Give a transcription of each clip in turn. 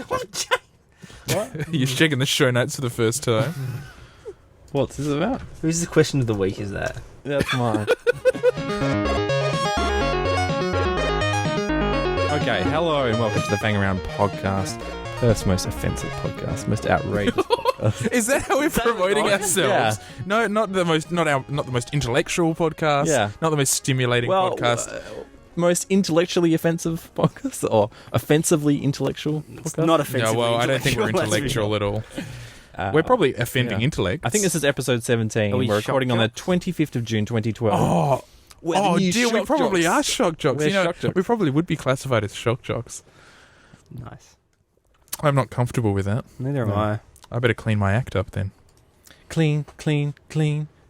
What? You're checking the show notes for the first time. What's this about? Who's the question of the week is that? That's mine. Okay, hello and welcome to the Fangin Around podcast. Perth's most offensive podcast, most outrageous podcast. Is that how we're promoting ourselves? Yeah. No, not the most intellectual podcast. Yeah. Not the most stimulating podcast. Most intellectually offensive podcast or offensively intellectual podcast? It's not offensive. No, well, I don't think we're intellectual at all. We're probably offending intellect. I think this is episode 17. We're recording on the 25th of June 2012. Dear, we probably are shock jocks. We're shock jocks. We probably would be classified as shock jocks. Nice. I'm not comfortable with that. Neither am I. I better clean my act up then. Clean.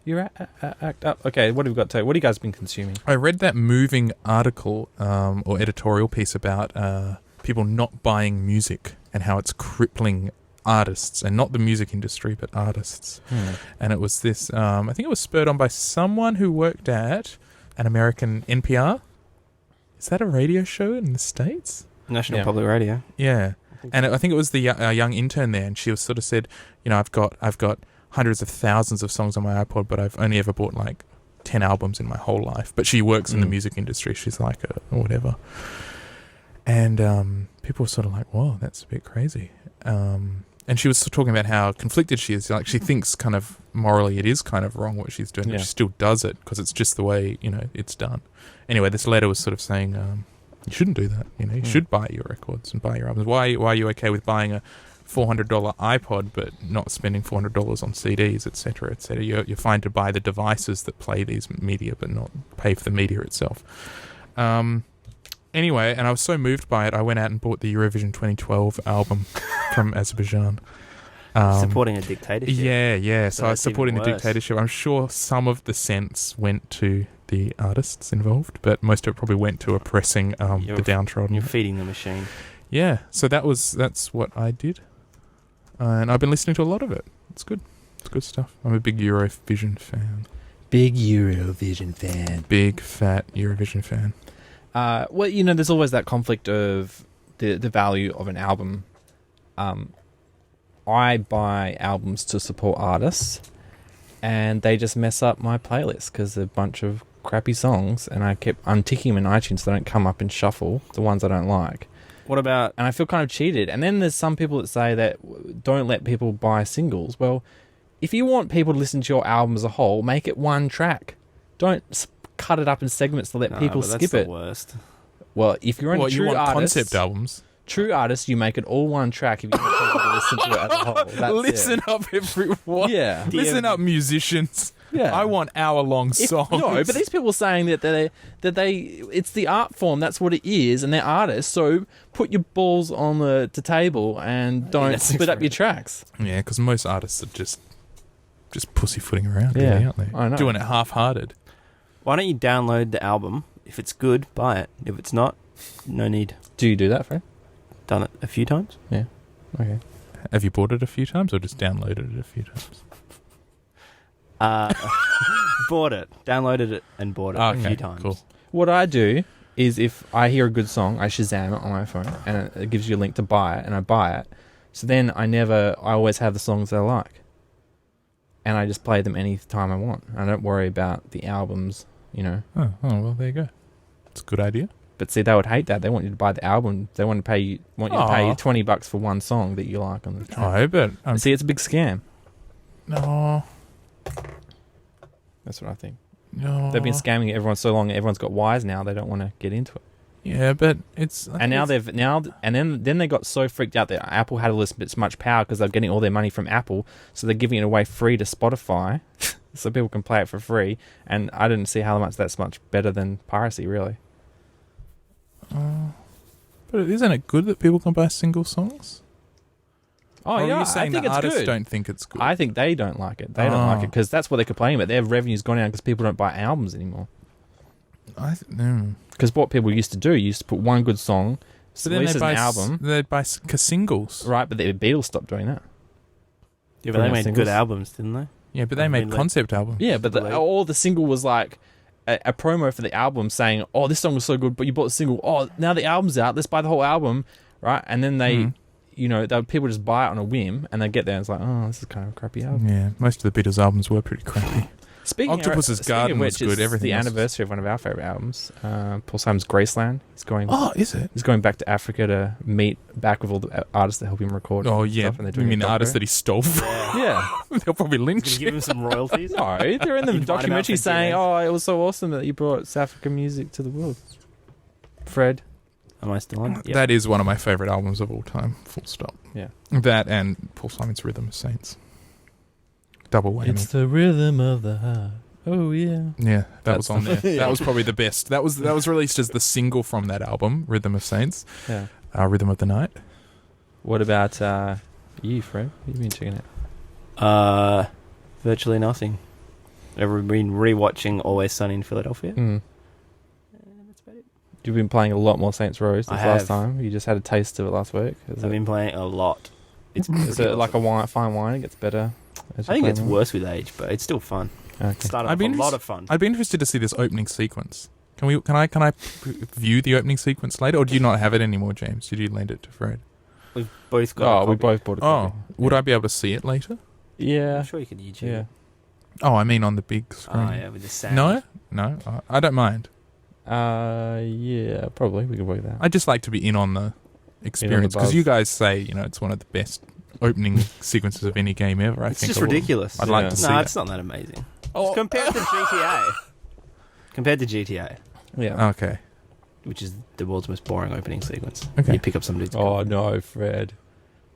Your act up. Okay, what have we got to? What have you guys been consuming? I read that moving article or editorial piece about people not buying music and how it's crippling artists, and not the music industry, but artists. And it was this, I think it was spurred on by someone who worked at an American NPR. Is that a radio show in the States? National Public Radio. Yeah. I think it was the young intern there, and she was sort of said, you know, I've got hundreds of thousands of songs on my iPod, but I've only ever bought like 10 albums in my whole life. But she works in the music industry. She's like or whatever. And people were sort of like, whoa, that's a bit crazy. And she was talking about how conflicted she is. Like, she thinks kind of morally it is kind of wrong what she's doing, but she still does it because it's just the way, you know, it's done. Anyway, this letter was sort of saying, you shouldn't do that. You know, you should buy your records and buy your albums. Why are you okay with buying a $400 iPod but not spending $400 on CDs, etc., etc.? You're fine to buy the devices that play these media but not pay for the media itself. Anyway, and I was so moved by it, I went out and bought the Eurovision 2012 album from Azerbaijan. Supporting a dictatorship. Yeah. So I was supporting the dictatorship. I'm sure some of the cents went to the artists involved, but most of it probably went to oppressing the downtrodden. You're feeding the machine. Yeah, so that's what I did. And I've been listening to a lot of it. It's good. It's good stuff. I'm a big Eurovision fan. Big Eurovision fan. Big, fat Eurovision fan. Well, you know, there's always that conflict of the value of an album. I buy albums to support artists, and they just mess up my playlist because they're a bunch of crappy songs, and I kept unticking them in iTunes so they don't come up in shuffle, the ones I don't like. What about... And I feel kind of cheated. And then there's some people that say that don't let people buy singles. Well, if you want people to listen to your album as a whole, make it one track. Don't cut it up in segments to let people skip that's it. The worst. Well, if you're a true artist... concept albums? True artists, you make it all one track if you want people to listen to it as a whole. That's Listen up, everyone. Yeah. Listen up, musicians. Yeah. I want hour-long songs. No, but these people are saying that it's the art form, that's what it is, and they're artists, so put your balls on the table and don't split up your tracks. Yeah, because most artists are just pussyfooting around, yeah, aren't they? I know. Doing it half-hearted. Why don't you download the album? If it's good, buy it. If it's not, no need. Do you do that, Fred? Done it a few times. Yeah. Okay. Have you bought it a few times or just downloaded it a few times? Bought it, downloaded it, and bought it a few times. Cool. What I do is if I hear a good song, I Shazam it on my phone, and it gives you a link to buy it, and I buy it. So then I always have the songs that I like. And I just play them any time I want. I don't worry about the albums, you know. Oh, well, there you go. It's a good idea. But see, they would hate that. They want you to buy the album. They want you to pay you $20 for one song that you like on the track. Oh, but see, it's a big scam. No. That's what I think. No. They've been scamming everyone so long. Everyone's got wise now. They don't want to get into it. Yeah, but it's... And now then they got so freaked out that Apple had so much power because they're getting all their money from Apple, so they're giving it away free to Spotify, so people can play it for free. And I didn't see how much that's much better than piracy, really. But isn't it good that people can buy single songs? Oh, or yeah, are you saying I think the it's artists good. don't think it's good? I think they don't like it. They don't like it because that's what they're complaining about. Their revenue's gone down because people don't buy albums anymore. Because what people used to do, you used to put one good song, release an album. They'd buy singles. Right, but the Beatles stopped doing that. Yeah, but they made good albums, didn't they? Yeah, but they made concept albums. Yeah, but all the single was like a promo for the album saying, oh, this song was so good, but you bought the single. Oh, now the album's out. Let's buy the whole album, right? And then they people just buy it on a whim, and they get there and it's like, oh, this is kind of a crappy album. Yeah, most of the Beatles albums were pretty crappy. Octopus's Garden of was which, good. Everything the else anniversary of one of our favorite albums, Paul Simon's Graceland. Oh, is it? He's going back to Africa to meet back with all the artists that help him record. Oh yeah, stuff, and you mean the artists that he stole from? Yeah. They'll probably lynch Give him some royalties. No, they're in the Invite him out documentary for saying, dinner. "Oh, it was so awesome that you brought South African music to the world." Fred, Am I still on? Yep. That is one of my favorite albums of all time. Full stop. yeah, That and Paul Simon's Rhythm of Saints. Double whammy. it's the rhythm of the heart. Oh yeah, Yeah, that That's was on there. yeah. That was probably the best. That was released as the single from that album, Rhythm of Saints. yeah. Rhythm of the Night. What about you, Fred? What have you been checking out? Virtually nothing. I've been rewatching Always Sunny in Philadelphia. That's about it. You've been playing a lot more Saints Row since I last have. time. You just had a taste of it last week. I've been playing a lot. It's Is it like a fine wine? It gets better. As you I think play it's more? worse with age, but it's still fun. Okay. Started I'd off be a lot interested- of fun. I'd be interested to see this opening sequence. Can I view the opening sequence later, or do you not have it anymore, James? Did you lend it to Fred? We've both got. Oh, we both bought a Oh, copy. would I be able to see it later? Yeah. I'm sure you could YouTube. Yeah. it. Oh, I mean on the big screen. Oh yeah, with the sound. No, I don't mind. Yeah, probably we could work that. I just like to be in on the experience because buzz. you guys say it's one of the best opening sequences of any game ever. I It's think just I will- ridiculous. I'd like Yeah. to see No, that. it's not that amazing. Oh, Compared to GTA. Compared to GTA, Yeah. okay. which is the world's most boring opening sequence. Okay. You pick up some dude's Oh no, Fred.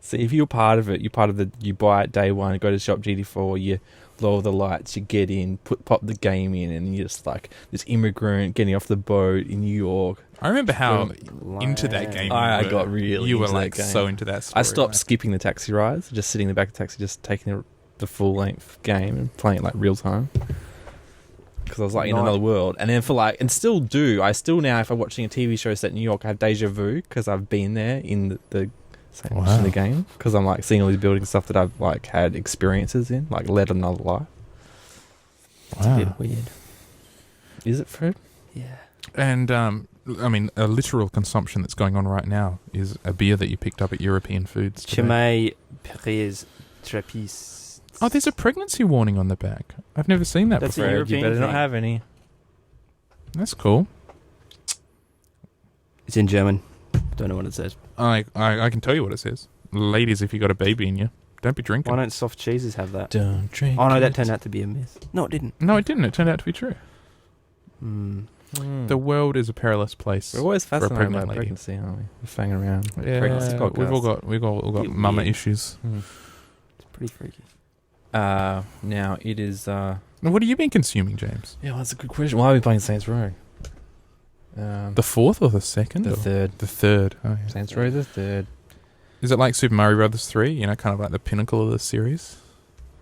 See, if you're part of it, you're part of you buy it day one, go to shop GD4, you lower the lights, you get in, pop the game in, and you're just like this immigrant getting off the boat in New York. I remember how Lame. into that game I you were. got really You were into that like game. so into that story. I stopped skipping the taxi rides, just sitting in the back of the taxi, just taking the full length game and playing it like real time. Because I was like in Nice. another world. And then I still now, if I'm watching a TV show set in New York, I have deja vu because I've been there in the in the game. Because I'm like seeing all these buildings and stuff that I've like had experiences in, like led another life. It's a bit weird. Is it, Fred? Yeah. And I mean, a literal consumption that's going on right now is a beer that you picked up at European Foods. today. Chimay Perez Trappiste. Oh, there's a pregnancy warning on the back. I've never seen that That's a before. Fred, European you better not thing. have any. That's cool. It's in German. Don't know what it says. I can tell you what it says. Ladies, if you got a baby in you, don't be drinking. Why don't soft cheeses have that? Don't drink. Oh no, that it. turned out to be a myth. No, it didn't. No, it didn't. It turned out to be true. The world is a perilous place. We're always for a fascinated by pregnant lady. pregnancy, aren't we? We're fanging around. Yeah, Pregnancy podcast. we've all got Bit mama weird. issues. It's pretty freaky. Now it is. Now, what have you been consuming, James? Yeah, well, that's a good question. Why are we playing Saints Row? The fourth or the second? The or- third. The third. Oh, yeah. Saints Row the third. Is it like Super Mario Brothers 3? You know, kind of like the pinnacle of the series?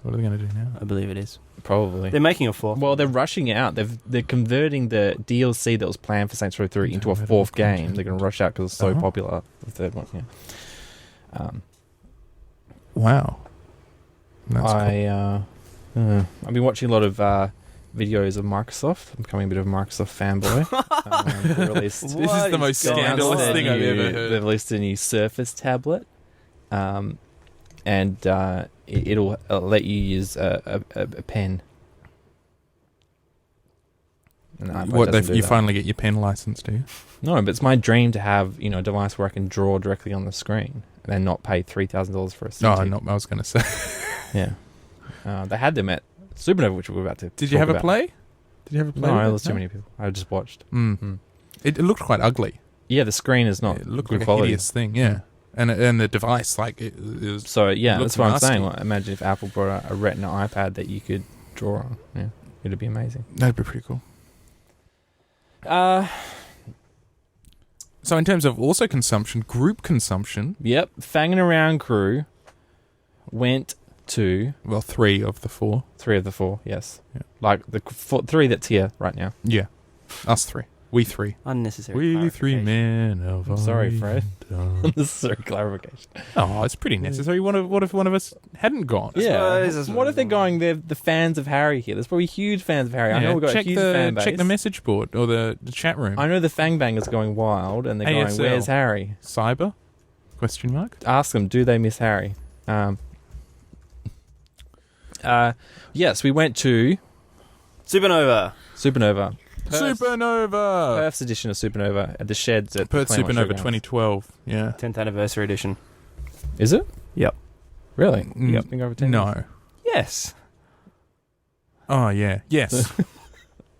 What are they going to do now? I believe it is. Probably. They're making a fourth. Well, they're rushing it out. They're converting the DLC that was planned for Saints Row 3 into a fourth game. They're going to rush out because it's so Uh-huh. popular. The third one, yeah. Wow. That's cool. I've been watching a lot of videos of Microsoft. I'm becoming a bit of a Microsoft fanboy. They released, This is the most going on? scandalous announced thing their I've new- ever heard. They've released a new Surface tablet, and it'll let you use a pen. And the iPad What, doesn't do you that. finally get your pen license, do you? No, but it's my dream to have a device where I can draw directly on the screen and then not pay $3,000 for a No, CT. I was going to say. Yeah, they had them at Supernova, which we're about to. Did you talk have a about. play? Did you have a play? No, with there it? was too many people. I just watched. Mm. It looked quite ugly. Yeah, the screen is not It looked good like quality. a hideous thing, yeah. And the device, like, it was... So yeah, looks that's what nasty. I'm saying. Like, imagine if Apple brought out a Retina iPad that you could draw on. Yeah, it'd be amazing. That'd be pretty cool. So in terms of also consumption, group consumption, Yep, Fangin' Around crew went to well, 3 of the 4. 3 of the 4. Yes, Yeah. like the 3 that's here right now. Yeah. Us 3. We 3. Unnecessary. We 3 clarification. men of I'm sorry, Fred. Oriental. Unnecessary clarification. Oh, it's pretty necessary. What if one of us hadn't gone? suppose What if they're going? They're the fans of Harry here. There's probably huge fans of Harry. I know we've got a huge fan base. check the message board or the chat room. I know the Fangbangers going wild and they're going, ASL. "Where's Harry?" Cyber? Question mark. Ask them, do they miss Harry? Yes, we went to Supernova. Perth's edition of Supernova at the sheds at Perth Claremont Supernova Showgrounds. 2012. Yeah. 10th anniversary edition. Is it? Yep. Really? Yep. It's been over 10 years? No. Yes. Oh, yeah. Yes.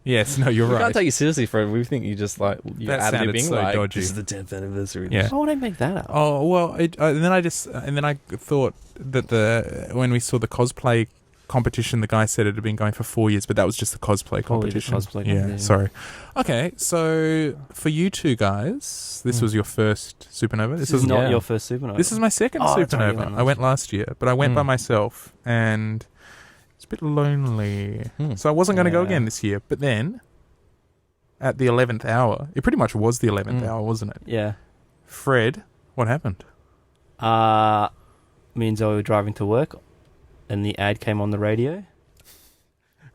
Yes, no, you're We right. can't take you seriously, Fred. We think you just like you're That sounded ad-libbing, so like dodgy. this is the 10th anniversary. Yeah. Why would I make that up? Oh, well, and then I thought that when we saw the cosplay competition, the guy said it had been going for 4 years, but that was just the cosplay Probably the competition. cosplay Yeah, competition. sorry. Okay, so for you two guys, this was your first Supernova? This is not Yeah. your first Supernova. This is my second Oh, that's right, you Supernova. went I went last year, but I went by Mm. myself, and it's a bit lonely. So I wasn't going to go Yeah. again this year, but then at the 11th hour, it pretty much was the 11th hour, wasn't it? Yeah. Fred, what happened? Me and Zoe were driving to work, and the ad came on the radio.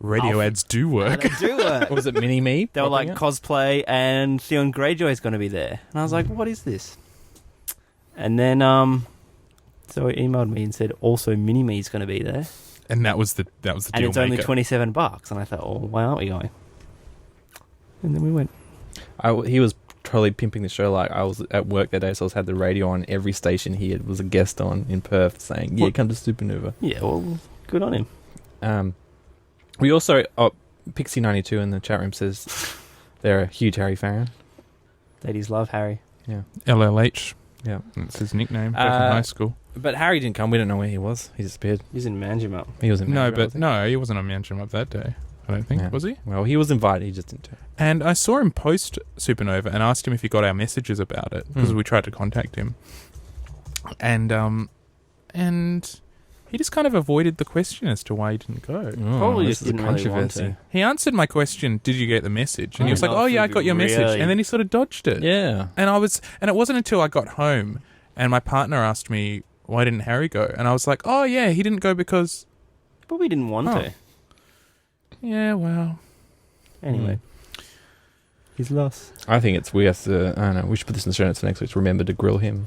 Radio ads do work. They do work. Was it Mini Me? They were like popping up? cosplay, and Theon Greyjoy's going to be there. And I was like, what is this? And then Zoe emailed me and said, also Mini Me's going to be there. And that was the deal And it's only maker. $27. And I thought, oh, why aren't we going? And then we went. He was totally pimping the show. Like I was at work that day, so I had the radio on every station he was a guest on in Perth, saying, "Yeah, What? come to Supernova." Yeah, well, good on him. We also Pixie92 in the chat room says they're a huge Harry fan. Ladies love Harry. Yeah, LLH. yeah. That's his nickname back in high school. But Harry didn't come. We don't know where he was. He disappeared. He's in Manjimup. He was in No, Manchester, I but think. no, he wasn't on Mansion Up that day. I don't think. Yeah. Was he? Well, he was invited. He just didn't turn. And I saw him post Supernova and asked him if he got our messages about it because we tried to contact him. And he just kind of avoided the question as to why he didn't go. Probably this just is a didn't really want controversy. to. He answered my question, "Did you get the message?" And he Oh, was like, no, "Oh yeah, I got your message." really? And then he sort of dodged it. Yeah. And it wasn't until I got home and my partner asked me, "Why didn't Harry go?" And I was like, "Oh yeah, he didn't go because But we didn't want to. yeah, well, Anyway. He's lost. I think we have to. I don't know. We should put this in the show notes for next week. To remember to grill him,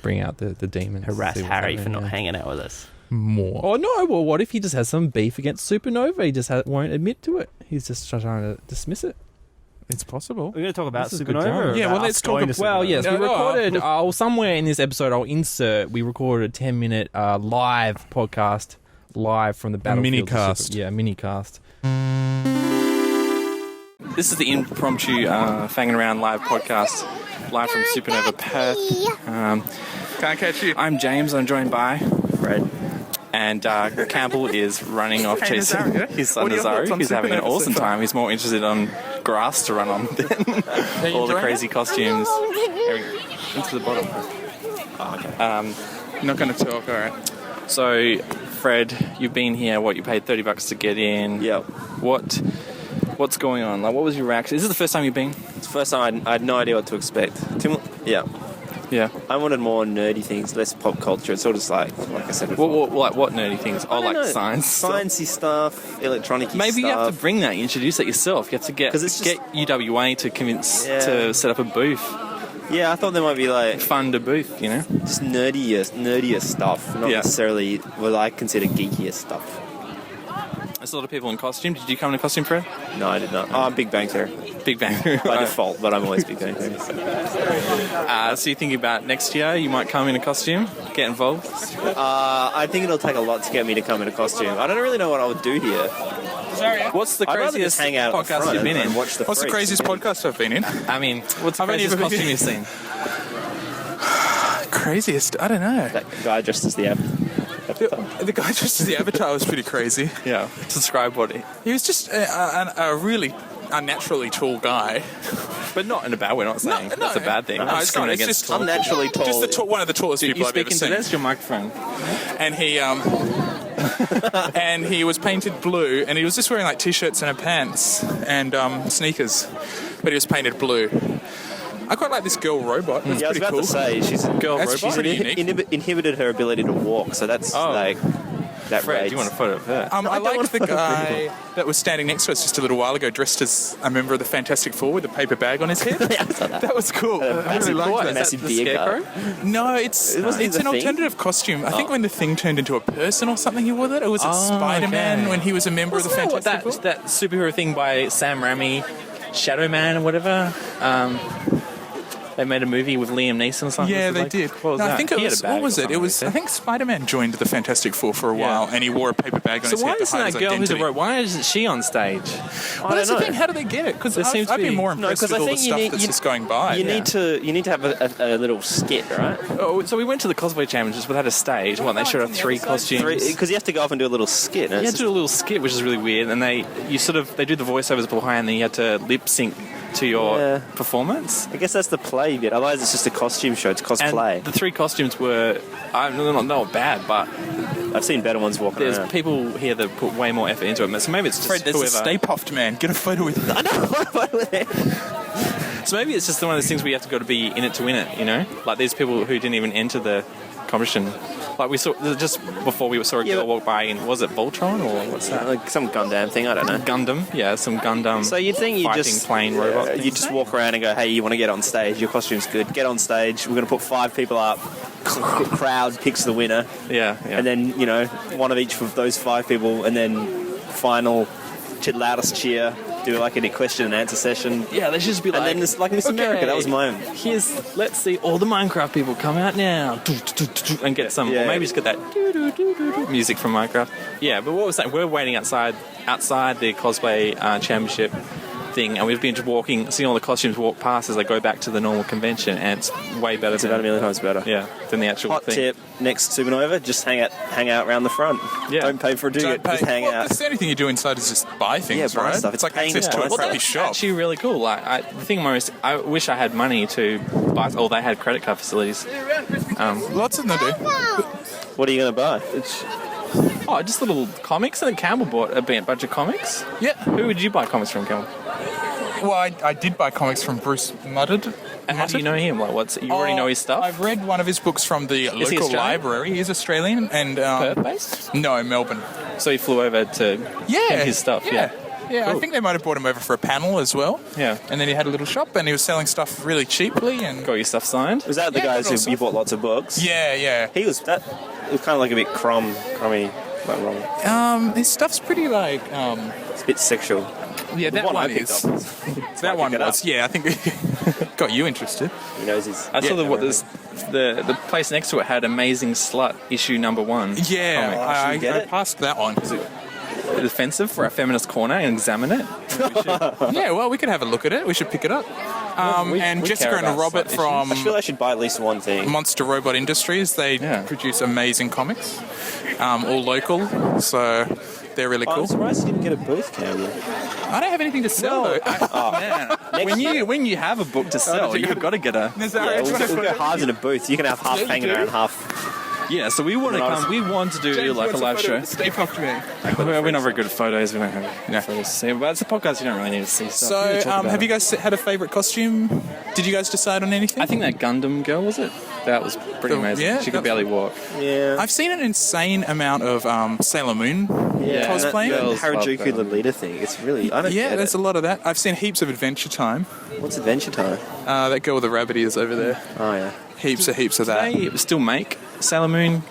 bring out the demons, Harass see what's Harry for happening, not yeah. hanging out with us. more." Oh no! Well, what if he just has some beef against Supernova? He just won't admit to it. He's just trying to dismiss it. It's possible. We're going to talk about This is good Supernova. genre. or Yeah, well, about let's us talk going ab- to Well, Supernova? yes, we No, recorded. Somewhere in this episode, I'll insert. We recorded a 10-minute live podcast, live from the battlefield. mini-cast. Mini-cast. This is the impromptu Fangin' Around live podcast, live from Supernova Perth. Can't catch you. I'm James, I'm joined by Fred. and Campbell is running off Hey, chasing Nazario. his son What are your thoughts Nazario, on who's having an Supernova so awesome far? time. He's more interested on grass to run on than all the crazy costumes. Into the bottom. You're not going to talk, all right. So, Fred, you've been here, you paid $30 to get in. Yep. What's going on? Like, what was your reaction? Is this the first time you've been? It's the first time I had no idea what to expect. Yeah. Yeah. I wanted more nerdy things, less pop culture. It's all just like I said before. What nerdy things? Oh, I like don't know. science? Sciencey stuff, electronic-y Maybe you have to stuff. bring that, introduce it yourself. You have to get 'Cause it's just- UWA to convince Yeah. to set up a booth, Yeah, I thought there might be like fund a booth, you know? just nerdier stuff, not Yeah. necessarily what I consider geekier stuff. There's a lot of people in costume. Did you come in a costume, Fred? No, I did not. Oh, I'm Big Bang Theory Big Bang. by default, but I'm always Big Bang Theory. So you're thinking about next year, you might come in a costume, get involved? I think it'll take a lot to get me to come in a costume. I don't really know what I would do here. What's the I'd rather craziest just hang out at the podcast front you've been and in? watch the What's the freaks. craziest podcast I've been in? I mean, what's the I've only craziest ever been- costume you've seen? Craziest? I don't know. That guy dressed as the The guy dressed as the Avatar was pretty crazy. Yeah. Describe what He was just a really unnaturally tall guy. But not in a bad way, not saying that's a bad thing. No, Not it's not. discriminating It's against just tall. unnaturally tall. Just one of the tallest Dude, people you I've speak ever into seen. this, your microphone. And he was painted blue, and he was just wearing like t-shirts and a pants and sneakers, but he was painted blue. I quite like this girl robot. That's Yeah, I was pretty about cool. to say she's a Girl That's robot? pretty She's unique. inhibited her ability to walk, so that's like that Fred, rates. do you want a photo of her? I don't liked want the to photo guy that was standing next to us just a little while ago, dressed as a member of the Fantastic Four with a paper bag on his head. Yeah, I saw that. That was cool. I really massive liked boy. that. Massive the beer Scarecrow? gut. No, it's Wasn't he it's the an Thing? alternative costume. I think when the Thing turned into a person or something, he wore that. Or was it Spider-Man okay. when he was a member of the Wasn't Fantastic Four? that superhero thing by Sam Raimi, Shadow Man or whatever? They made a movie with Liam Neeson or something. Yeah, Was it they like- did. What was No, that? I think it He had was. a bag What was or it? It something, was. like I think Spider-Man joined the Fantastic Four for a while, and he wore a paper bag on So his why head to isn't hide that his girl who's a identity. robot? Why isn't she on stage? Well, that's the thing. How do they get it? Because There seems to I've been be- more No, impressed 'cause with I all the think you stuff need- that's you- just going by. You need to have a little skit, right? Oh, so we went to the cosplay challenges without a stage. What, they showed us 3 costumes. Because you have to go off and do a little skit. And You it's had to do a little skit, which is really weird, and they do the voiceovers beforehand, and then you had to lip sync to your Yeah. performance. I guess that's the play bit. Otherwise, it's just a costume show. It's cosplay. And the 3 costumes were not bad, but I've seen better ones walking there's around. people here that put way more effort into it. So maybe it's just Fred, there's whoever. a Stay Puffed man. Get a photo with him. I know. So maybe it's just one of those things where you have to go to be in it to win it, you know? Like these people who didn't even enter the competition. Like we saw, just before we saw a Yeah, girl but- walk by in, was it Voltron or what's that? Like some Gundam thing. I don't know. Gundam? Yeah, some Gundam So you'd think you fighting just plane robot you just walk around and go, "Hey, you want to get on stage? Your costume's good. Get on stage. We're going to put 5 people up. Crowd picks the winner, Yeah, yeah. and then one of each of those 5 people, and then final loudest cheer. Do like a question and answer session. yeah, they should just be like... And then it's like Miss America. That was my own. Let's see all the Minecraft people come out now and get some, Yeah. or maybe just get that music from Minecraft. Yeah, but what was that? We're waiting outside the cosplay championship thing, and we've been walking, seeing all the costumes walk past as they go back to the normal convention, and it's way better. It's about 1 million times better. Yeah, than the actual Hot thing. tip: next Supernova, just hang out around the front. Yeah. Don't pay for a ticket. Just hang out. That's the only thing you do inside is just buy things, Yeah, buy right? stuff. It's like Paying access to to buy a stuff. crappy That's shop. actually really cool. Like, the thing I wish I had money to buy. Oh, they had credit card facilities. Lots of them do. What are you going to buy? Oh, just little comics. I think Campbell bought a bunch of comics. Yeah. Who would you buy comics from, Campbell? Well, I did buy comics from Bruce Muddard. And how do you know him? Like, you already know his stuff? I've read one of his books from the he local Australian? library. He's Australian and Perth-based? no, Melbourne. So he flew over to Yeah, his stuff. Yeah. Yeah, I Cool. think they might have brought him over for a panel as well. Yeah. And then he had a little shop and he was selling stuff really cheaply and Got your stuff signed? Was that the Yeah, guys but who also- you bought lots of books? yeah. He was that. It was kind of like a bit crummy, like wrong. His stuff's pretty like It's a bit sexual. yeah, The that one I one picked is. up was- That one pick it was. up. Yeah, I think got you interested. He knows his. I saw Yeah. the place next to it had Amazing Slut issue number 1. Yeah, Oh, I should get I it. passed that one. Offensive for a feminist corner and examine it. Yeah, well, we could have a look at it. We should pick it up. We And Jessica care and about Robert slut from I feel I should buy at least one thing. Monster Robot Industries, they Yeah. produce amazing comics, all local, so they're really I'm cool. surprised you didn't get a booth, Campbell. I don't have anything to sell though. Man, when you have a book to sell, you've got to get a... Yeah, we'll go halves in a booth. You can have half Yeah, you hanging do. around, half. Yeah, so we want to Nice. come. We want to do like a live show. Stay puffed, man. We're not very good at photos. We don't have No. photos to see. But it's a podcast. You don't really need to see stuff. So, We talk about have it. you guys had a favourite costume? Did you guys decide on anything? I think that Gundam girl, was it? That was pretty The- amazing. yeah, She could that- barely walk. Yeah. I've seen an insane amount of Sailor Moon cosplaying. That Girls love Harajuku that. Lolita thing. It's really. I don't Yeah, get there's it. a lot of that. I've seen heaps of Adventure Time. What's Adventure Time? That girl with the rabbit ears over there. Oh yeah. Heaps of Do that. they still make Sailor Moon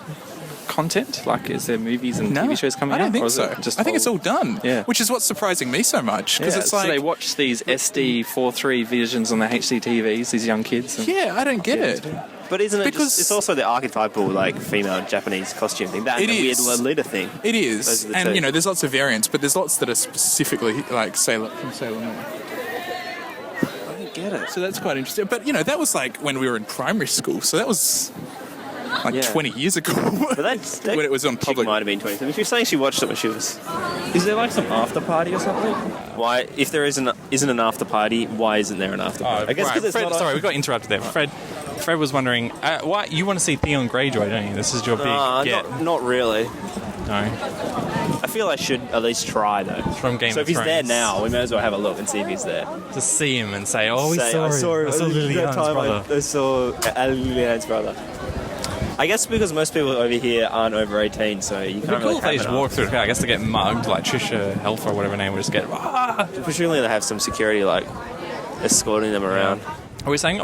content? Like, is there movies and TV shows coming out? I don't think Or is so. it just I think it's all done. Yeah. Which is what's surprising me so much because Yeah, it's so like, they watch these SD43 visions on the HDTVs, these young kids. And yeah, I don't get it. But isn't it Because- just, it's also the archetypal like female Japanese costume thing. That and It the weird is. Lolita thing. It Those is, are the and two. you know, there's lots of variants, but there's lots that are specifically like Sailor Moon. I don't get it. So that's quite interesting. But you know, that was like when we were in primary school, so that was like Yeah. 20 years ago. But that When it was on chick public. might have been 27. She was saying she watched it when she was. Is there like some after party or something? Why, if there isn't an after party, why isn't there an after party? I guess because it's Fred, not. sorry, we got interrupted there. Fred was wondering why you want to see Theon Greyjoy, don't you? This is your big get. Not really. No, I feel I should at least try though. from Game So of if he's there Thrones. now, we may as well have a look and see if he's there. Just see him and say, "Oh, we Say, saw him. I saw that Liliana's time brother." I saw Liliana's brother. I guess because most people over here aren't over 18, so you It'd can't be cool really if they have just an walk through the crowd. I guess they get mugged, like Trisha Helfer or whatever her name would just get. Presumably they have some security, like, escorting them around. Are we saying,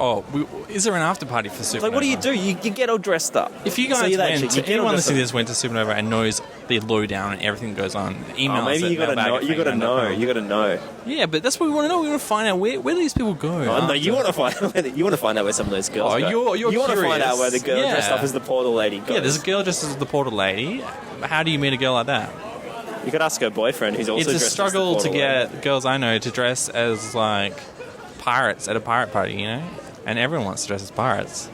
is there an after party for Supernova? Like, what do? You get all dressed up. If you guys anyone listening to this went to Supernova and knows the lowdown and everything that goes on, email us. Maybe you gotta know. You gotta know. You gotta know. Yeah, but that's what we want to know. We want to find out where do these people go. No, you want to find out where some of those girls go. You're you want to curious. find out where the girl dressed up as the portal lady goes. Yeah, there's a girl dressed as the portal lady. How do you meet a girl like that? You could ask her boyfriend, who's also It's dressed a struggle as the to get girls I know to dress as like pirates at a pirate party, you know. And everyone wants to dress as pirates.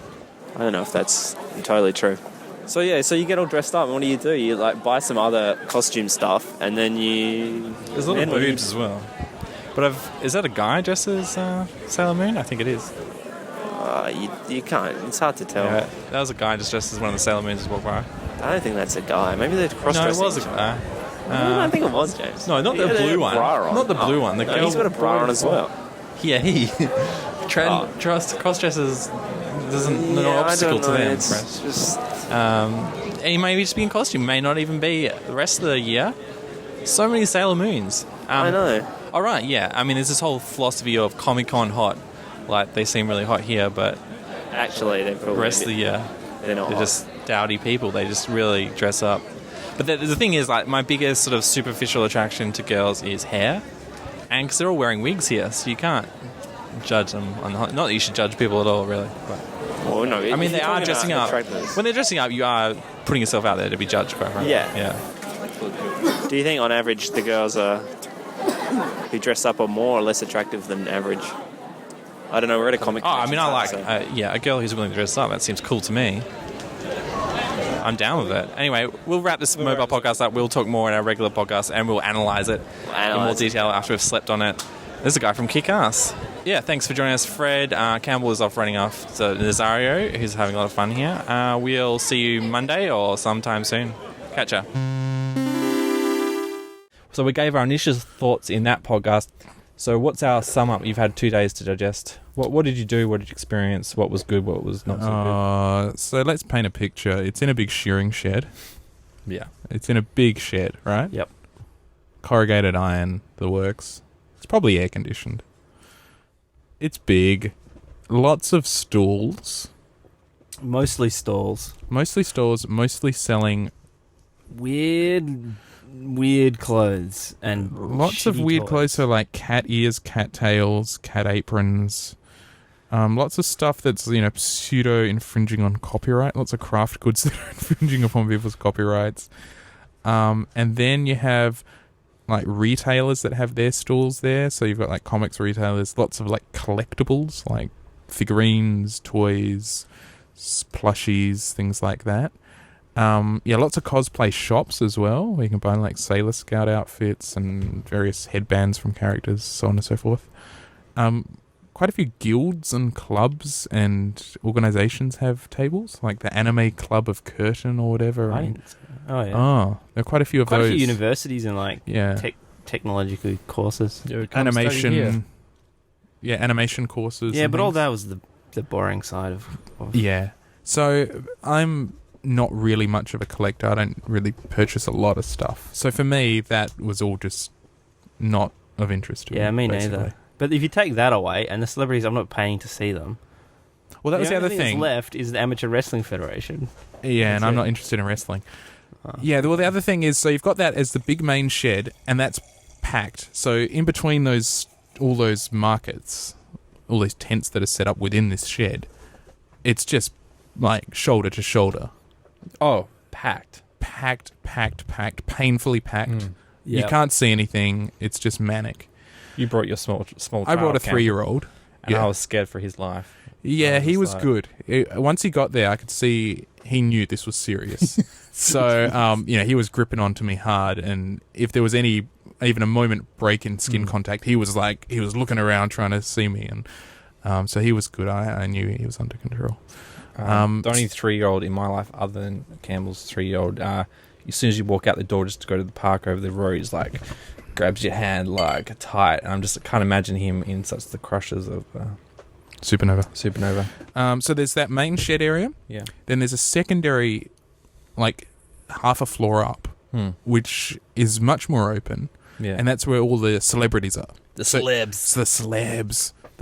I don't know if that's entirely true. So yeah, so you get all dressed up, and what do? You like buy some other costume stuff, and then you... There's a lot of boobs as well. But is that a guy dressed as Sailor Moon? I think it is. You can't. It's hard to tell. Yeah, that was a guy just dressed as one of the Sailor Moons just walked by. I don't think that's a guy. Maybe they're cross-dressing. No, it was a guy. I don't think it was, James. No, not the blue one. Not the blue one. The girl he's got a bra on as well. Yeah, he. Cross-dressers isn't an obstacle to them. It's just... And he may just be in costume. He may not even be the rest of the year. So many Sailor Moons. I know. All right, yeah. I mean, there's this whole philosophy of Comic-Con hot. Like, they seem really hot here, but... Actually, they're probably... The rest of the year, they're not hot. just dowdy people. They just really dress up. But the thing is, like, my biggest sort of superficial attraction to girls is hair. And because they're all wearing wigs here, so you can't judge them. Not that you should judge people at all, really. But, well, no, I mean, they are dressing up. When they're dressing up, you are putting yourself out there to be judged, quite frankly. Yeah. Do you think, on average, the girls who dress up are more or less attractive than average? I don't know. We're at a comic. I mean, I like a girl who's willing to dress up. That seems cool to me. I'm down with it. Anyway, we'll wrap this mobile podcast up. We'll talk more in our regular podcast, and we'll analyse it in more detail after we've slept on it. There's a guy from Kick-Ass. Yeah, thanks for joining us, Fred. Campbell is off running off to Nazario, who's having a lot of fun here. We'll see you Monday or sometime soon. Catch ya. So we gave our initial thoughts in that podcast. So what's our sum up? You've had 2 days to digest. What did you do? What did you experience? What was good? What was not so good? So let's paint a picture. It's in a big shearing shed. Yeah. It's in a big shed, right? Yep. Corrugated iron, the works. It's probably air conditioned. It's big. Lots of stalls. Mostly stalls. Mostly selling weird clothes and lots of weird clothes. So like cat ears, cat tails, cat aprons. Lots of stuff that's, pseudo infringing on copyright. Lots of craft goods that are infringing upon people's copyrights. And then you have like retailers that have their stalls there. So you've got like comics retailers, lots of like collectibles, like figurines, toys, plushies, things like that. Lots of cosplay shops as well, where you can buy like Sailor Scout outfits and various headbands from characters, so on and so forth. Quite a few guilds and clubs and organizations have tables, like the Anime Club of Curtin or whatever. Right. Oh, yeah. Oh, there are quite a few of those. Quite a few universities and like technological courses. Animation. Yeah, animation courses. Yeah, but all that was the boring side of... Yeah. So I'm not really much of a collector. I don't really purchase a lot of stuff. So for me, that was all just not of interest to me. Yeah, me basically. neither. But if you take that away, and the celebrities, I'm not paying to see them. Well, that was the other thing. thing. That's left is the Amateur Wrestling Federation. Yeah, and I'm not interested in wrestling. Yeah, well, the other thing is, so you've got that as the big main shed, and that's packed. So in between all those markets, all these tents that are set up within this shed, it's just like shoulder to shoulder. Oh, packed. Packed, painfully packed. Mm. You can't see anything. It's just manic. You brought your small child. I brought a 3-year-old. And I was scared for his life. Yeah, he was good. Once he got there, I could see he knew this was serious. So, he was gripping onto me hard. And if there was even a moment break in skin contact, he was looking around trying to see me. And so he was good. I knew he was under control. The only 3-year-old in my life, other than Campbell's 3-year-old, as soon as you walk out the door just to go to the park over the road, he's like, grabs your hand like tight. And I'm just, I can't imagine him in such the crushes of Supernova. So there's that main shed area. Yeah. Then there's a secondary, like half a floor up, which is much more open. Yeah. And that's where all the celebrities are. The celebs. So the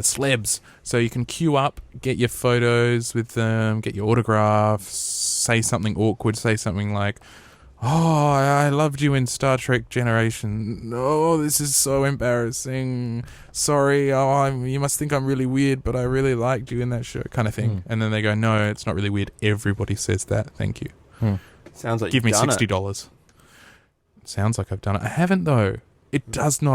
celebs. So you can queue up, get your photos with them, get your autographs, say something awkward, say something like, "Oh, I loved you in Star Trek Generation. Oh, this is so embarrassing. Sorry, you must think I'm really weird, but I really liked you in that show," kind of thing. And then they go, "No, it's not really weird. Everybody says that. Thank you." Sounds like Give me you've done $60. Sounds like I've done it. I haven't, though. It doesn't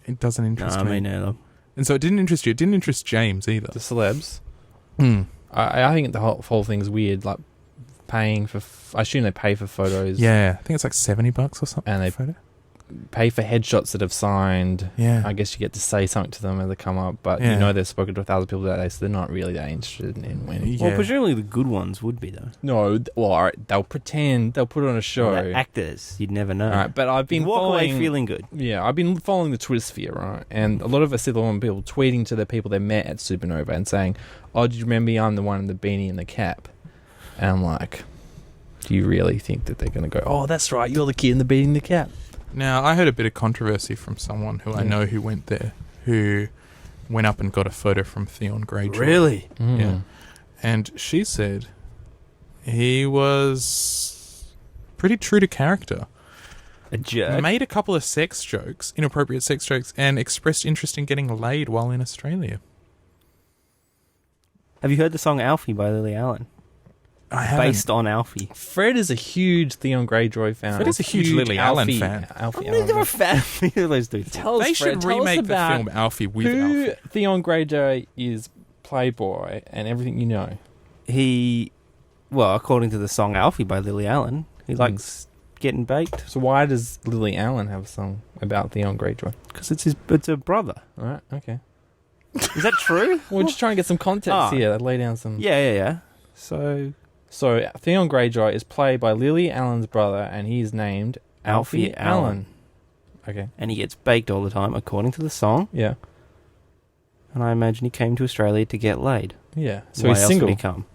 interest me. Me neither. And so it didn't interest you. It didn't interest James either. The celebs. I think the whole thing's weird. Like paying for, I assume they pay for photos. Yeah, I think it's like $70 or something. And they photo. Pay for headshots that have signed. Yeah. I guess you get to say something to them as they come up, but they've spoken to 1,000 people that day, so they're not really that interested in winning. Well, presumably the good ones would be though. No, well, all right, they'll pretend, they'll put on a show. Well, they're actors, you'd never know. All right, but I've been walk following, away feeling good. Yeah, I've been following the Twitter sphere, right? And a lot of us see the one people tweeting to the people they met at Supernova and saying, "Oh, do you remember me? I'm the one in the beanie and the cap." And I'm like, do you really think that they're going to go, "Oh, that's right, you're the kid in the beanie and the cap"? Now, I heard a bit of controversy from someone who I know who went there, who went up and got a photo from Theon Greyjoy. Really? Yeah. And she said he was pretty true to character. A jerk? Made a couple of sex jokes, inappropriate sex jokes, and expressed interest in getting laid while in Australia. Have you heard the song Alfie by Lily Allen? I haven't. Based on Alfie. Fred is a huge Theon Greyjoy fan. Fred is a huge Lily Allen fan. Alfie I'm never a fan of either of those two. They should remake the film Alfie with who Alfie. Theon Greyjoy is Playboy and everything you know. Well, according to the song Alfie by Lily Allen, he likes getting baked. So why does Lily Allen have a song about Theon Greyjoy? Because it's a brother. All right, okay. Is that true? We're just trying to get some context here. Lay down some... Yeah. So Theon Greyjoy is played by Lily Allen's brother, and he's named Alfie Allen. Okay. And he gets baked all the time, according to the song. Yeah. And I imagine he came to Australia to get laid. Yeah. So Why he's else single. would he come?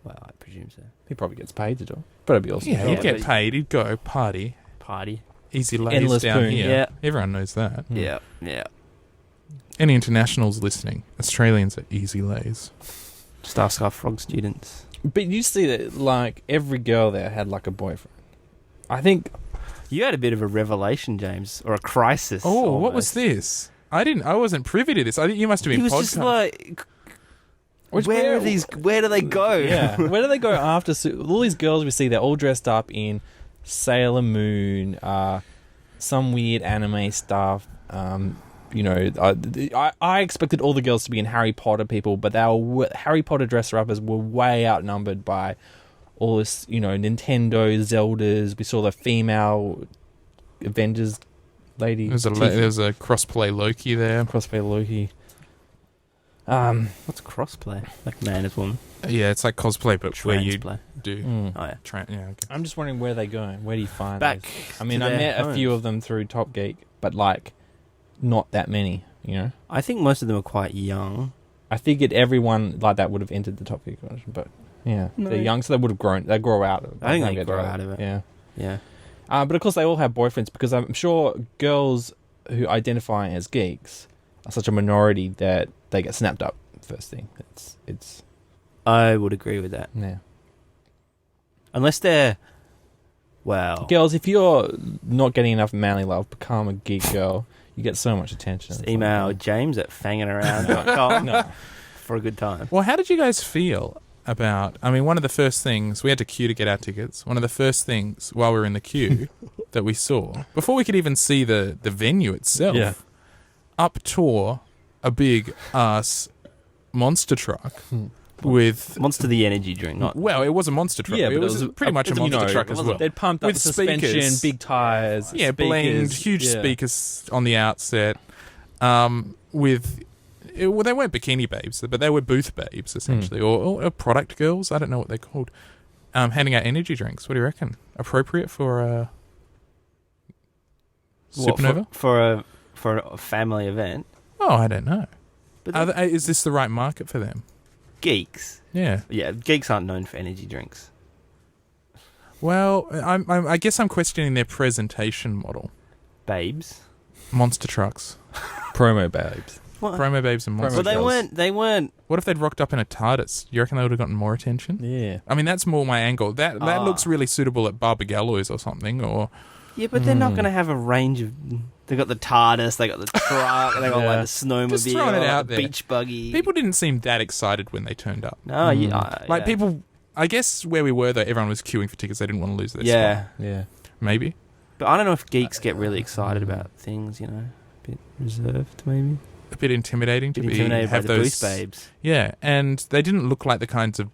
Well, I presume so. He probably gets paid to do it. But it'd be awesome. Yeah, he'd get paid. He'd go party. Easy lays Endless down poon. here. Yeah. Everyone knows that. Yeah. Any internationals listening, Australians are easy lays. Just ask our frog students. But you see that, like, every girl there had, like, a boyfriend. I think... You had a bit of a revelation, James, or a crisis. Oh, almost. what was this? I wasn't privy to this. I think you must have been He was podcast. just like... Where do they go? Yeah. Where do they go after... all these girls we see, they're all dressed up in Sailor Moon, some weird anime stuff. I expected all the girls to be in Harry Potter people, but Harry Potter dresser-uppers were way outnumbered by all this, Nintendo, Zeldas. We saw the female Avengers lady. There's a crossplay Loki there. Crossplay Loki. What's crossplay? Like man as woman? Yeah, it's like cosplay, but where you Transplay. do. Oh, yeah. Okay. I'm just wondering where they go. Where do you find Back those? I mean, to I their met a few homes. of them through Top Geek, but, like, not that many, I think most of them are quite young. I figured everyone like that would have entered the Top Geek version, but yeah, No. they're young, so they would have grown. They grow out of it. I think they get grow older. out of it. Yeah, Yeah. but of course they all have boyfriends because I'm sure girls who identify as geeks are such a minority that they get snapped up first thing. It's I would agree with that. yeah. Unless they're... Well... Girls, if you're not getting enough manly love, become a geek girl. You get so much attention. Just email James at fanginaround.com No. for a good time. Well, how did you guys feel about... I mean, one of the first things... We had to queue to get our tickets. One of the first things while we were in the queue that we saw, before we could even see the venue itself, up tore a big-ass monster truck with... Monster the energy drink, not... Well, it was a monster truck. Yeah, it but was pretty much a monster truck as well. They'd pumped up With the suspension, speakers. big tires, Yeah, speakers, blinged, huge speakers on the outset. With... they weren't bikini babes, but they were booth babes, essentially, or product girls. I don't know what they're called. Handing out energy drinks. What do you reckon? Appropriate for What, Supernova? for a family event. Oh, I don't know. But Is this the right market for them? geeks. Yeah. Yeah, geeks aren't known for energy drinks. Well, I guess I'm questioning their presentation model. Babes. Monster trucks. Promo babes. What? Promo babes and monster Well, trucks. they weren't. What if they'd rocked up in a TARDIS? You reckon they would have gotten more attention? Yeah. I mean, that's more my angle. That looks really suitable at Barbagallows or something, or... Yeah, but they're not going to have a range of... They got the TARDIS, they got the truck, they got like the snowmobile, Just throwing it out the there. beach buggy. People didn't seem that excited when they turned up. No, yeah. Like, people... I guess where we were, though, everyone was queuing for tickets. They didn't want to lose their spot. Yeah. Maybe. But I don't know if geeks get really excited about things, you know. A bit reserved, maybe. A bit intimidating to Intimidated by have the those boost babes. Yeah, and they didn't look like the kinds of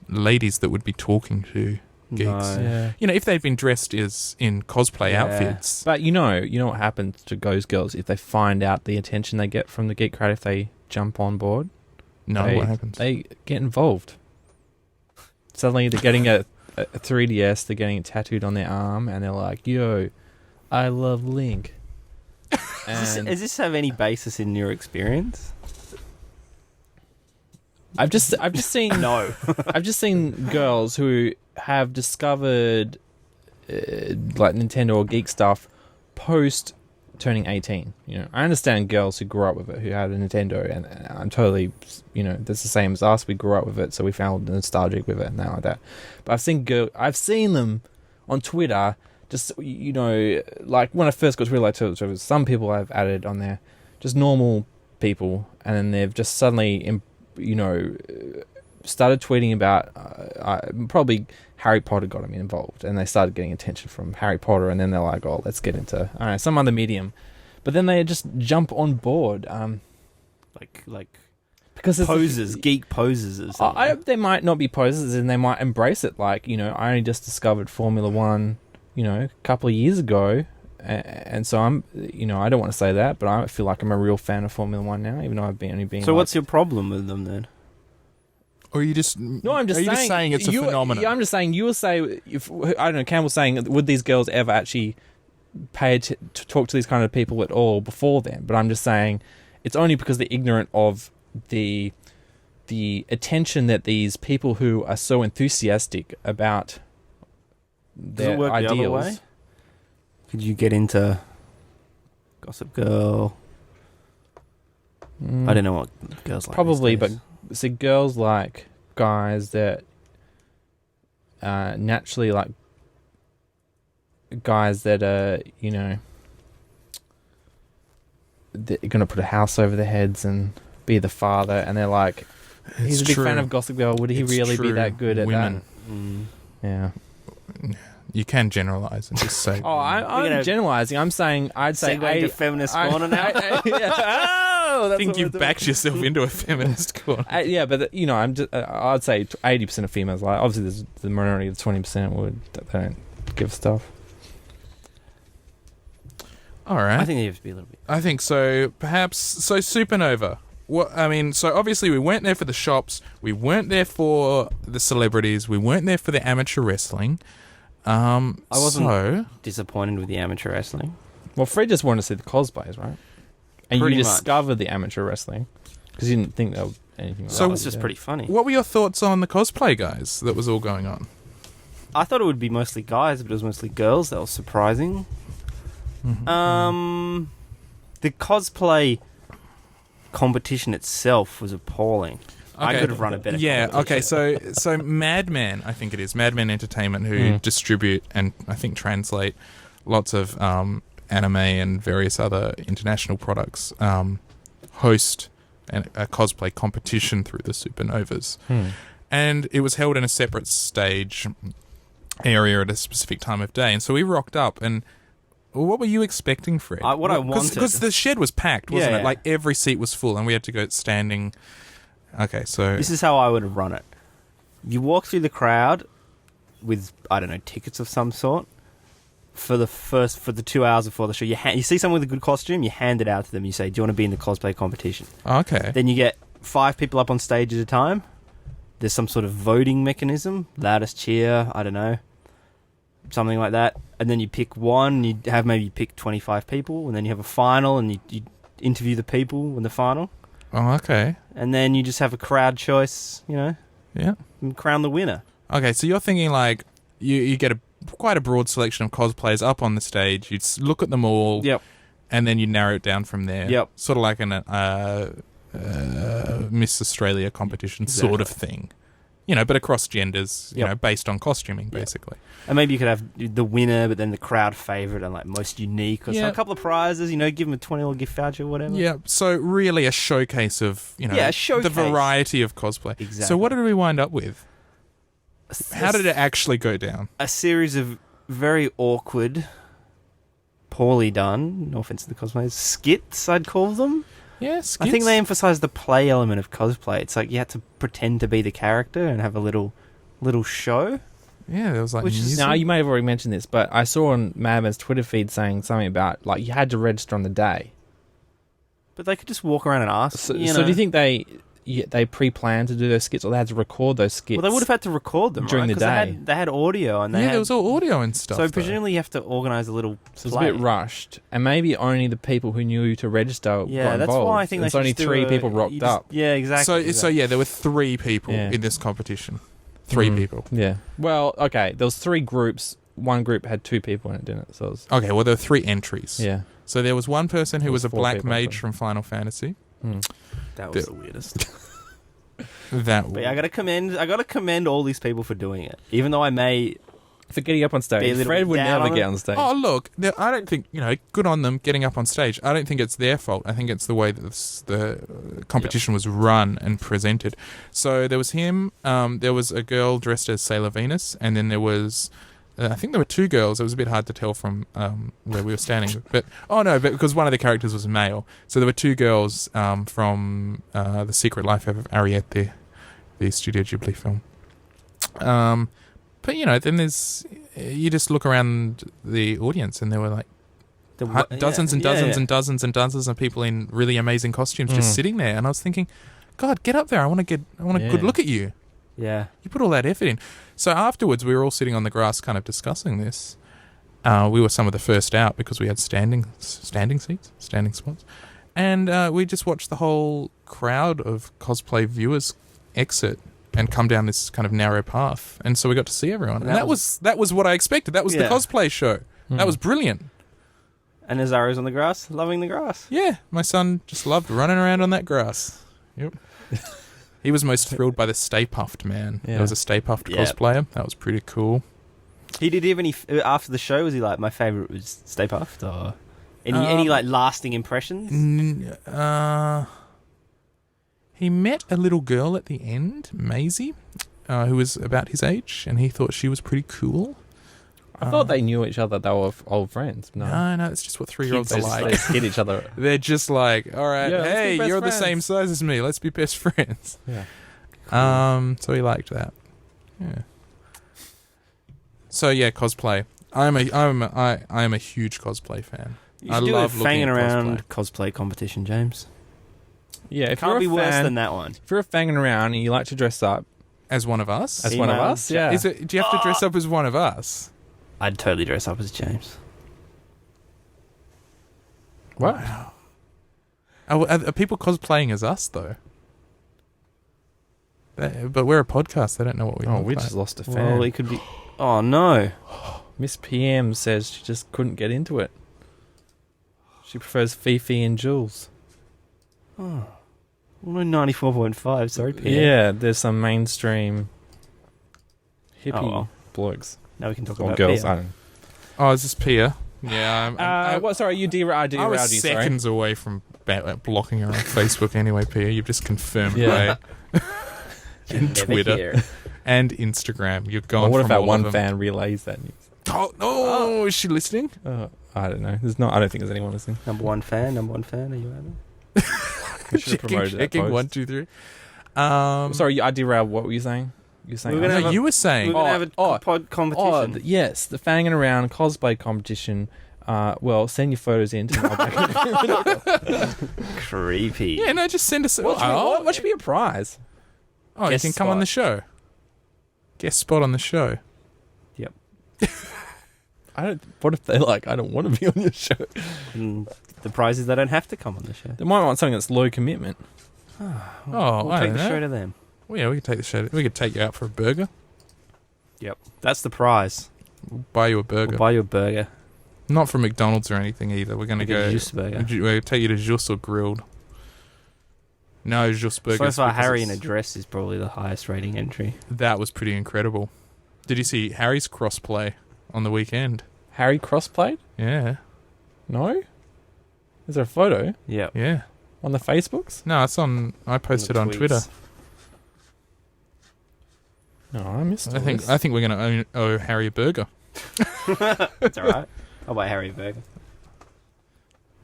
ladies that would be talking to geeks. No. Yeah. You know, if they'd been dressed as in cosplay outfits. But you know what happens to those girls if they find out the attention they get from the geek crowd if they jump on board? What happens? They get involved. Suddenly they're getting a 3DS, they're getting it tattooed on their arm, and they're like, "Yo, I love Link." Does this have any basis in your experience? I've just seen No. I've just seen girls who have discovered like Nintendo or geek stuff post turning 18. You know, I understand girls who grew up with it, who had a Nintendo, and I'm totally, you know, that's the same as us. We grew up with it, so we found nostalgic with it and like that. But I've seen them on Twitter, just, you know, like when I first got Twitter, like there was some people I've added on there, just normal people, and then they've just suddenly, you know, started tweeting about probably Harry Potter got them involved, and they started getting attention from Harry Potter, and then they're like, oh, let's get into some other medium, but then they just jump on board, like because posers, geek posers. Or something. They might not be posers, and they might embrace it. Like, you know, I only just discovered Formula One, you know, a couple of years ago, and so I'm, you know, I don't want to say that, but I feel like I'm a real fan of Formula One now, even though I've only been. So what's your problem with them then? Or are you just... No, I'm just saying it's a phenomenon? Yeah, I'm just saying, you will say, if I don't know, Cam was saying, would these girls ever actually pay to talk to these kind of people at all before then? But I'm just saying, it's only because they're ignorant of the attention that these people who are so enthusiastic about Does it their work the other ideals. way? Could you get into Gossip Girl? I don't know what girls like. Probably, these but days. see, girls like guys that naturally like guys that are, you know, they're gonna put a house over their heads and be the father, and they're like, he's a big fan of Gossip Girl. Would he really be that good at Women. that? Yeah. You can generalize and just say... Oh, I'm generalizing. I'm saying I'd say Segue to feminist corner now. Oh, I think you've backed yourself into a feminist corner. Yeah, but you know, I'd say 80% of females like. Obviously, there's the minority of 20% that they don't give stuff. All right. I think you have to be a little bit. I think so. Perhaps so. Supernova. Well, I mean, so obviously we weren't there for the shops. We weren't there for the celebrities. We weren't there for the amateur wrestling. I wasn't disappointed with the amateur wrestling. Well, Fred just wanted to see the cosplays, right? And Pretty you much. discovered the amateur wrestling because you didn't think there was anything. Like So that. it was just pretty funny. What were your thoughts on the cosplay guys that was all going on? I thought it would be mostly guys, but it was mostly girls. That was surprising. Mm-hmm. The cosplay competition itself was appalling. I Okay. could have run a better. Yeah. Okay. competition. So Madman, I think it is Madman Entertainment, who distribute and I think translate lots of anime and various other international products, host a cosplay competition through the Supernovas, and it was held in a separate stage area at a specific time of day. And so we rocked up and. What were you expecting, Fred? I wanted. Because the shed was packed, wasn't Yeah, it? yeah. Like every seat was full, and we had to go standing. Okay, so This is how I would have run it. You walk through the crowd with, I don't know, tickets of some sort for the 2 hours before the show. You see someone with a good costume, you hand it out to them. You say, "Do you want to be in the cosplay competition?" okay. Then you get 5 people up on stage at a time. There's some sort of voting mechanism, loudest cheer, I don't know, something like that. And then you pick one, you have maybe pick 25 people, and then you have a final, and you interview the people in the final. Oh, okay. And then you just have a crowd choice, Yeah. and crown the winner. Okay, so you're thinking like you get quite a broad selection of cosplayers up on the stage. You'd look at them all. Yep. And then you narrow it down from there. Yep. Sort of like an Miss Australia competition sort of thing. But across genders, based on costuming, basically. And maybe you could have the winner, but then the crowd favourite and like most unique, or a couple of prizes. Give them a $20 gift voucher, or whatever. Yeah. So really, a showcase of a showcase. the variety of cosplay. Exactly. So what did we wind up with? How did it actually go down? A series of very awkward, poorly done, no offense to the cosplayers, skits, I'd call them. Yeah, skits. I think they emphasised the play element of cosplay. It's like you had to pretend to be the character and have a little show. Yeah, there was like Which is- music. Now, you may have already mentioned this, but I saw on Madman's Twitter feed saying something about, like, you had to register on the day. But they could just walk around and ask. So do you think they pre-planned to do those skits, or they had to record those skits? Well, they would have had to record them during right? the 'Cause day. They had audio, and there was all audio and stuff. So though. presumably you have to organise a little So it's play. a bit rushed, and maybe only the people who knew to register got Yeah, that's involved. why I think There's they only should just do 3 a- people rocked you just- up. Yeah, exactly. So yeah, there were 3 people Yeah. in this competition. 3 people. Yeah. Well, okay. There was 3 groups. One group had 2 people in it, didn't it? So it was, Okay, well there were 3 entries. yeah. So there was one person who There was a was 4 black people, mage so- from Final Fantasy. That was the weirdest. That But yeah, I gotta commend all these people for doing it, even though I may. For getting up on Be a stage. little Fred would down never on get it. on stage. Oh, look, I don't think, good on them getting up on stage. I don't think it's their fault. I think it's the way that the competition was run and presented. So there was him, there was a girl dressed as Sailor Venus, and then there was, I think there were 2 girls. It was a bit hard to tell from where we were standing. But because one of the characters was male. So there were 2 girls from The Secret Life of Ariete, the Studio Ghibli film. But then you just look around the audience, and there were like dozens and dozens and dozens and dozens of people in really amazing costumes just sitting there, and I was thinking, God, get up there! I want a good look at you. Yeah. You put all that effort in. So afterwards, we were all sitting on the grass, kind of discussing this. We were some of the first out because we had standing spots, and we just watched the whole crowd of cosplay viewers exit and come down this kind of narrow path, and so we got to see everyone. And that was what I expected. That was the cosplay show. That was brilliant. And Azaro's on the grass, loving the grass. Yeah, my son just loved running around on that grass. Yep. He was most thrilled by the Stay Puffed man. Yeah. There was a Stay Puffed Yeah. cosplayer. That was pretty cool. Did he have any after the show? Was he like, my favourite was Stay Puffed, or any like lasting impressions? He met a little girl at the end, Maisie, who was about his age, and he thought she was pretty cool. I thought they knew each other. They were old friends. No. No, it's just what 3-year-olds They are just, like. they just hit each other. They're just like, all right, Yeah, let's be hey, best you're friends. the same size as me. Let's be best friends. Yeah. So he liked that. Yeah. So yeah, cosplay. I am a huge cosplay fan. You I should do love a looking Fangin' at around cosplay competition, James. Yeah. If Can't you're be a worse fan, than that one. If you're a fanging around and you like to dress up As one of us? as one of Email us, yeah. Do you have to dress up as one of us? I'd totally dress up as James. What? Are people cosplaying as us though? But we're a podcast. They don't know what we Oh, look we like. just lost a fan. Well, it could be. Oh no! Miss PM says she just couldn't get into it. She prefers Fifi and Jules. Oh, we're 94.5. Sorry, Pierre. Yeah, there's some mainstream hippie Oh, well. blokes Now we can talk or about girls. Pierre. I don't know. Oh, is this Pia? Yeah, What? Sorry, you derailed you. I was Sorry. seconds away from blocking her on Facebook anyway, Pia. You've just confirmed Yeah. right? Never Twitter hear. and Instagram. You've Well, gone what from if that all one of them. fan relays that news? Oh, is she listening? I don't know. There's not. I don't think there's anyone listening. Number one fan. Are you out there? We should have promoted that checking post. 1, 2, 3. Sorry, I derailed. What were you saying? You're saying. We're gonna No, have a- you were We're saying. gonna have a oh, pod competition. Yes, the Fangin' Around cosplay competition. Well, send your photos in to Creepy. Yeah, no, just send us. what should be a prize? Oh, you Guest can come on spot. the show. Guest spot on the show. Yep. What if they like? I don't want to be on your show. And the prize is they don't have to come on the show. They might want something that's low commitment. Oh, We'll I take don't the know. show to them. Well, yeah, we could take the show. We could take you out for a burger. Yep. That's the prize. We'll buy you a burger. We'll buy you a burger. Not from McDonald's or anything either. We're going to We'll get go. a Juice burger. We'll take you to Juice or Grilled. No, Juice Burgers. So far, because Harry in it's- a dress is probably the highest rating entry. That was pretty incredible. Did you see Harry's crossplay on the weekend? Harry crossplayed? Yeah. No? Is there a photo Yep. Yeah. on the Facebooks? No, it's on. I posted on Twitter. No, I missed I think we're going to owe Harry a burger. That's alright. I'll buy Harry a burger.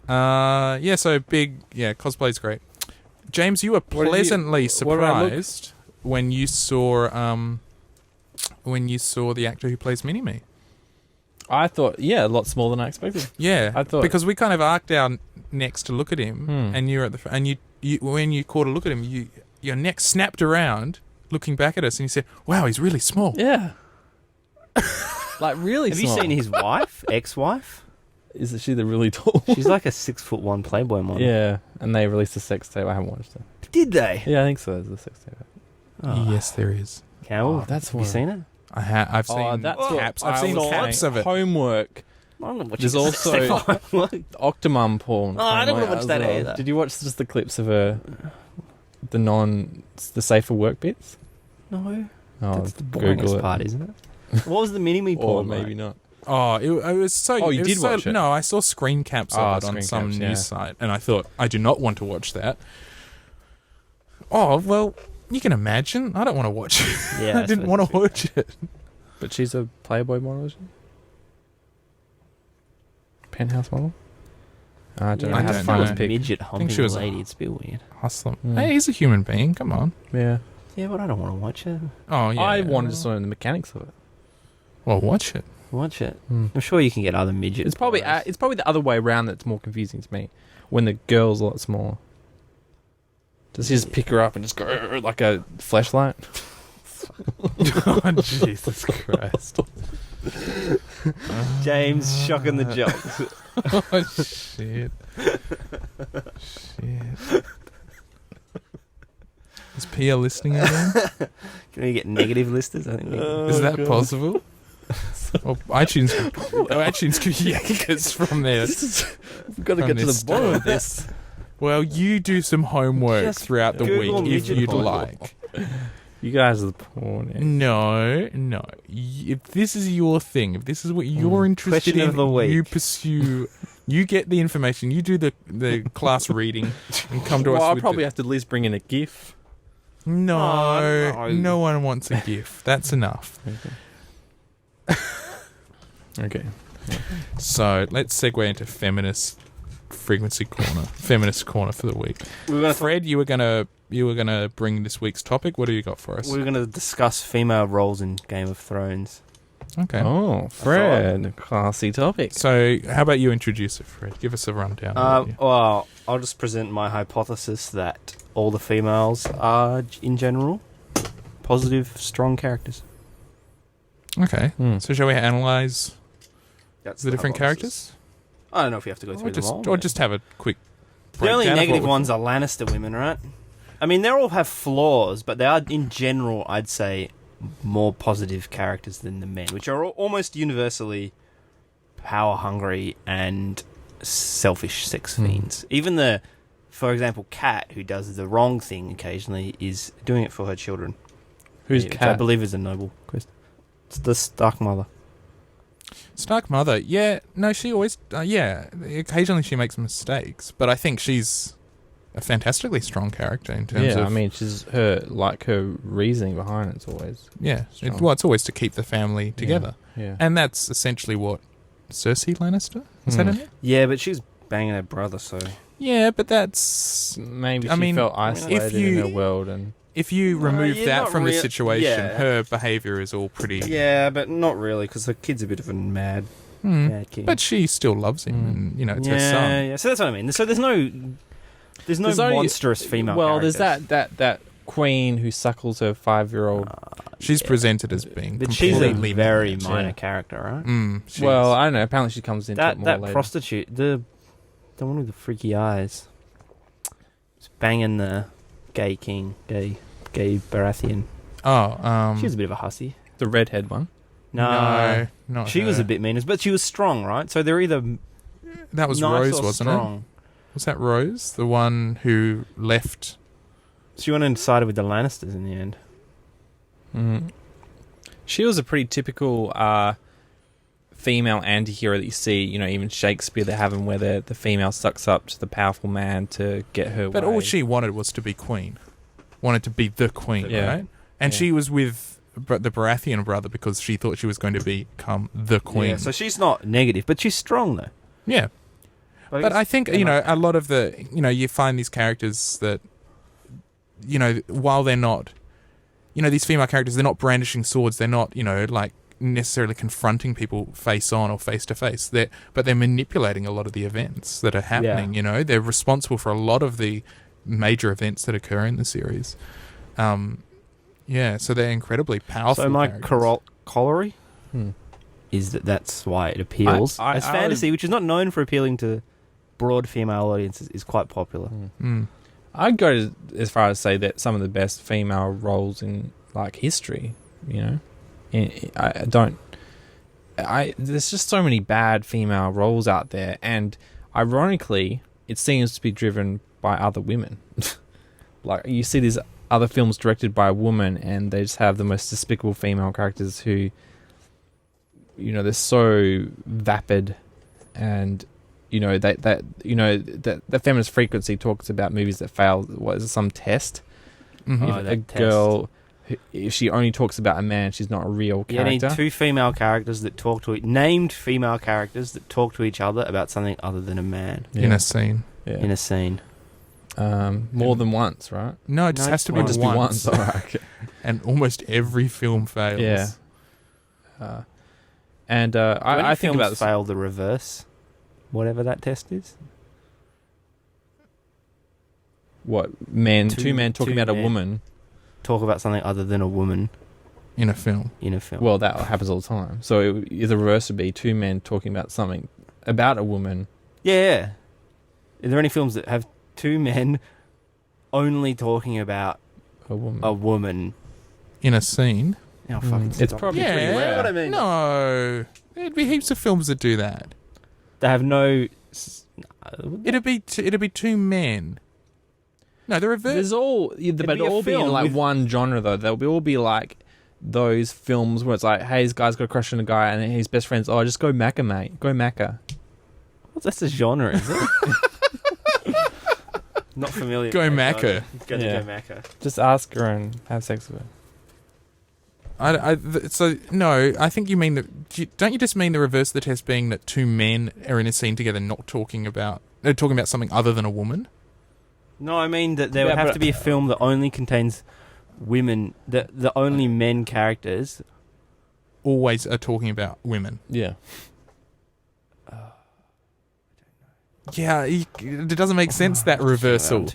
Yeah, so cosplay's great. James, you were What did you- pleasantly what did I look? surprised when you saw the actor who plays Mini-Me. I thought, a lot smaller than I expected. Yeah, I thought- because we kind of arced our necks to look at him, and you're at and you when you caught a look at him, your neck snapped around, looking back at us, and you said, "Wow, he's really small." Yeah. Like really Have small. you seen his wife, ex-wife? Is she the really tall? She's like a 6'1" Playboy model. Yeah, and they released a sex tape. I haven't watched it. Did they? Yeah, I think so. There's a sex tape. Yes, there is. Campbell, Oh, that's have you one. seen it? I've seen caps. I've seen caps of it. Homework. There's also Octomum porn. Oh, I don't wanna watch as that either. Did you watch just the clips of the safer work bits? No. Oh, That's the Google boringest it. part, isn't it? What was the mini-me Or porn maybe like? not. Oh, it was so. Oh, you it was did so- watch it? No, I saw screen caps Oh, of it on screen some caps, news yeah. site, and I thought I do not want to watch that. Oh well, you can imagine. I don't want to watch it. Yeah, I didn't want to watch it. But she's a Playboy model, is she? Penthouse model? I don't know. I How don't fun know. was picked. Midget humping she was a a- lady. It's a bit weird. Hustler. Mm. Hey, he's a human being. Come on. Yeah. Yeah, but I don't want to watch it. Oh yeah. I wanted to learn the mechanics of it. Well, watch it. Watch it. Mm. I'm sure you can get other midgets. It's probably the other way around that's more confusing to me. When the girl's a lot smaller. Does he just pick her up and just go like a flashlight? Oh Jesus Christ. James shocking the jokes. Oh shit. Shit. Is Pia listening again? Can we get negative listers? I think we Is that possible? Well, iTunes could yank us from there. We've got to From get to this the bottom of this. Well, you do some homework Just throughout the Google week if midget you'd porn. like. You guys are the porn. No. If this is your thing, if this is what you're interested Question in, of the week. you pursue. You get the information. You do the class reading and come to Well, us. I'll with probably have to at least bring in a GIF. No, Oh, no. no one wants a GIF. That's enough. Okay. So let's segue into feminist frequency corner, feminist corner for the week. Fred, you were gonna bring this week's topic. What do you got for us? We're going to discuss female roles in Game of Thrones. Okay. Oh, Fred. Classy topic. So how about you introduce it, Fred? Give us a rundown. of it. Well, I'll just present my hypothesis that all the females are, in general, positive, strong characters. Okay. Hmm. So shall we analyze That's the different hypothesis. characters? I don't know if we have to go through them all. Or just have a quick. The only breakdown of negative what we- ones are Lannister women, right? I mean, they all have flaws, but they are, in general, I'd say, more positive characters than the men, which are almost universally power-hungry and selfish sex fiends. Even for example, Kat, who does the wrong thing occasionally, is doing it for her children. Who's which I Kat? believe is a noble quest. It's the Stark mother. Stark mother. Yeah. No, she always. Yeah. Occasionally she makes mistakes, but I think she's a fantastically strong character in terms of. Yeah, I mean, she's her reasoning behind it's always. Yeah. strong. It's always to keep the family together, Yeah. and that's essentially what Cersei Lannister is that Hmm. in it? Yeah, but she's banging her brother, so... Yeah, but that's Maybe I she mean, felt if isolated you- in her world, and if you remove yeah, that not from the real- situation, yeah. her behaviour is all pretty. Yeah, but not really, because the kid's a bit of a mad kid. But she still loves him, and it's her yeah, son. yeah. So that's what I mean. So there's no There's only- monstrous female. well, there's characters. that queen who suckles her 5-year-old. She's Yeah. presented as being But she's a completely very mad. minor Yeah. character, right? She Well, is. I don't know. Apparently, she comes into it more That later. prostitute, the one with the freaky eyes, was banging the gay king, gay Baratheon. Oh, She was a bit of a hussy. The redhead one. No, not she was her. a bit mean, but she was strong, right? So they're either That was nice Rose, or wasn't it? strong. Was that Rose, the one who left? She went and sided with the Lannisters in the end. Mm. She was a pretty typical female anti-hero that you see, even Shakespeare, they have them where the female sucks up to the powerful man to get her But way. all she wanted was to be queen. Wanted to be the queen, Yeah. right? And Yeah. she was with the Baratheon brother because she thought she was going to become the queen. Yeah, so she's not negative, but she's strong though. Yeah. But I think, they're not- a lot of the, you find these characters that, while they're not, these female characters, they're not brandishing swords, they're not, like necessarily confronting people face on or face to face. But they're manipulating a lot of the events that are happening, They're responsible for a lot of the major events that occur in the series. So they're incredibly powerful. So my characters. corollary is that's why it appeals I as fantasy, which is not known for appealing to broad female audiences, is quite popular. Mm. I'd go as far as say that some of the best female roles in like history, there's just so many bad female roles out there, and ironically, it seems to be driven by other women. Like you see these other films directed by a woman, and they just have the most despicable female characters who, they're so vapid, and that feminist frequency talks about movies that fail. What is it, some test? Mhm. Oh, If that a test. girl, if she only talks about a man, she's not a real You need character. two female characters that talk to named female characters that talk to each other about something other than a man In a scene. Yeah. in a scene. More than once, right? No, it just No, has to it be won't Just once. be once. All right. Okay. And almost every film fails. Yeah. I think films about this. fail the reverse, whatever that test is. What Two- two men talking two about a men. woman? Talk about something other than a woman In a film. in a film. Well, that happens all the time. So the reverse would be two men talking about something about a woman. yeah. Are there any films that have two men only talking about A woman. a woman? In a scene. Oh, fucking It's stop. probably Yeah. pretty You know rare. what I mean? No. There'd be heaps of films that do that. They have no. It'd be two men. No, the reverse. There's all, but be a it'll all be in film like with- one genre though. They'll all be like those films where it's like, hey, this guy's got a crush on a guy, and his best friend's, just go Macca, mate, go Macca. That's a genre, is it? Not familiar. Go with that Macca. genre. Go to Yeah. Go Macca. Just ask her and have sex with her. I think you mean don't you just mean the reverse of the test being that two men are in a scene together not talking about something other than a woman? No, I mean that there would Yeah, have but- to be a film that only contains women, the only men characters. Always are talking about women. Yeah. Yeah, it doesn't make sense, that reversal.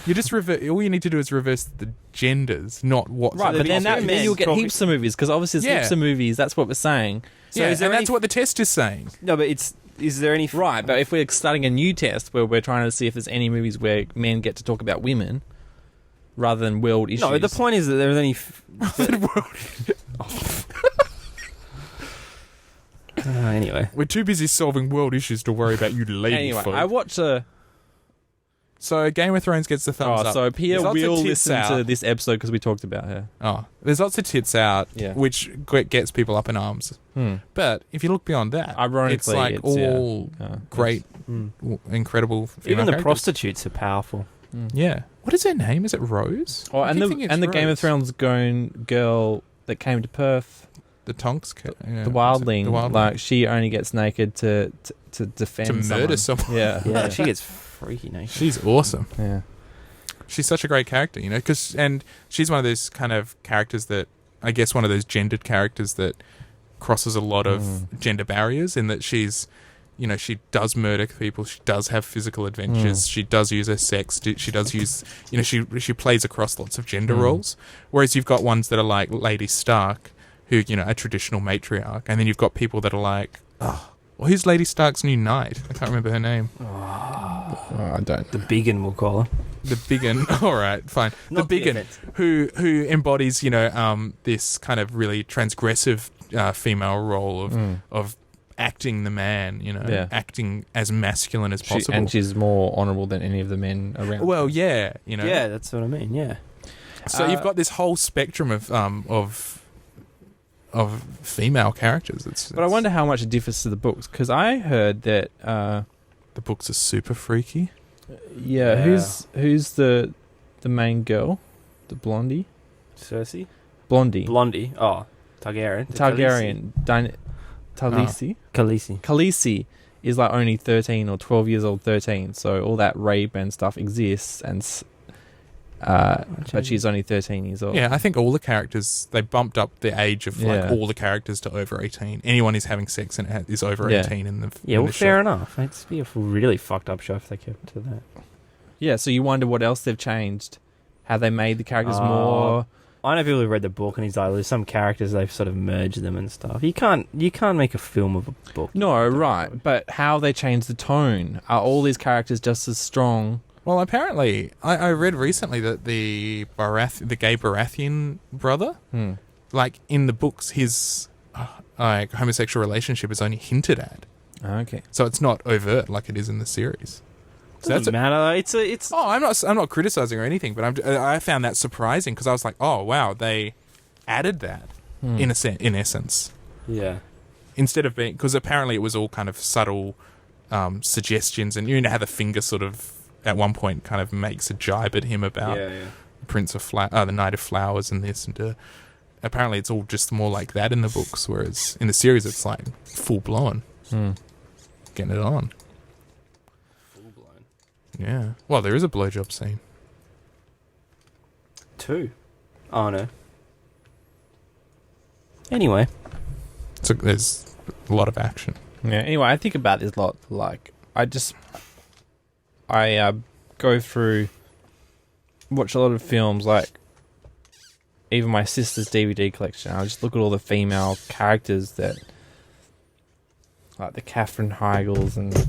You just all you need to do is reverse the genders, not what. Right, but then two men you'll get talking- heaps of movies, because obviously there's Yeah. heaps of movies. That's what we're saying. Yeah, is there and any that's what the test is saying. No, but is there any? Right, but if we're starting a new test where we're trying to see if there's any movies where men get to talk about women rather than world issues. No, the point is that there's any. Anyway, We're too busy solving world issues to worry about you lady Anyway, folk. I watched a. So Game of Thrones gets the thumbs up. So Pia There's lots of will tits listen to out. this episode because we talked about her. Oh, there's lots of tits out, Yeah. which gets people up in arms. But if you look beyond that, Ironically, it's like it's, yeah. all great, incredible. Female even the characters. prostitutes are powerful. Yeah. What is her name? Is it Rose? Oh, I and keep the thinking it's Game of Rose. Thrones girl that came to Perth, The Tonks. the wildling, like she only gets naked to defend to murder someone. someone. Yeah, Yeah, she gets freaky naked. She's awesome. yeah. She's such a great character, and she's one of those kind of characters that, I guess, one of those gendered characters that crosses a lot of gender barriers, in that she's, she does murder people, she does have physical adventures, she does use her sex, she does use, she plays across lots of gender roles, whereas you've got ones that are like Lady Stark, who, a traditional matriarch, and then you've got people that are like, well, who's Lady Stark's new knight? I can't remember her name. Oh, I don't. The biggin, we'll call her. the biggin. All right, fine. Not the the biggin offense. who embodies, this kind of really transgressive female role of acting the man, Yeah. acting as masculine as possible. And she's more honourable than any of the men around. well, yeah, Yeah, that's what I mean. Yeah. So you've got this whole spectrum of female characters. But I wonder how much it differs to the books, because I heard that. the books are super freaky. Yeah, who's the main girl, the blondie? Cersei? Blondie. Blondie. Oh, Targaryen. Targaryen. Talisi. Khaleesi. Khaleesi is like only 13 or 12 years old, 13. So all that rape and stuff exists, but she's only 13 years old. Yeah, I think all the characters, they bumped up the age of all the characters to over 18. Anyone who's having sex and is over 18 in the Yeah, in well, the show. fair enough. It'd be a really fucked up show if they kept to that. Yeah, so you wonder what else they've changed. How they made the characters more... I know people who read the book and he's like, there's some characters they've sort of merged them and stuff. You can't make a film of a book. No, right. But how they changed the tone. Are all these characters just as strong? Well, apparently, I read recently that the gay Baratheon brother, like in the books, his homosexual relationship is only hinted at. Okay. So it's not overt like it is in the series. So Doesn't matter. It's. Oh, I'm not criticizing or anything, but I found that surprising because I was like, oh wow, they added that in essence. Yeah. Instead of being, because apparently it was all kind of subtle suggestions, and you know how the finger sort of at one point kind of makes a jibe at him about the Knight of Flowers and this and apparently it's all just more like that in the books, whereas in the series it's like full blown, getting it on. Full blown. Yeah. Well, there is a blowjob scene. 2. Oh no. Anyway. So there's a lot of action. Yeah, anyway, I think about this a lot. Like, I go through, watch a lot of films, like even my sister's DVD collection. I just look at all the female characters that, like the Katherine Heigls and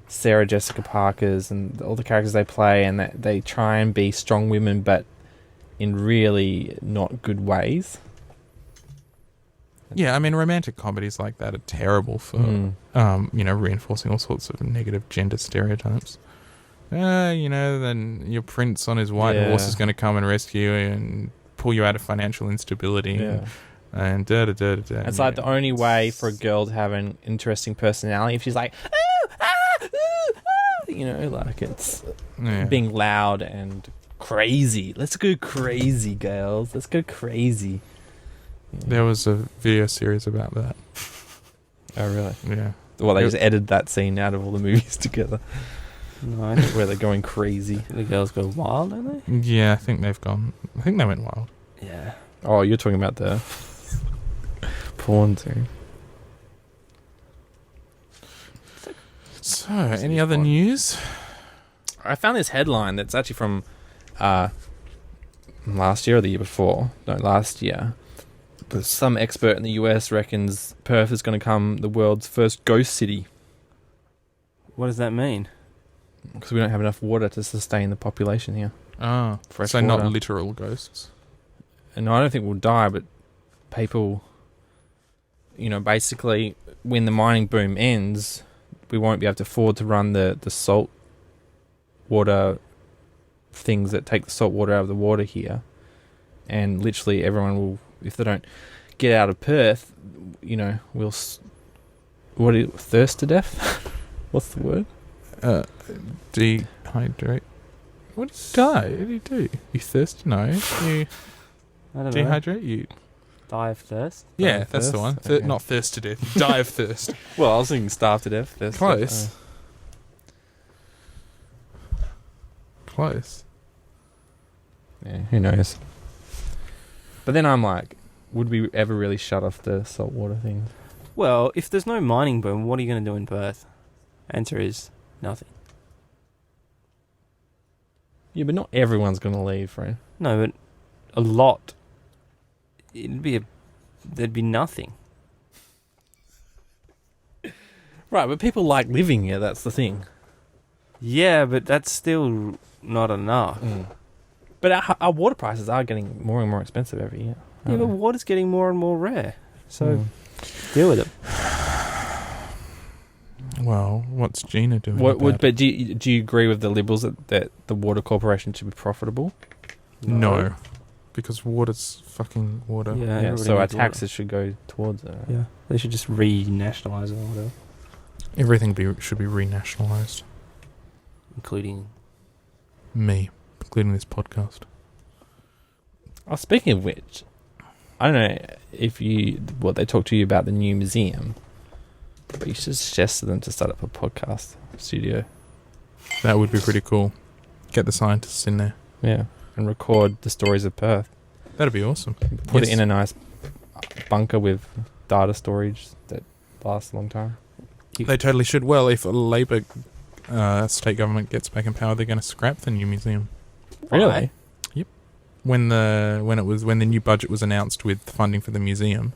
Sarah Jessica Parkers and all the characters they play, and that they try and be strong women, but in really not good ways. Yeah, I mean, romantic comedies like that are terrible for, reinforcing all sorts of negative gender stereotypes. Then your prince on his white horse is going to come and rescue you and pull you out of financial instability. Yeah. And da-da-da-da-da. It's like the only way for a girl to have an interesting personality if she's like, like it's being loud and crazy. Let's go crazy, girls. Let's go crazy. There was a video series about that. Oh, really? Yeah. Well, they just edited that scene out of all the movies together. No, where they're going crazy. the girls go wild, don't they? Yeah, I think they went wild. Yeah. Oh, you're talking about the porn scene. So, any other news? I found this headline that's actually from last year or the year before. No, last year. But some expert in the US reckons Perth is going to become the world's first ghost city. What does that mean? Because we don't have enough water to sustain the population here. Oh, Fresh so not water. literal ghosts. And I don't think we'll die, but people, basically, when the mining boom ends, we won't be able to afford to run the salt water things that take the salt water out of the water here. And literally everyone will, if they don't get out of Perth, we'll thirst to death? What's the word? Dehydrate. What do you die? What do you do? You thirst? No. You I don't know. dehydrate? You. Die of thirst? Yeah, of that's the thirst? one. Okay. Not thirst to death. Die of thirst. Well, I was thinking starve to death. Thirst Close. Close. Yeah, who knows? But then I'm like, would we ever really shut off the saltwater thing? Well, if there's no mining boom, what are you going to do in Perth? Answer is nothing. Yeah, but not everyone's going to leave, friend. No, but a lot. There'd be nothing. Right, but people like living here, that's the thing. Yeah, but that's still not enough. But our water prices are getting more and more expensive every year. Yeah, but water's getting more and more rare. So deal with it. Well, what's Gina doing? But do you agree with the Liberals that the water corporation should be profitable? No, because water's fucking water. Yeah, Yeah, everybody so our needs water. taxes should go towards it. Yeah, they should just re-nationalise it or whatever, Everything should be renationalised. including. Me, including this podcast. Oh, speaking of which, I don't know if they talked to you about the new museum, but you should suggest to them to start up a podcast studio. That would be pretty cool. Get the scientists in there. Yeah, and record the stories of Perth. That'd be awesome. Put it in a nice bunker with data storage that lasts a long time. They totally should. Well, if a Labor state government gets back in power, they're going to scrap the new museum. Really? Yep. When the new budget was announced with funding for the museum,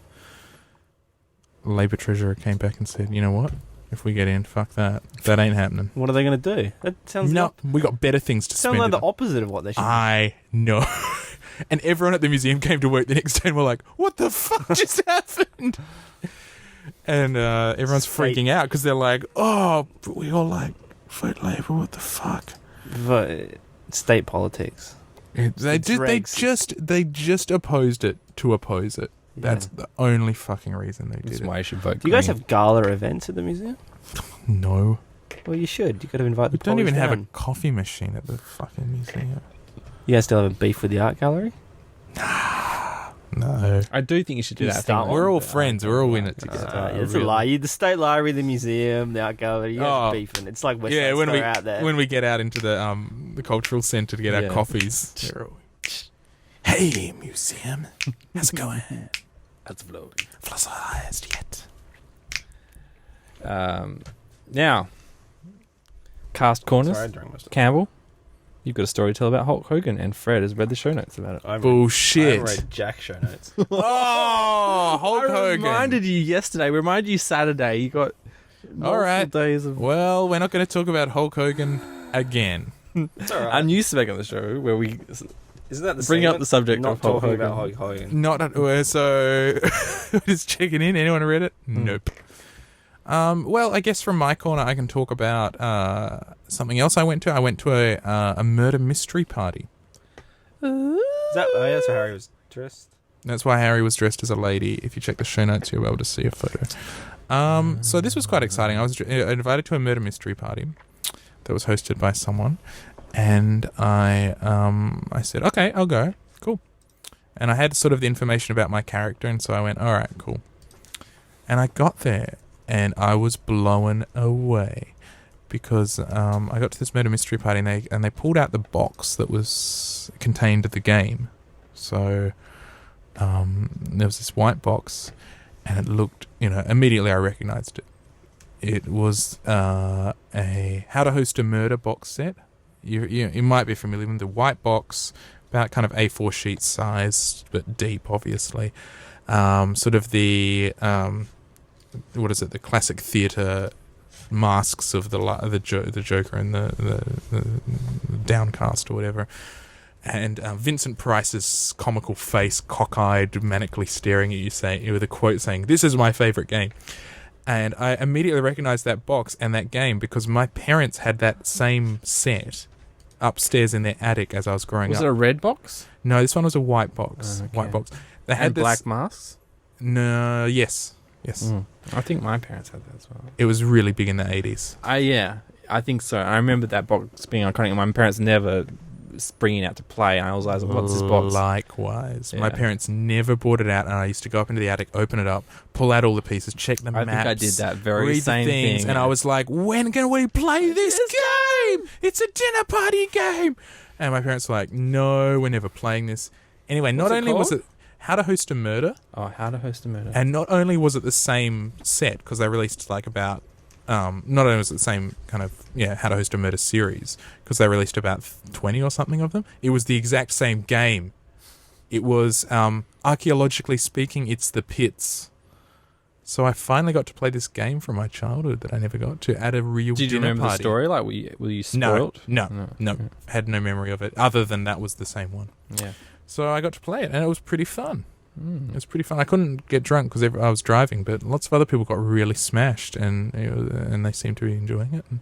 Labor treasurer came back and said, "You know what? If we get in, fuck that. That ain't happening." What are they going to do? That sounds We got better things to sounds spend. like it the on. opposite of what they should. I know. And everyone at the museum came to work the next day and were like, "What the fuck just happened?" And everyone's Fate. freaking out because they're like, "Oh, but we all like vote Labor. What the fuck?" But state politics. They just opposed it to oppose it. That's the only fucking reason they That's did why it. you should vote. Do you guys Green. have gala events at the museum? No, Well, you should. You got to invite we the don't even Pollies have a down. coffee machine at the fucking museum. You guys still have a beef with the art gallery? No, I do think you should do You that. start thing. one. we're all friends. We're all in it together. It's a lie. The state library, the museum, the art gallery. You guys are beefing. It's like West Yeah, Side when Store we out there. when we get out into the cultural centre to get our Yeah. coffees. they're all, "Hey, museum, how's it going? That's blowing. Fossilized yet?" Now, cast corners. Sorry, I drank most of it. Campbell, you've got a story to tell about Hulk Hogan, and Fred has read the show notes about it. I Bullshit. read Jack show notes. Oh, Hulk I Hogan. reminded you yesterday. Reminded you Saturday. You got All right. days of. Well, we're not going to talk about Hulk Hogan again. It's all I'm used to making on the show where we Isn't that the bring up segment? the subject Not of Hulk talking Hogan. about Hulk Hogan. Not so. Just checking in. Anyone read it? Nope. Well, I guess from my corner, I can talk about something else I went to. I went to a murder mystery party. Is that? Oh, yeah, that's how Harry was dressed. That's why Harry was dressed as a lady. If you check the show notes, you'll be able to see a photo. So this was quite exciting. I was invited to a murder mystery party that was hosted by someone, and I said, "Okay, I'll go. Cool." And I had sort of the information about my character, and so I went, "All right, cool." And I got there, and I was blown away because I got to this murder mystery party, and they pulled out the box that was contained the game. So there was this white box, and it looked, immediately I recognized it. It was a How to Host a Murder box set. You might be familiar with the white box, about kind of A4 sheet size, but deep, obviously. Sort of the what is it? The classic theatre masks of the Joker and the Downcast or whatever. And Vincent Price's comical face, cockeyed, manically staring at you, with a quote saying, "This is my favourite game." And I immediately recognised that box and that game because my parents had that same set upstairs in their attic as I was growing Was up. it a red box? No, this one was a white box. Oh, okay. White box. They had And this, black masks? No, yes. I think my parents had that as well. It was really big in the 80s. Yeah, I think so. I remember that box being iconic. My parents never bringing it out to play, and I was like, "What's this box?" Likewise. My Yeah. parents never brought it out, and I used to go up into the attic, open it up, pull out all the pieces, check the I maps. think I did that very read same the things, thing. and I was like, "When can we play this game? It's a dinner party game." And my parents were like, "No, we're never playing this." Anyway, not What's it only was called? it How to Host a Murder, Oh, How to Host a Murder. and not only was it the same set, because they released about, not only was it the same kind of, How to Host a Murder series, because they released about 20 or something of them, it was the exact same game. It was, archaeologically speaking, it's the pits. So I finally got to play this game from my childhood that I never got to at a real Did you dinner remember party. the story? Like, were you spoiled? No. Had no memory of it, other than that was the same one. Yeah. So I got to play it, and it was pretty fun. It was pretty fun. I couldn't get drunk because I was driving, but lots of other people got really smashed, and they seemed to be enjoying it. And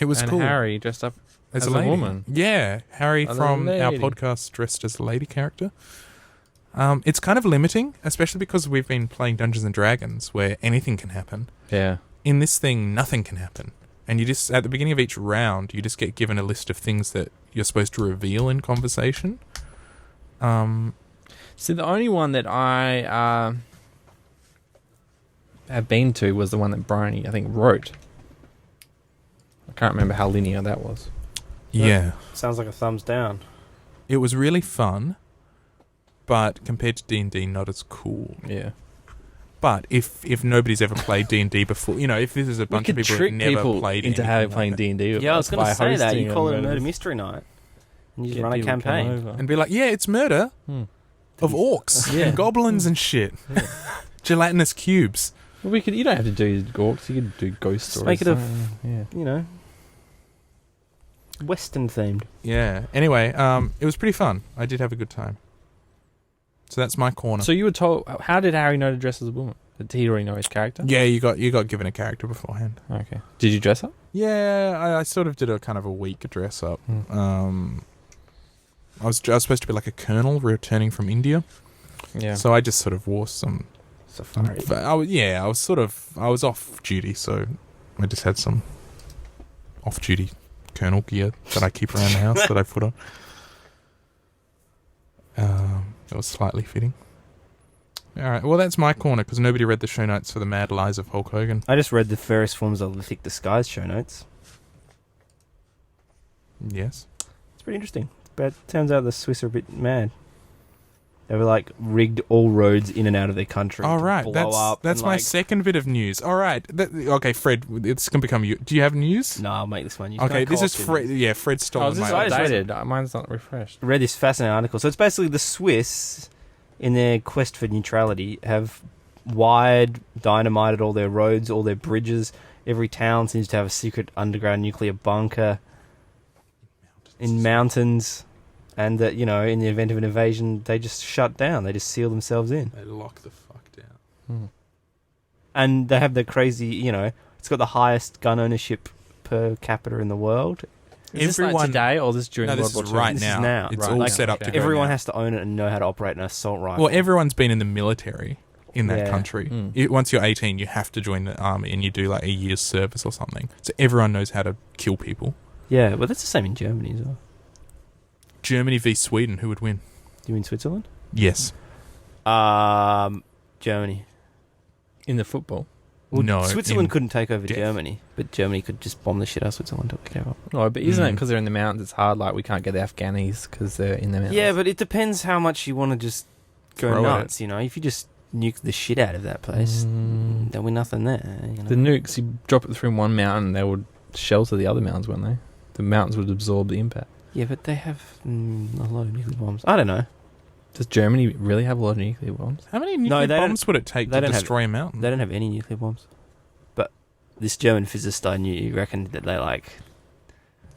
it was And cool. Harry dressed up as a lady. woman. Yeah, Harry As a from our lady. podcast dressed as a lady character. It's kind of limiting, especially because we've been playing Dungeons and Dragons, where anything can happen. Yeah. In this thing, nothing can happen. And you just, at the beginning of each round, you just get given a list of things that you're supposed to reveal in conversation. See, the only one that I have been to was the one that Bryony, I think, wrote. I can't remember how linear that was. Yeah. Sounds like a thumbs down. It was really fun, but compared to D&D, not as cool. Yeah. But if nobody's ever played D&D before, if this is a bunch of people who've never played into anything playing like that, D&D. Yeah, I was going to say that. You call it a murder mystery mystery night. And you just run a campaign. and be like, yeah, it's murder of orcs Yeah. and goblins and shit. Gelatinous cubes. Well, you don't have to do orcs. You could do ghost Just stories. make it a yeah. Western themed. Yeah. Anyway, it was pretty fun. I did have a good time. So that's my corner. So you were told. How did Harry know to dress as a woman? Did he already know his character? Yeah, you got given a character beforehand. Okay. Did you dress up? Yeah, I sort of did a kind of a week dress up. I was supposed to be like a colonel returning from India. Yeah. So I just sort of wore some Safari. I was off duty, so I just had some off duty colonel gear that I keep around the house that I put on. It was slightly fitting. All right, well that's my corner because nobody read the show notes for the Mad Lies of Hulk Hogan. I just read the various forms of the Thick Disguise show notes. Yes. It's pretty interesting. But it turns out the Swiss are a bit mad. They were rigged all roads in and out of their country. All to right, blow up that's and, my second bit of news. All right, okay, Fred, it's gonna become you. Do you have news? No, I'll make this one. Okay, this is Fred. Yeah, Fred stole this is my. updated. Mine's not refreshed. I read this fascinating article. So it's basically the Swiss, in their quest for neutrality, have wired, dynamited all their roads, all their bridges. Every town seems to have a secret underground nuclear bunker in mountains. And that, in the event of an invasion, they just shut down. They just seal themselves in. They lock the fuck down. And they have the crazy, it's got the highest gun ownership per capita in the world. Is this today or this during this World War is II? right This is now. now. It's Right. all set up to go Everyone now. has to own it and know how to operate an assault rifle. Well, everyone's been in the military in that Yeah. country. Once you're 18, you have to join the army and you do a year's service or something. So everyone knows how to kill people. Yeah, but that's the same in Germany as well. Germany v Sweden, who would win? Do you mean Switzerland? Yes. Germany. In the football? Well, No, Switzerland in couldn't take over death. Germany, but Germany could just bomb the shit out of Switzerland to kill them. No, but isn't it because they're in the mountains? It's hard. We can't get the Afghanis because they're in the mountains. Yeah, but it depends how much you want to just go Throw nuts. If you just nuke the shit out of that place, there'll be nothing there. The nukes, you drop it through one mountain, they would shelter the other mountains, wouldn't they? The mountains would absorb the impact. Yeah, but they have a lot of nuclear bombs. I don't know. Does Germany really have a lot of nuclear bombs? How many nuclear they don't- bombs would it take they to don't have- destroy a mountain? They don't have any nuclear bombs. But this German physicist I knew reckoned that they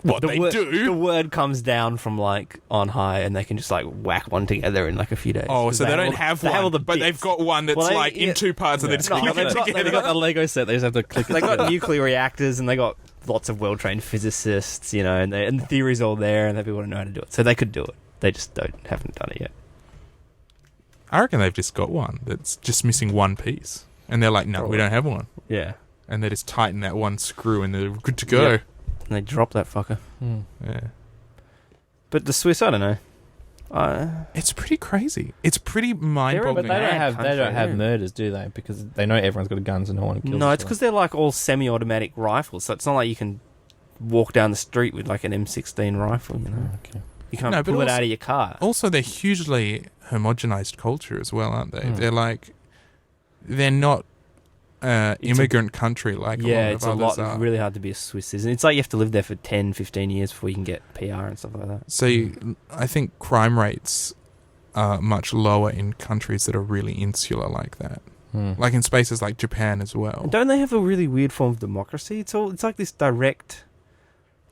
What they do? The word comes down from on high, and they can just whack one together in a few days. Oh, 'Cause so they don't all- have they one, have all the but they've bits. got one that's Well, they- in yeah. two parts, and they just No, click they've it got- together. they've got the Lego set. They just have to click it They got together. nuclear reactors, and they got lots of well-trained physicists, and the theory's all there, and they people know how to do it. So they could do it. They just haven't done it yet. I reckon they've just got one that's just missing one piece, and they're like, "No, we don't have one," Yeah, and they just tighten that one screw, and they're good to go. Yep. and they drop that fucker. Yeah. But the Swiss, I don't know. It's pretty crazy. It's pretty But mind-boggling. they don't Mad have country, yeah. murders, do they? Because they know everyone's got guns and no one kills. No, it's because they're all semi-automatic rifles, so it's not like you can walk down the street with an M16 rifle. Okay. You can't No, but pull it also- out of your car. Also, they're hugely homogenized culture as well, aren't they? They're not immigrant country like a lot It's of others are. really hard to be a Swiss citizen. It's like you have to live there for 10, 15 years before you can get PR and stuff like that. So I think crime rates are much lower in countries that are really insular like that. like in spaces like Japan as well. Don't they have a really weird form of democracy? It's like this direct.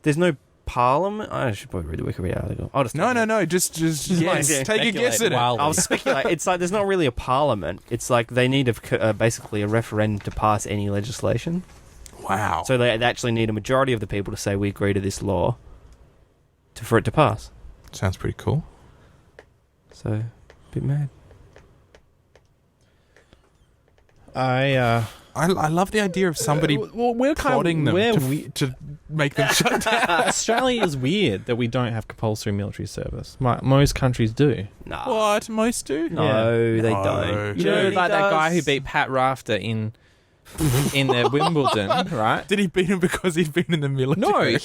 There's no parliament. I should probably read the Wikipedia article. I'll just No. Just yes. Take a guess at it. I'll speculate. It's like there's not really a parliament. It's like they need basically a referendum to pass any legislation. Wow. So they actually need a majority of the people to say we agree to this law for it to pass. Sounds pretty cool. So, a bit mad. I love the idea of somebody we're prodding them to make them shut down. Australia is weird that we don't have compulsory military service. Most countries do. Nah. What? Most do? No, they No. don't. You know, Germany like that guy who does. beat Pat Rafter in the Wimbledon, right? Did he beat him because he'd been in the military? No,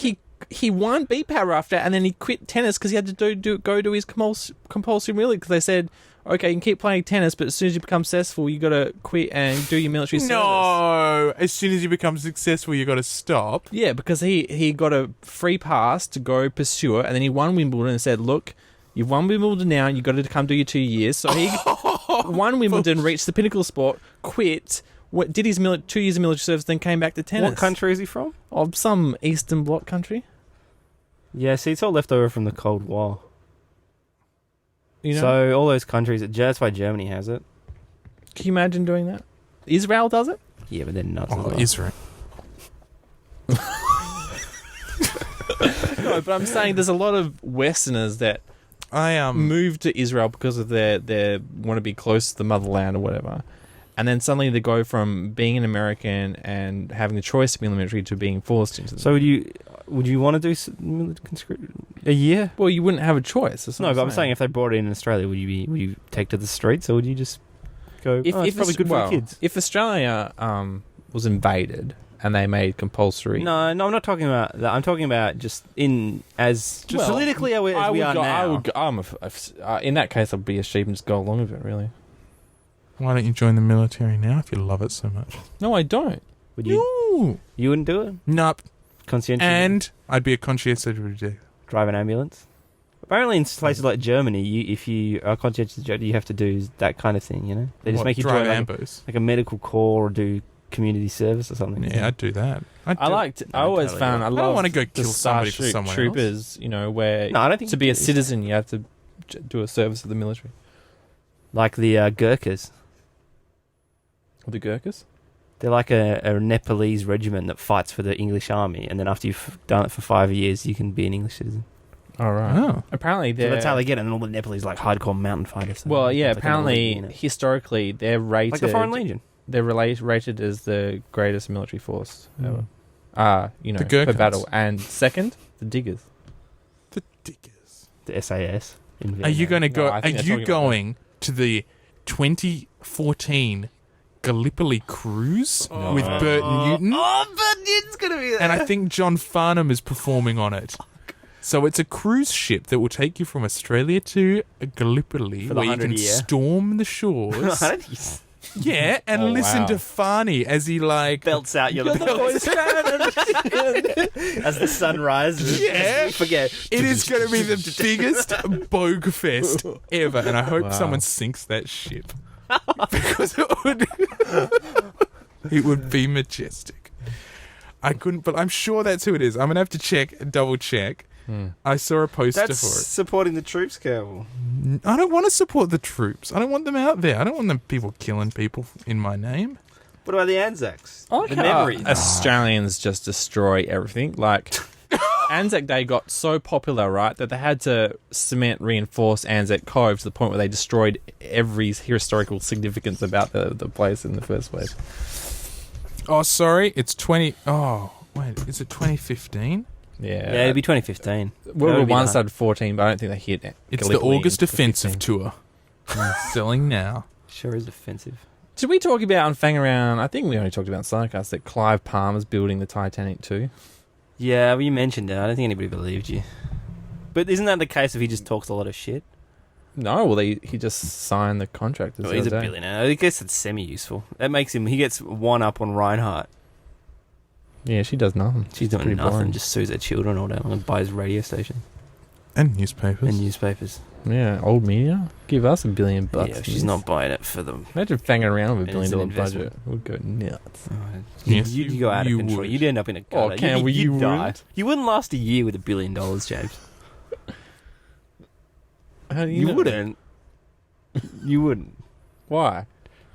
he beat Pat Rafter, and then he quit tennis because he had to go to his compulsory military because they said, okay, you can keep playing tennis, but as soon as you become successful, you got to quit and do your military service. No. As soon as you become successful, you got to stop. Yeah, because he got a free pass to go pursue it, and then he won Wimbledon and said, look, you've won Wimbledon now, you got to come do your 2 years. So he won Wimbledon, reached the pinnacle sport, quit, did his 2 years of military service, then came back to tennis. What country is he from? Of some Eastern Bloc country. Yeah, see, it's all left over from the Cold War. You know? So all those countries, that's why Germany has it. Can you imagine doing that? Israel does it? Yeah, but they're nuts as Oh, well. Israel. No, but I'm saying there's a lot of Westerners that I move to Israel because of their want to be close to the motherland or whatever. And then suddenly they go from being an American and having the choice to be in the military to being forced into the So would you want to do a year? Well, you wouldn't have a choice. That's what No, but I'm saying if they brought it in Australia, would you take to the streets, or would you just go? It's probably good for the kids. If Australia was invaded and they made compulsory, No, I'm not talking about that. I'm talking about just politically as we are now. In that case, I'd be a sheep and just go along with it. Really? Why don't you join the military now if you love it so much? No, I don't. Would you? No. You wouldn't do it? Nope. Conscientious. And I'd be a conscientious reject. Drive an ambulance. Apparently, in places like Germany, if you are conscientious, you have to do that kind of thing. You know, they just make you drive join ambos. like a medical corps or do community service or something. Yeah, I'd do that. I always found I don't wanna love go the kill somebody for Starship someone Troopers. You know, where No, I don't think to be a citizen you have to do a service of the military. like the Gurkhas. The Gurkhas. They're like a Nepalese regiment that fights for the English army, and then after you've done it for 5 years, you can be an English citizen. All right. Oh. Apparently, So that's how they get it. And all the Nepalese like hardcore mountain fighters. Well, yeah. It's like an Apparently, elite unit. historically, they're rated like the Foreign Legion. They're rated as the greatest military force ever. You know, The for Gurkhas. battle. And second, the Diggers. The diggers. The SAS. in Are you Vietnam. going to go? No, I Are think they're you talking about going to the 2014 Gallipoli cruise with Bert Newton? Oh, but it's gonna be there. And I think John Farnham is performing on it. So it's a cruise ship that will take you from Australia to Gallipoli, For the where you can 100 year. storm the shores. I don't think he's- Yeah, and Oh, listen wow. to Farney as he like belts out your You're the voice as the sun rises. Yeah. Forget. It is going to be the biggest bogue fest ever, and I hope Wow. someone sinks that ship because it would be majestic. I couldn't, but I'm sure that's who it is. I'm gonna have to double check. I saw a poster That's for it. supporting the troops, Carol. I don't want to support the troops. I don't want them out there. I don't want them people killing people in my name. What about the Anzacs? I like the how memories. Australians just destroy everything. Like, Anzac Day got so popular, right, that they had to reinforce Anzac Cove to the point where they destroyed every historical significance about the place in the first place. Oh, sorry, it's 20. Oh, wait, is it 2015? Yeah. Yeah, it'd be 2015. World War That'd be One nice. started 14, but I don't think they hit it. It's the August Offensive Tour. Selling now. Sure is offensive. Did we talk about on Fang Around? I think we only talked about Psychos that Clive Palmer's building the Titanic too. Yeah, well, you mentioned it. I don't think anybody believed you. But isn't that the case if he just talks a lot of shit? No, well, he just signed the contract. Well, he's a billionaire. I guess it's semi-useful. That makes him... He gets one up on Reinhardt. Yeah, she does nothing. She's doing pretty nothing. boring. Just sues her children all day long and buys radio station. And newspapers. And newspapers. Yeah, old media. Give us $1 billion. Yeah, she's not buying it for them. Imagine fanging around with $1 And it's billion an budget. We'd go nuts. Yes, You'd go out of you control. would. You'd end up in a Oh, gutter. Campbell, you you'd die. wouldn't? You wouldn't last a year with $1 billion, James. How do You know? wouldn't. You wouldn't. Why?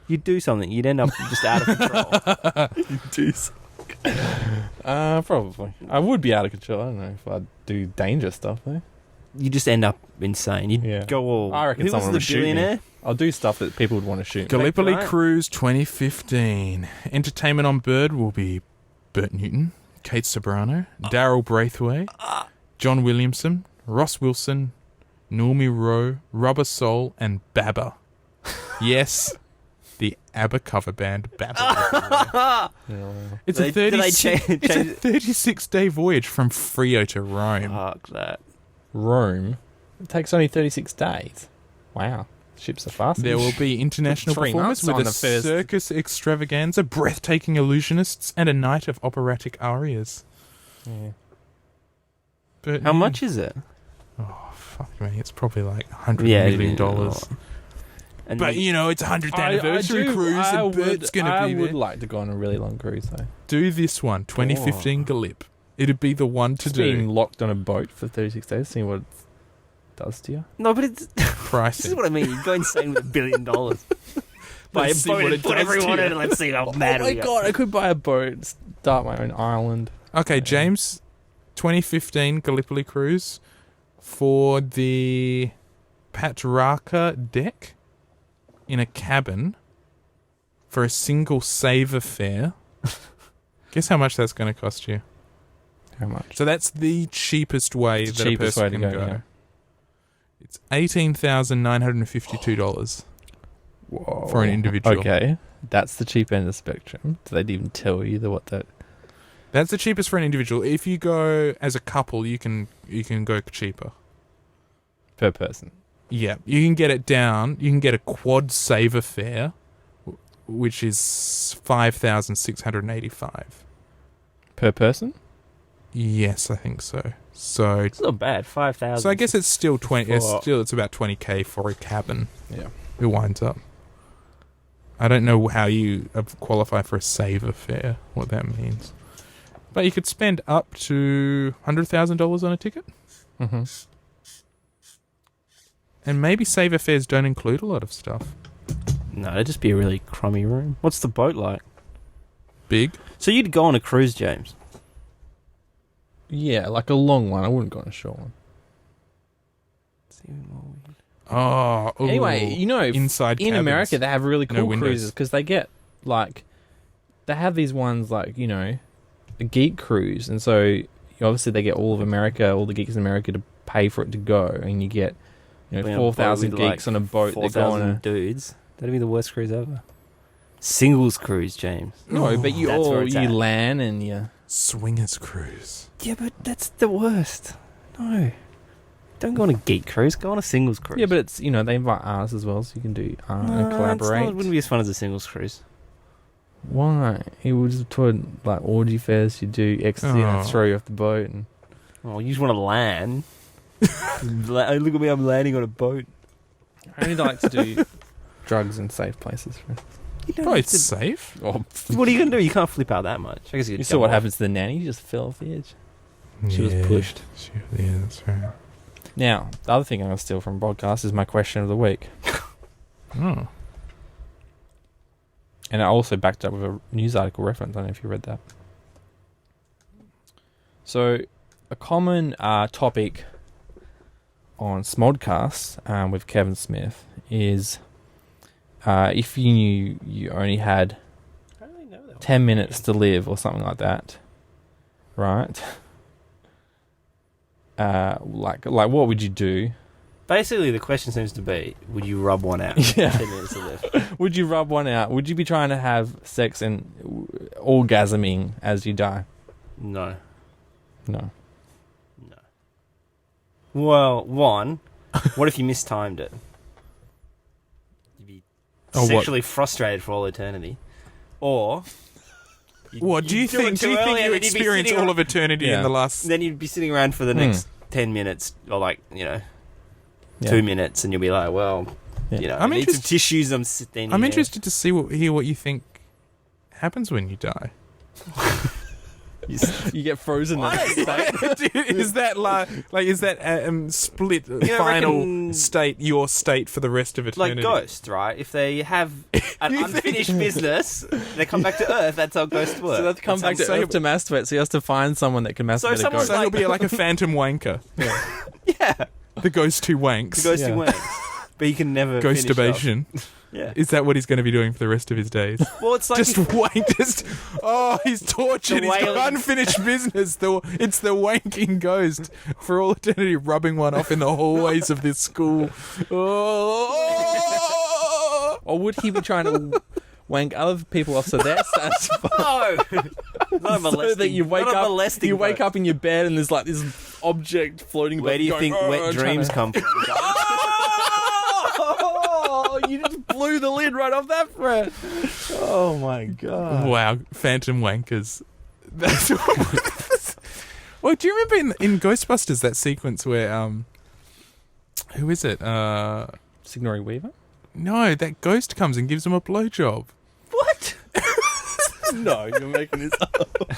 You'd do something. You'd end up just out of control. Probably. I would be out of control. I don't know if I'd do dangerous stuff though. You just end up insane. You'd Yeah. go all. I reckon who someone was would the shoot me. billionaire? I'll do stuff that people would want to shoot. Gallipoli Right. Cruise 2015. Entertainment on board will be Bert Newton, Kate Sobrano, Daryl Braithwaite, John Williamson, Ross Wilson, Normie Rowe, Rubber Soul, and Baba. Yes, the ABBA cover band Baba. It's a Did they 36 change it's a it? 36-day voyage from Frio to Rome. Fuck that. Rome. It takes only 36 days. Wow. Ships are fast. There will be international 3 performers months with on a the first- circus extravaganza, breathtaking illusionists, and a night of operatic arias. Yeah. But How much is it? Oh, fuck me. It's probably like $100 Yeah, million. And But, you know, it's a 100th anniversary cruise and Bert's going to be I would there. like to go on a really long cruise though. Do this one, 2015 Gallip. It'd be the one to Just being do. locked on a boat for 36 days, seeing what it does to you. No, but it's. This is Pricing. what I mean. You go insane with $1 billion. Buy a Let's see boat what and it put does everyone to in you. and let's see how mad Oh we my go. god, I could buy a boat, start my own island. Okay, James, 2015 Gallipoli cruise for the Patriarcha deck in a cabin for a single saver fare. Guess how much that's going to cost you? How much? So that's the cheapest way It's the that a cheapest person way to can go, go. yeah. It's $18,952 Whoa. for an individual. Okay, that's the cheap end of the spectrum. Do they even tell you what that? That's the cheapest for an individual. If you go as a couple, you can go cheaper. Per person. Yeah, you can get it down. You can get a quad saver fare, which is $5,685. Per person? Yes, I think so. So, It's not bad. 5,000. so I guess it's still 20. For- It's about $20K for a cabin. Yeah. It winds up. I don't know how you qualify for a saver fare. What that means, but you could spend up to $100,000 on a ticket, Mm-hmm. and maybe saver fares don't include a lot of stuff. No, it'd just be a really crummy room. What's the boat like? Big. So you'd go on a cruise, James? Yeah, like a long one. I wouldn't go on a short one. Oh. Ooh. Anyway, you know, inside in cabins. America they have really No cool windows. cruises because they get like they have these ones like a geek cruise, and so obviously they get all of America, all the geeks in America to pay for it to go, and you get Be on a boat 4,000 with, geeks on a boat. They go on 4,000 a dudes. That'd be the worst cruise ever. Singles cruise, James. no, but you That's where all it's you at. land and you. Swingers cruise. Yeah, but that's the worst. No. Don't go on a geek cruise. Go on a singles cruise. Yeah, but it's they invite artists as well, so you can do art and collaborate. It wouldn't be as fun as a singles cruise. Why? It would just toward like orgy fairs. You do ecstasy and Oh. they throw you off the boat. And Oh, you just want to land. Look at me, I'm landing on a boat. I only like to do drugs in safe places. You don't Oh, have it's to- safe. Oh, What are you going to do? You can't flip out that much. I guess you you could saw jump what off. happens to the nanny? She just fell off the edge. She was pushed. Yeah, that's right. Now, the other thing I'm going to steal from broadcast is my question of the week. Oh. And I also backed up with a news article reference. I don't know if you read that. So, a common topic on Smodcast with Kevin Smith is if you knew you only had 10 minutes to live or something like that, right? Like what would you do? Basically, the question seems to be, would you rub one out? Yeah. 10 minutes to live. Would you rub one out? Would you be trying to have sex and orgasming as you die? No. No. No. Well, one, what if you mistimed it? You'd be Oh, what? sexually frustrated for all eternity. Or... What do you think? Do you think you experience all of eternity Yeah. in the last? Then you'd be sitting around for the next 10 minutes or like, Yeah. 2 minutes, and you'll be like, well, Yeah. I need some tissues. I'm sitting. I'm interested to hear what you think happens when you die. You get frozen in that state. Dude, is that is that split final state your state for the rest of eternity? Like Ghost, right? If they have an unfinished business, they come back to Earth. That's how Ghost works. So they have to come back to Earth to masturbate, so he has to find someone that can masturbate a ghost. So he'll be like a phantom wanker. Yeah. The ghost who wanks. The Ghost who wanks. But he can never Ghostubation. Yeah. Is that what he's going to be doing for the rest of his days? Well, it's like just wank. He's tortured. He's got unfinished business. It's the wanking ghost for all eternity, rubbing one off in the hallways of this school. Oh! Or would he be trying to wank other people off so they're satisfied? No. Not a molesting. So that you wake not a up, molesting you wake ghost. up in your bed and there's like this object floating. Where do you think wet dreams come from? Oh, you just blew the lid right off that thread. Oh my god! Wow, phantom wankers. That's well. Do you remember in Ghostbusters that sequence where who is it? Sigourney Weaver? No, that ghost comes and gives him a blowjob. What? No, you're making this up.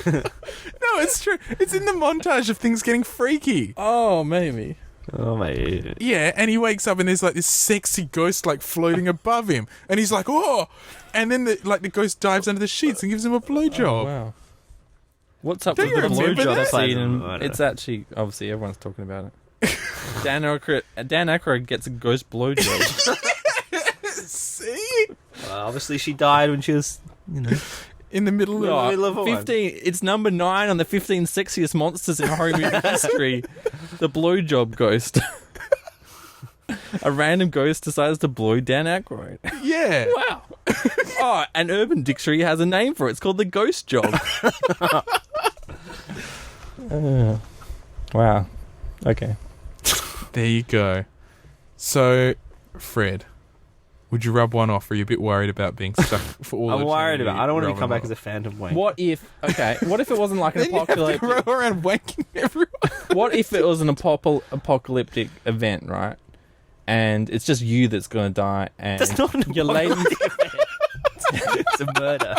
No, it's true. It's in the montage of things getting freaky. Oh, maybe. Oh my! Yeah, and he wakes up and there's like this sexy ghost like floating above him, and he's like, "Oh!" And then the ghost dives under the sheets and gives him a blowjob. Oh, wow. What's up Don't with the you remember blowjob that? scene? I And don't know. it's actually obviously everyone's talking about it. Dan Aykroyd gets a ghost blowjob. See, Obviously, she died when she was, in the middle of middle of a 15. It's number 9 on the 15 sexiest monsters in horror movie history. The blowjob ghost. A random ghost decides to blow Dan Aykroyd. yeah. Wow. Oh, and Urban Dictionary has a name for it. It's called the ghost job. Wow. Okay. There you go. So, Fred, would you rub one off? Or are you a bit worried about being stuck for all? I'm worried eternity about. I don't want to rubbing come back one as a phantom wank. What if it wasn't like an Then you have to apocalyptic? roll around wanking everyone. What if it was an apocalyptic event, right? And it's just you that's going to die, and That's not an your lady. It's a murder.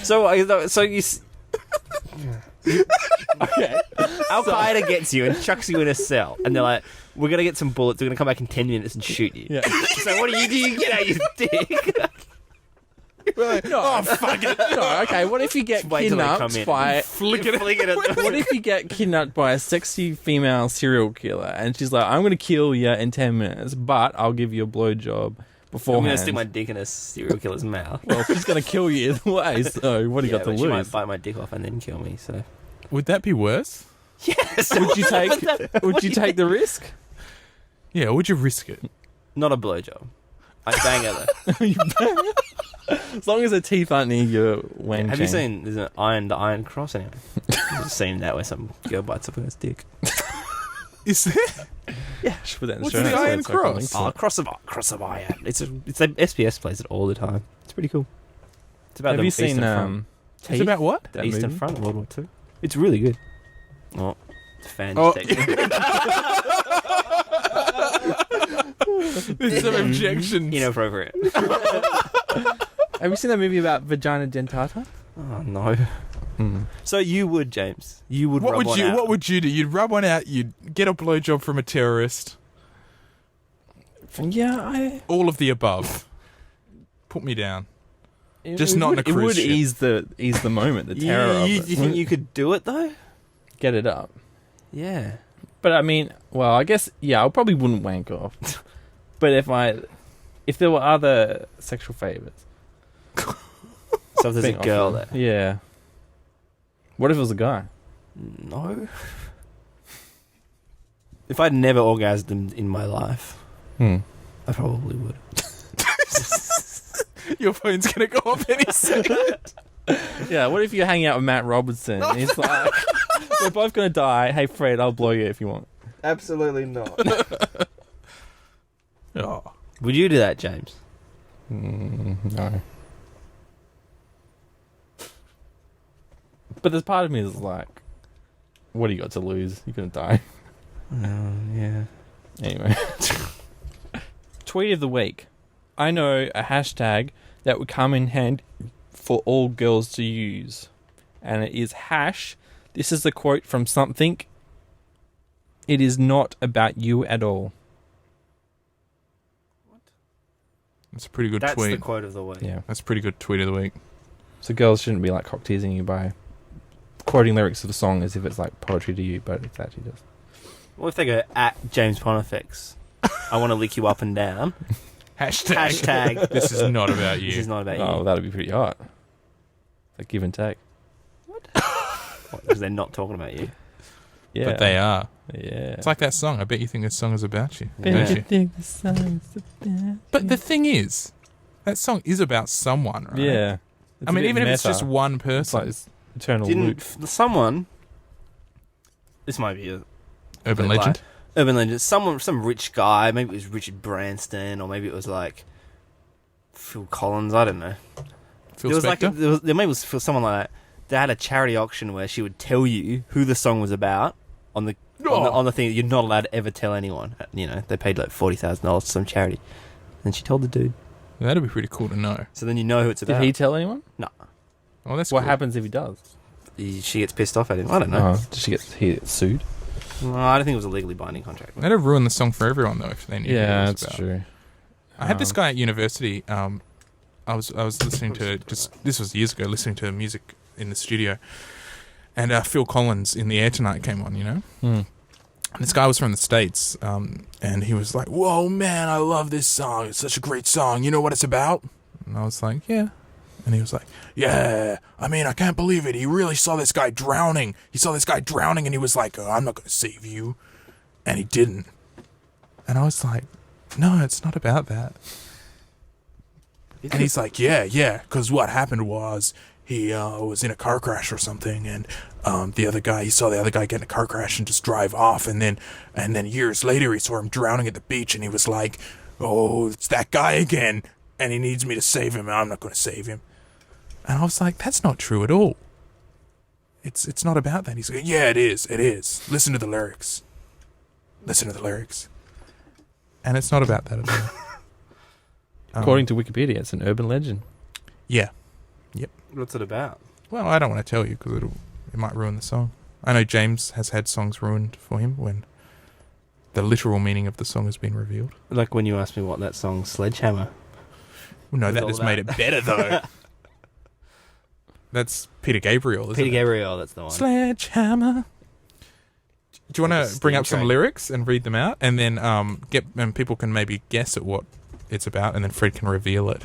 So you. Okay. Al Qaeda gets you and chucks you in a cell, and they're like, "We're gonna get some bullets. We're gonna come back in 10 minutes and shoot you." Yeah. So what do? You get out your dick. No, fuck it. No, okay. What if you get Wait till they come kidnapped in. by? Flick it at them. What if you get kidnapped by a sexy female serial killer, and she's like, "I'm going to kill you in 10 minutes, but I'll give you a blowjob I'm beforehand." gonna stick my dick in a serial killer's mouth. Well, she's going to kill you either way. So what do you got to but she might lose? bite my dick off and then kill me. So Would that be worse? yes. Would you take? Would you take the risk? Yeah, would you risk it? Not a blowjob. I bang her though. As long as her teeth aren't near your wang. Have you chain. seen there's the Iron Cross anyway? I've seen that where some girl bites up his dick. Is there? Yeah, should put that in the What's show the notes, Iron so I can Cross? link to Oh, it. cross of iron. It's the SPS plays it all the time. It's pretty cool. It's about Have the you seen Eastern Front. It's about what? that Eastern movie? Front, World War II. It's really good. Oh, it's fan. Oh. There's There's some objections. inappropriate. Have you seen that movie about vagina dentata? Oh no. So you would, James? You would. What rub would one you? out. What would you do? You'd rub one out. You'd get a blowjob from a terrorist. Yeah, All of the above. Put me down. Just it not would, in a cruise It would ease the moment, the terror of You it. think you could do it though? Get it up. Yeah. But I mean, well, I guess I probably wouldn't wank off. But if there were other sexual favors, So if there's a being girl offered- there. yeah. What if it was a guy? No. If I'd never orgasmed in my life, I probably would. Your phone's gonna go off any second. Yeah. What if you're hanging out with Matt Robertson? And he's like, "We're both gonna die. Hey, Fred, I'll blow you if you want." Absolutely not. Oh. Would you do that, James? No. But there's part of me that's like, what do you got to lose? You're going to die. Yeah. Anyway. Tweet of the week. I know a hashtag that would come in hand for all girls to use. And it is hash. This is the quote from something. It is not about you at all. That's a pretty good That's tweet. the quote of the week. Yeah. That's a pretty good tweet of the week. So girls shouldn't be like cock teasing you by quoting lyrics of a song as if it's like poetry to you, but it actually does. What if they go at James Pontifex? I want to lick you up and down. Hashtag. This is not about you. This is not about Oh, you. that'd be pretty hot. Like give and take. Because they're not talking about you. Yeah. But they are. Yeah. It's like that song. I bet you think this song is about you. Yeah. Don't you? think the song's about But the thing is, that song is about someone, right? Yeah. I mean, even if it's just one It's person. like this eternal loop. Someone... This might be a... Urban like, legend. Urban legend. Some rich guy. Maybe it was Richard Branson, or maybe it was like Phil Collins. I don't know. Phil There was Spector. there maybe it was someone like that. They had a charity auction where she would tell you who the song was about on the on the thing that you're not allowed to ever tell anyone. You know, they paid like $40,000 to some charity, and she told the dude. That'd be pretty cool to know. So then you know who it's about. Did he tell anyone? No. Oh, that's What cool. happens if he does? She gets pissed off at him. I don't know. Does he get sued? No, I don't think it was a legally binding contract. That'd have ruined the song for everyone, though, if they knew. Yeah, who it was that's about. true. I had this guy at university. I was listening to this was years ago, listening to music in the studio, and Phil Collins in the Air Tonight came on. You know, and this guy was from the States, and he was like, "Whoa, man, I love this song. It's such a great song. You know what it's about?" And I was like, "Yeah." And he was like, "Yeah, I mean, I can't believe it. He really saw this guy drowning. He saw this guy drowning, and he was like, oh, I'm not going to save you." And he didn't. And I was like, "No, it's not about that." And he's like, yeah, because what happened was he was in a car crash or something, and he saw the other guy get in a car crash and just drive off, and then years later he saw him drowning at the beach, and he was like, oh, it's that guy again, and he needs me to save him, and I'm not going to save him. And I was like, that's not true at all. It's not about that. He's like, yeah, it is. Listen to the lyrics. And it's not about that at all. According to Wikipedia, it's an urban legend. Yeah. What's it about? Well, I don't want to tell you because it might ruin the song. I know James has had songs ruined for him when the literal meaning of the song has been revealed. Like when you asked me what that song Sledgehammer. Well, no, It's that all just about- made it better though. That's Peter Gabriel, isn't Peter it? Gabriel, that's the one. Sledgehammer. Do you want Like a to bring steam up some train. lyrics and read them out, and then and people can maybe guess at what it's about, and then Fred can reveal it.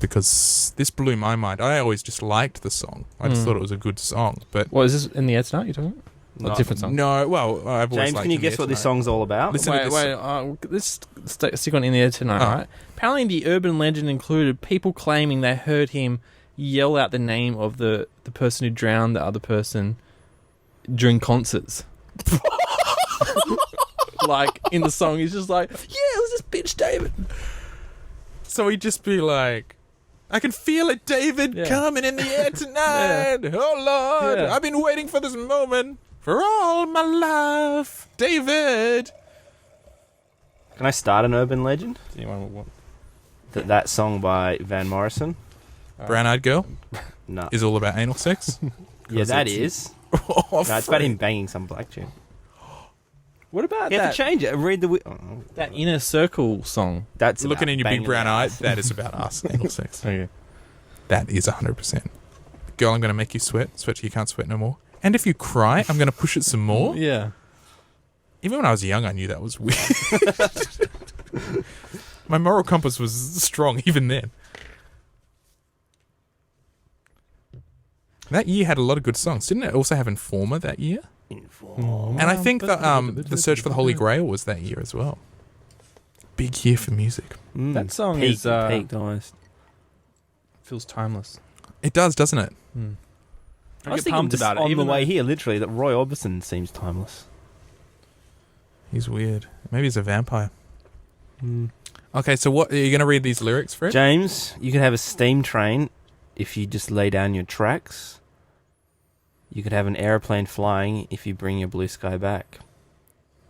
Because this blew my mind. I always just liked the song. I just thought it was a good song, but What is this in the Air Tonight you're talking about? No. A different song? no. Well, I've always James, liked can you In the guess Air what this Tonight. song's all about? Listen to this. Let's stick on In the Air Tonight, Oh. right? Apparently the urban legend included people claiming they heard him yell out the name of the person who drowned the other person during concerts. Like, in the song, he's just like, yeah, it was this bitch, David. So he'd just be like, I can feel it, David, Yeah. coming in the air tonight. Oh, Lord, Yeah. I've been waiting for this moment for all my life. David. Can I start an urban legend? Anyone want? That song by Van Morrison? Brown-eyed girl No. is all about anal sex. Yeah, that is. Oh, No, it's about him banging some black chick. What about You have that, to change it. Read the... Oh, that Inner Circle song? that's Looking about in your banging big brown the eye, ass. that is about us, anal sex. Okay. That is 100%. Girl, I'm going to make you sweat till you can't sweat no more. And if you cry, I'm going to push it some more. Yeah. Even when I was young, I knew that was weird. My moral compass was strong even then. That year had a lot of good songs. Didn't it also have Informer that year? And I think that The Search for the Holy Grail was that year as well. Big year for music. That song Peaked, is peaked almost. feels timeless. It does, doesn't it? I was thinking just on the way here, literally, that Roy Orbison seems timeless. He's weird. Maybe he's a vampire. Okay, so what are you going to read these lyrics, Fred? James, you could have a steam train if you just lay down your tracks. You could have an aeroplane flying if you bring your blue sky back.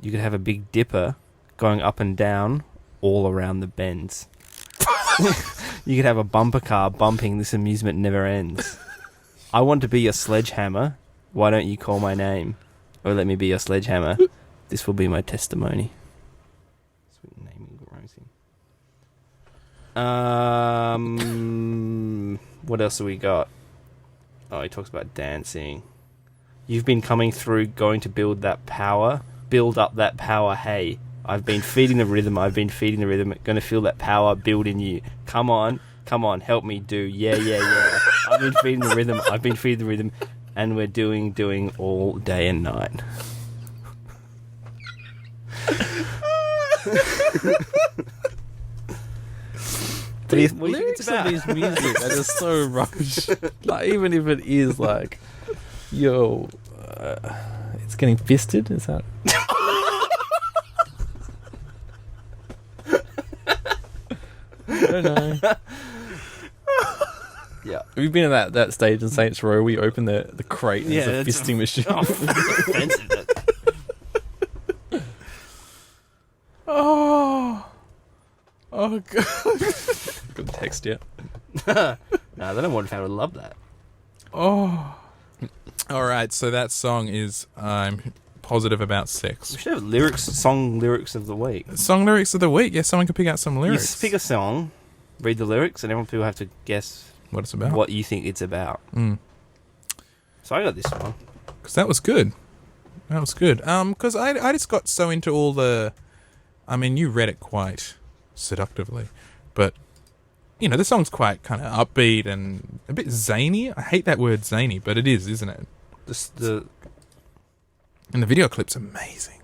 You could have a Big Dipper going up and down all around the bends. You could have a bumper car bumping This Amusement Never Ends. I want to be your sledgehammer. Why don't you call my name? Or let me be your sledgehammer. This will be my testimony. Sweet naming, Rosie. What else have we got? Oh, he talks about dancing. You've been coming through, going to build up that power, hey. I've been feeding the rhythm, gonna feel that power build in you. Come on, help me do, yeah. I've been feeding the rhythm, and we're doing all day and night. What do you think Lyrics it's about? of his music are just so rubbish. Like, even if it is like, yo, it's getting fisted, is that? I don't know. Yeah. Have you been at that stage in Saints Row where you open the crate and Yeah, it's a it's fisting machine? Oh, offensive. Oh god. Good text yet. No, they don't want to. I would love that. Oh. All right, so that song is I'm positive about sex. We should have song lyrics of the week. Song lyrics of the week. Yeah, someone can pick out some You lyrics. just pick a song, read the lyrics, and everyone people have to guess what it's about. what you think it's about. So I got this one. Because that was good. That was good. Because I just got so into all the... I mean, you read it quite seductively, but, you know, the song's quite kind of upbeat and a bit zany. I hate that word zany, but it is, isn't it? And the video clip's amazing.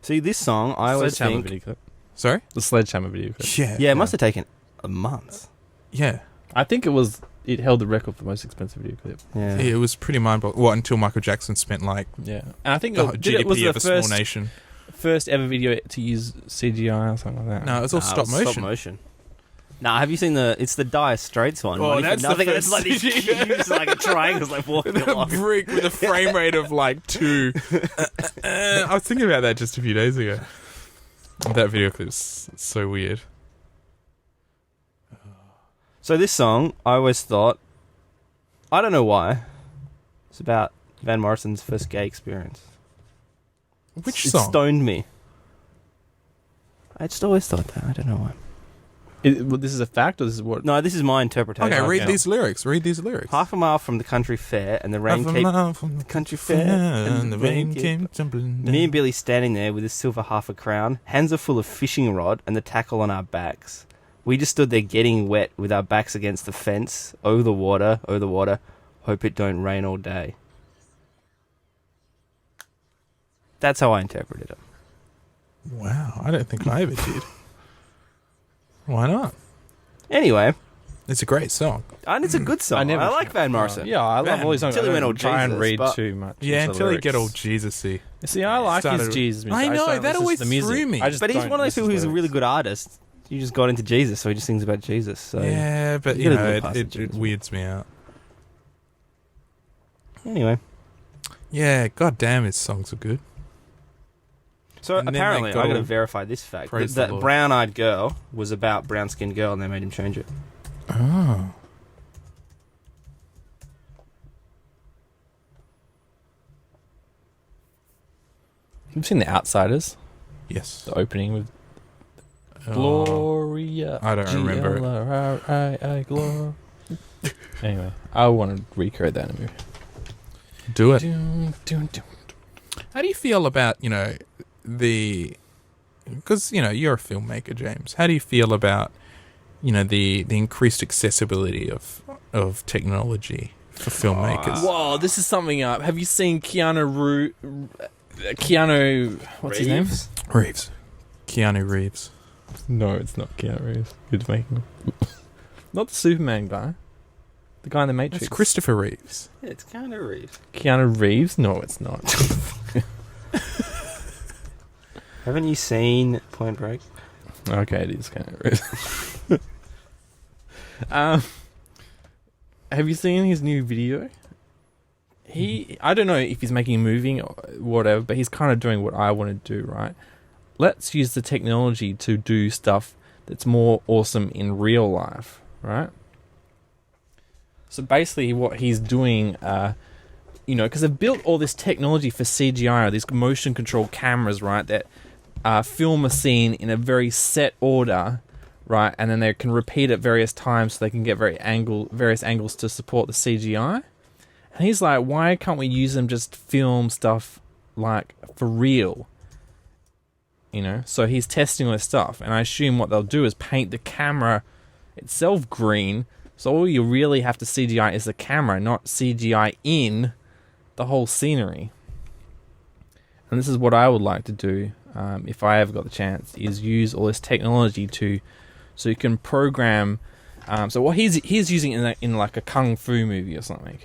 See, this song, I always Sledgehammer think... video clip. Sorry? The Sledgehammer video clip. Yeah, it must have taken a month. Yeah. I think it held the record for most expensive video clip. Yeah. It was pretty mind-boggling. What, until Michael Jackson spent, like, Yeah. And I think the it was GDP the of a small nation. first ever video to use CGI or something like that. No, it was all stop it was motion. Nah, have you seen it's the Dire Straits one? Oh, Money for that's the nothing, and first it's like these huge, like a triangle, like walking With a along. brick with a frame rate of like 2. I was thinking about that just a few days ago. That video clip's so weird. So this song, I always thought, I don't know why, it's about Van Morrison's first gay experience. Which It song? stoned me. I just always thought that. I don't know why. This is a fact, or this is what? No, this is my interpretation. Okay, read yeah. these lyrics. Read these lyrics. Half a mile from the country fair, and the rain Half a came. mile from the Country fair, and the rain came tumbling down. Me and Billy standing there with his silver half a crown, hands are full of fishing rod and the tackle on our backs. We just stood there getting wet with our backs against the fence. Oh the water, hope it don't rain all day. That's how I interpreted it. Wow, I don't think I ever did. Why not? Anyway, It's a great song. and it's a good song. I like Van Morrison. Yeah, I love all his songs. Until he I went don't all try and Jesus, read but- too much. Yeah, into until the you get all lyrics. Jesus-y. See, I like his Started- Jesus music. I just know, don't that listen always to the music. threw me. I just But he's don't one of those listen people to who's a the really lyrics. good artist. You just got into Jesus, so he just sings about Jesus. So Yeah, but You you gotta know, look past it the Jesus. weirds me out. Anyway, Yeah, goddamn, his songs are good. so And then they apparently, got I got to all- verify this fact. Praise the That Lord. brown-eyed girl was about brown-skinned girl, and they made him change it. Oh. You've seen The Outsiders? Yes. The opening with Oh. Gloria. I don't remember it. G-L-R-I-I, Gloria. Anyway, I want to recreate that in a movie. Do it. Dun, dun, dun. How do you feel about, you know, because, you know, you're a filmmaker, James. How do you feel about, you know, the increased accessibility of technology for filmmakers? Whoa, this is something up. Have you seen Keanu, what's his name? Reeves. Keanu Reeves. No, it's not Keanu Reeves. Who's making it? Not the Superman guy. The guy in The Matrix. It's Christopher Reeves. Yeah, it's kind of Reeves. Keanu Reeves? No, it's not. Haven't you seen Point Break? Okay, it is Keanu Reeves. Have you seen his new video? I don't know if he's making a movie or whatever, but he's kind of doing what I want to do, right? Let's use the technology to do stuff that's more awesome in real life, right? So basically what he's doing, because they've built all this technology for CGI, these motion control cameras, right, that film a scene in a very set order, right, and then they can repeat it various times so they can get various angles to support the CGI. And he's like, why can't we use them just film stuff, like, for real? So he's testing all this stuff, and I assume what they'll do is paint the camera itself green, so all you really have to CGI is the camera, not CGI in the whole scenery. And this is what I would like to do, if I ever got the chance, is use all this technology so you can program. So what he's using in like a kung fu movie or something.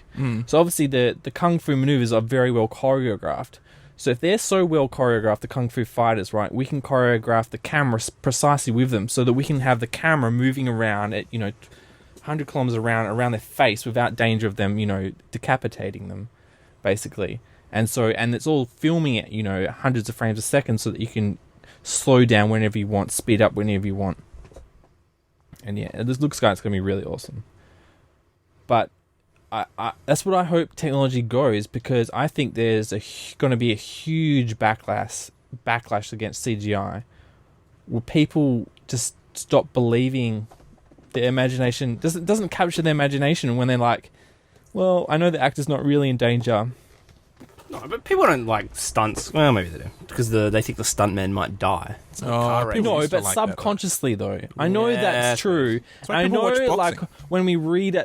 So obviously the kung fu maneuvers are very well choreographed. So if they're so well choreographed, the kung fu fighters, right, we can choreograph the camera precisely with them, so that we can have the camera moving around at 100 kilometers around their face without danger of them decapitating them, basically. And it's all filming at hundreds of frames a second, so that you can slow down whenever you want, speed up whenever you want. And yeah, this looks like it's going to be really awesome. But I that's what I hope technology goes, because I think there's going to be a huge backlash against CGI, where people just stop believing their imagination doesn't capture their imagination when they're like, well, I know the actor's not really in danger. No, but people don't like stunts. Well, maybe they do, because they think the stuntman might die. It's like car racing. No, used to but like that, subconsciously though. I know Yeah, that's true. why I people watch know, boxing. like when we read,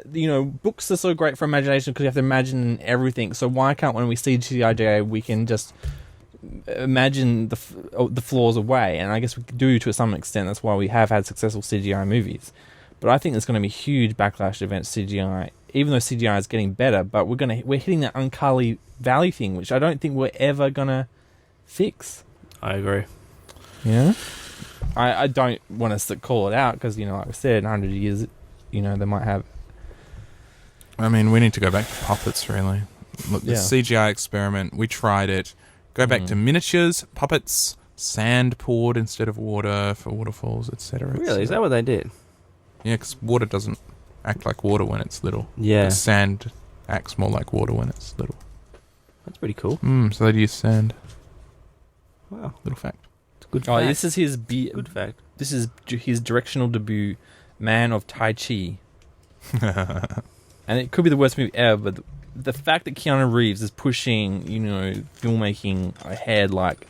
books are so great for imagination because you have to imagine everything. So why can't when we see CGI, we can just imagine the flaws away? And I guess we do to some extent. That's why we have had successful CGI movies. But I think there's going to be huge backlash against CGI, even though CGI is getting better. But we're hitting that uncanny valley thing, which I don't think we're ever gonna fix. I agree. Yeah, I don't want us to call it out because like I said, in 100 years, they might have. I mean, we need to go back to puppets, really. Look, the Yeah. CGI experiment, we tried it. Go back to miniatures, puppets, sand poured instead of water for waterfalls, etc. Really? Is that what they did? Yeah, because water doesn't act like water when it's little. Yeah. But sand acts more like water when it's little. That's pretty cool. So they'd use sand. Wow. Little fact. It's a good Oh, fact. this is his Good fact. This is his directional debut, Man of Tai Chi, and it could be the worst movie ever. But the fact that Keanu Reeves is pushing, filmmaking ahead, like,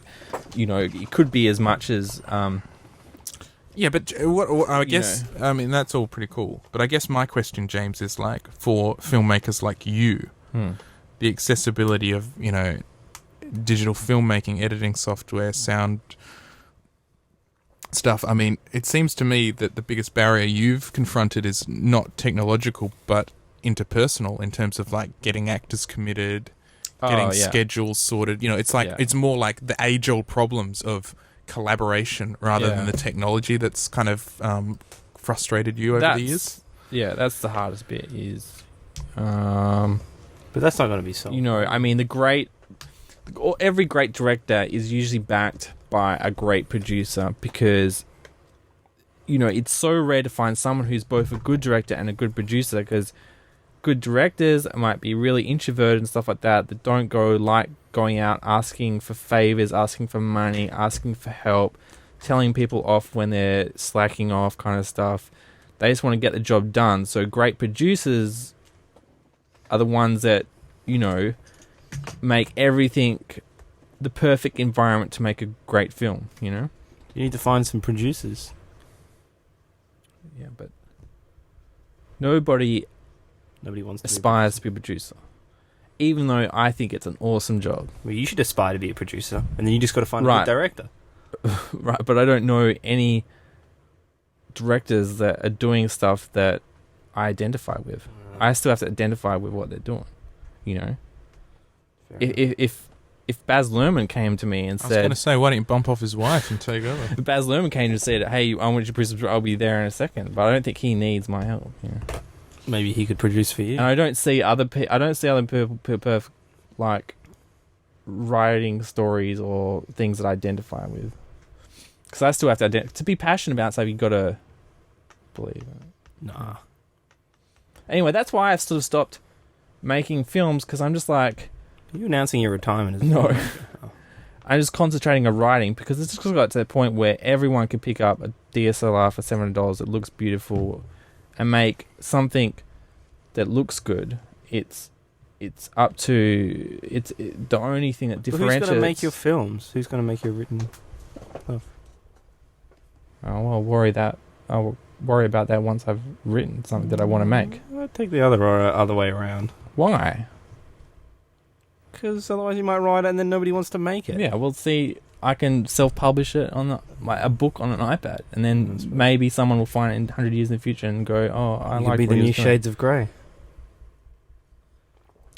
it could be as much as. Yeah, but what I guess, I mean, that's all pretty cool. But I guess my question, James, is like, for filmmakers like you, the accessibility of, digital filmmaking, editing software, sound stuff. I mean, it seems to me that the biggest barrier you've confronted is not technological, but interpersonal, in terms of like getting actors committed, getting schedules sorted. It's like it's more like the age-old problems of collaboration rather than the technology that's kind of frustrated you over the years. Yeah, that's the hardest bit. Is But that's not going to be solved. I mean, every great director is usually backed by a great producer, because it's so rare to find someone who's both a good director and a good producer, because good directors might be really introverted and stuff like that don't going out asking for favors, asking for money, asking for help, telling people off when they're slacking off, kind of stuff. They just want to get the job done. So great producers are the ones that make everything the perfect environment to make a great film, You need to find some producers. Yeah, but nobody wants to aspires to be a producer, even though I think it's an awesome job. Well, you should aspire to be a producer, and then you just got to find a good director. Right, but I don't know any directors that are doing stuff that I identify with. I still have to identify with what they're doing, If Baz Luhrmann came to me and I was going to say, why don't you bump off his wife and take over? If Baz Luhrmann came and said, "Hey, I want you to produce," I'll be there in a second. But I don't think he needs my help. Maybe he could produce for you. And I don't see other people like writing stories or things that I identify with. Because I still have to be passionate about something, you've got to believe in it. Nah. Anyway, that's why I've sort of stopped making films, because I'm just like... Are you announcing your retirement as No. well? I'm just concentrating on writing, because it's just got to the point where everyone can pick up a DSLR for $700 that looks beautiful and make something that looks good. It's up to... the only thing that But differentiates... who's going to make your films? Who's going to make your written... Oh, well, I'll worry about that once I've written something that I want to make. I'd take the other way around. Why? Because otherwise you might write it and then nobody wants to make it. Yeah, well, see, I can self-publish it on a book on an iPad, and then maybe someone will find it in 100 years in the future and go, "Oh, I You like." could be what the he new was doing." Shades of Grey.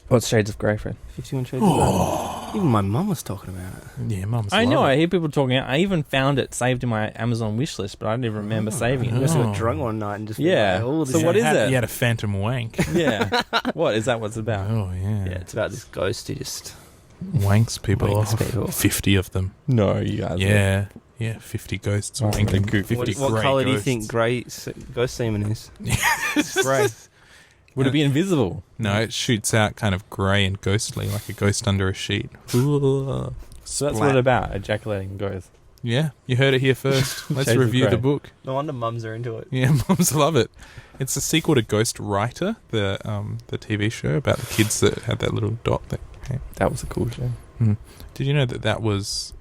What's Shades of Grey, Fred? 51 Shades of Grey. Even my mum was talking about it. Yeah, Mum's I know. love I it. hear people talking. I even found it saved in my Amazon wish list, but I didn't remember saving I it. just Oh. got drunk one night and just Yeah. went, oh, this So is- what is it? You had a phantom wank. Yeah. What is that? What's it about? Oh, yeah. Yeah, it's about this ghost who just Wanks people Wanks off. people. 50 of them. No, you guys. Yeah. Yeah, 50 ghosts. Oh, wanking. okay, good. 50 what grey colour do you ghosts. think ghost semen is? Grey. Would it be invisible? No, it shoots out kind of grey and ghostly, like a ghost under a sheet. So that's what Splat. it's about. Ejaculating ghosts. Yeah, you heard it here first. Let's Shades of review Grey. the book. No wonder mums are into it. Yeah, mums love it. It's a sequel to Ghost Writer, the TV show about the kids that had that little dot that came. That was a cool show. Did you know that was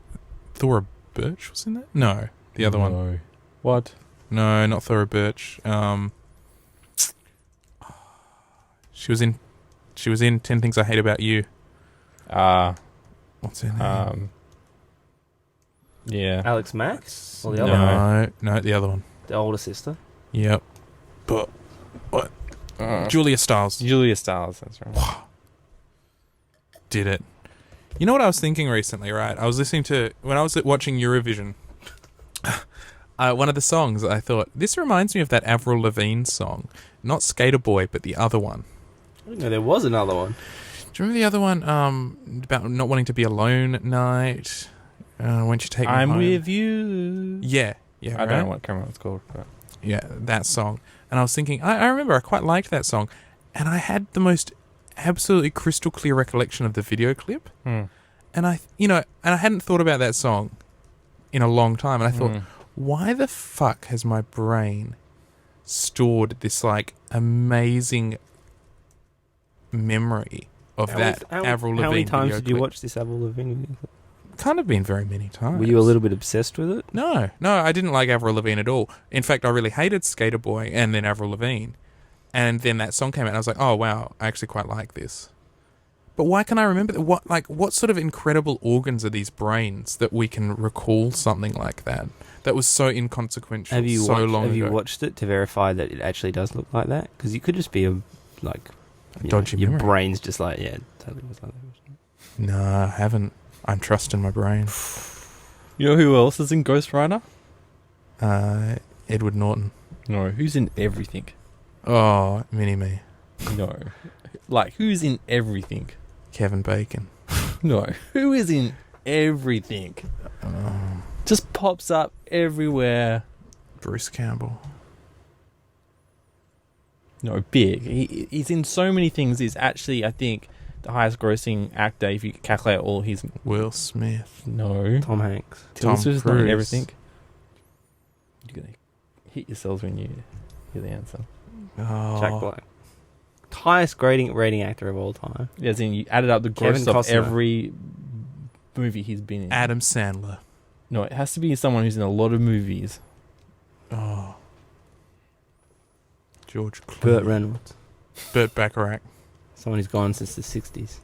Thora Birch was in that? No, the other one. No. What? No, not Thora Birch. She was in 10 Things I Hate About You. What's her name? Yeah. Alex Max? Or the No. other one? No, the other one. The older sister? Yep. But what? Julia Stiles Julia Stiles. That's right. did it. You know what I was thinking recently, right? I was listening to, when I was watching Eurovision, one of the songs, I thought, this reminds me of that Avril Lavigne song. Not Skater Boy, but the other one. I didn't know there was another one. Do you remember the other one about not wanting to be alone at night? Won't you take me I'm home? with you. Yeah. Yeah, I right? don't know what camera it's called. But. Yeah, that song. And I was thinking, I remember I quite liked that song. And I had the most absolutely crystal clear recollection of the video clip. And I hadn't thought about that song in a long time. And I thought, why the fuck has my brain stored this, like, amazing memory of that Avril Lavigne How many times video did you clip? watch this Avril Lavigne video? Can't have been very many times. Were you a little bit obsessed with it? No, I didn't like Avril Lavigne at all. In fact, I really hated Skater Boy and then Avril Lavigne. And then that song came out and I was like, oh wow, I actually quite like this. But why can I remember that? What sort of incredible organs are these brains that we can recall something like that? That was so inconsequential Have you long you ago. watched it to verify that it actually does look like that? Because you could just be Dodgy your memory. brain's just like, yeah, totally was like that. No, I haven't. I'm trusting my brain. You know who else is in Ghost Rider? Edward Norton. No. Who's in everything? Oh, Mini-Me. No. Like, who's in everything? Kevin Bacon. No. Who is in everything? Just pops up everywhere. Bruce Campbell. No, big. He's in so many things. He's actually, I think, the highest grossing actor if you calculate all his... Will Smith. No. Tom Hanks. Tom Swift's not in Cruise. everything. You're going to hit yourselves when you hear the answer. Oh. Jack Black. Highest rating actor of all time. As in, you added up the gross Kevin of Costner. every movie he's been in. Adam Sandler. No, it has to be someone who's in a lot of movies. Oh. George Clooney. Burt Reynolds. Burt Bacharach. Someone who's gone since the 60s.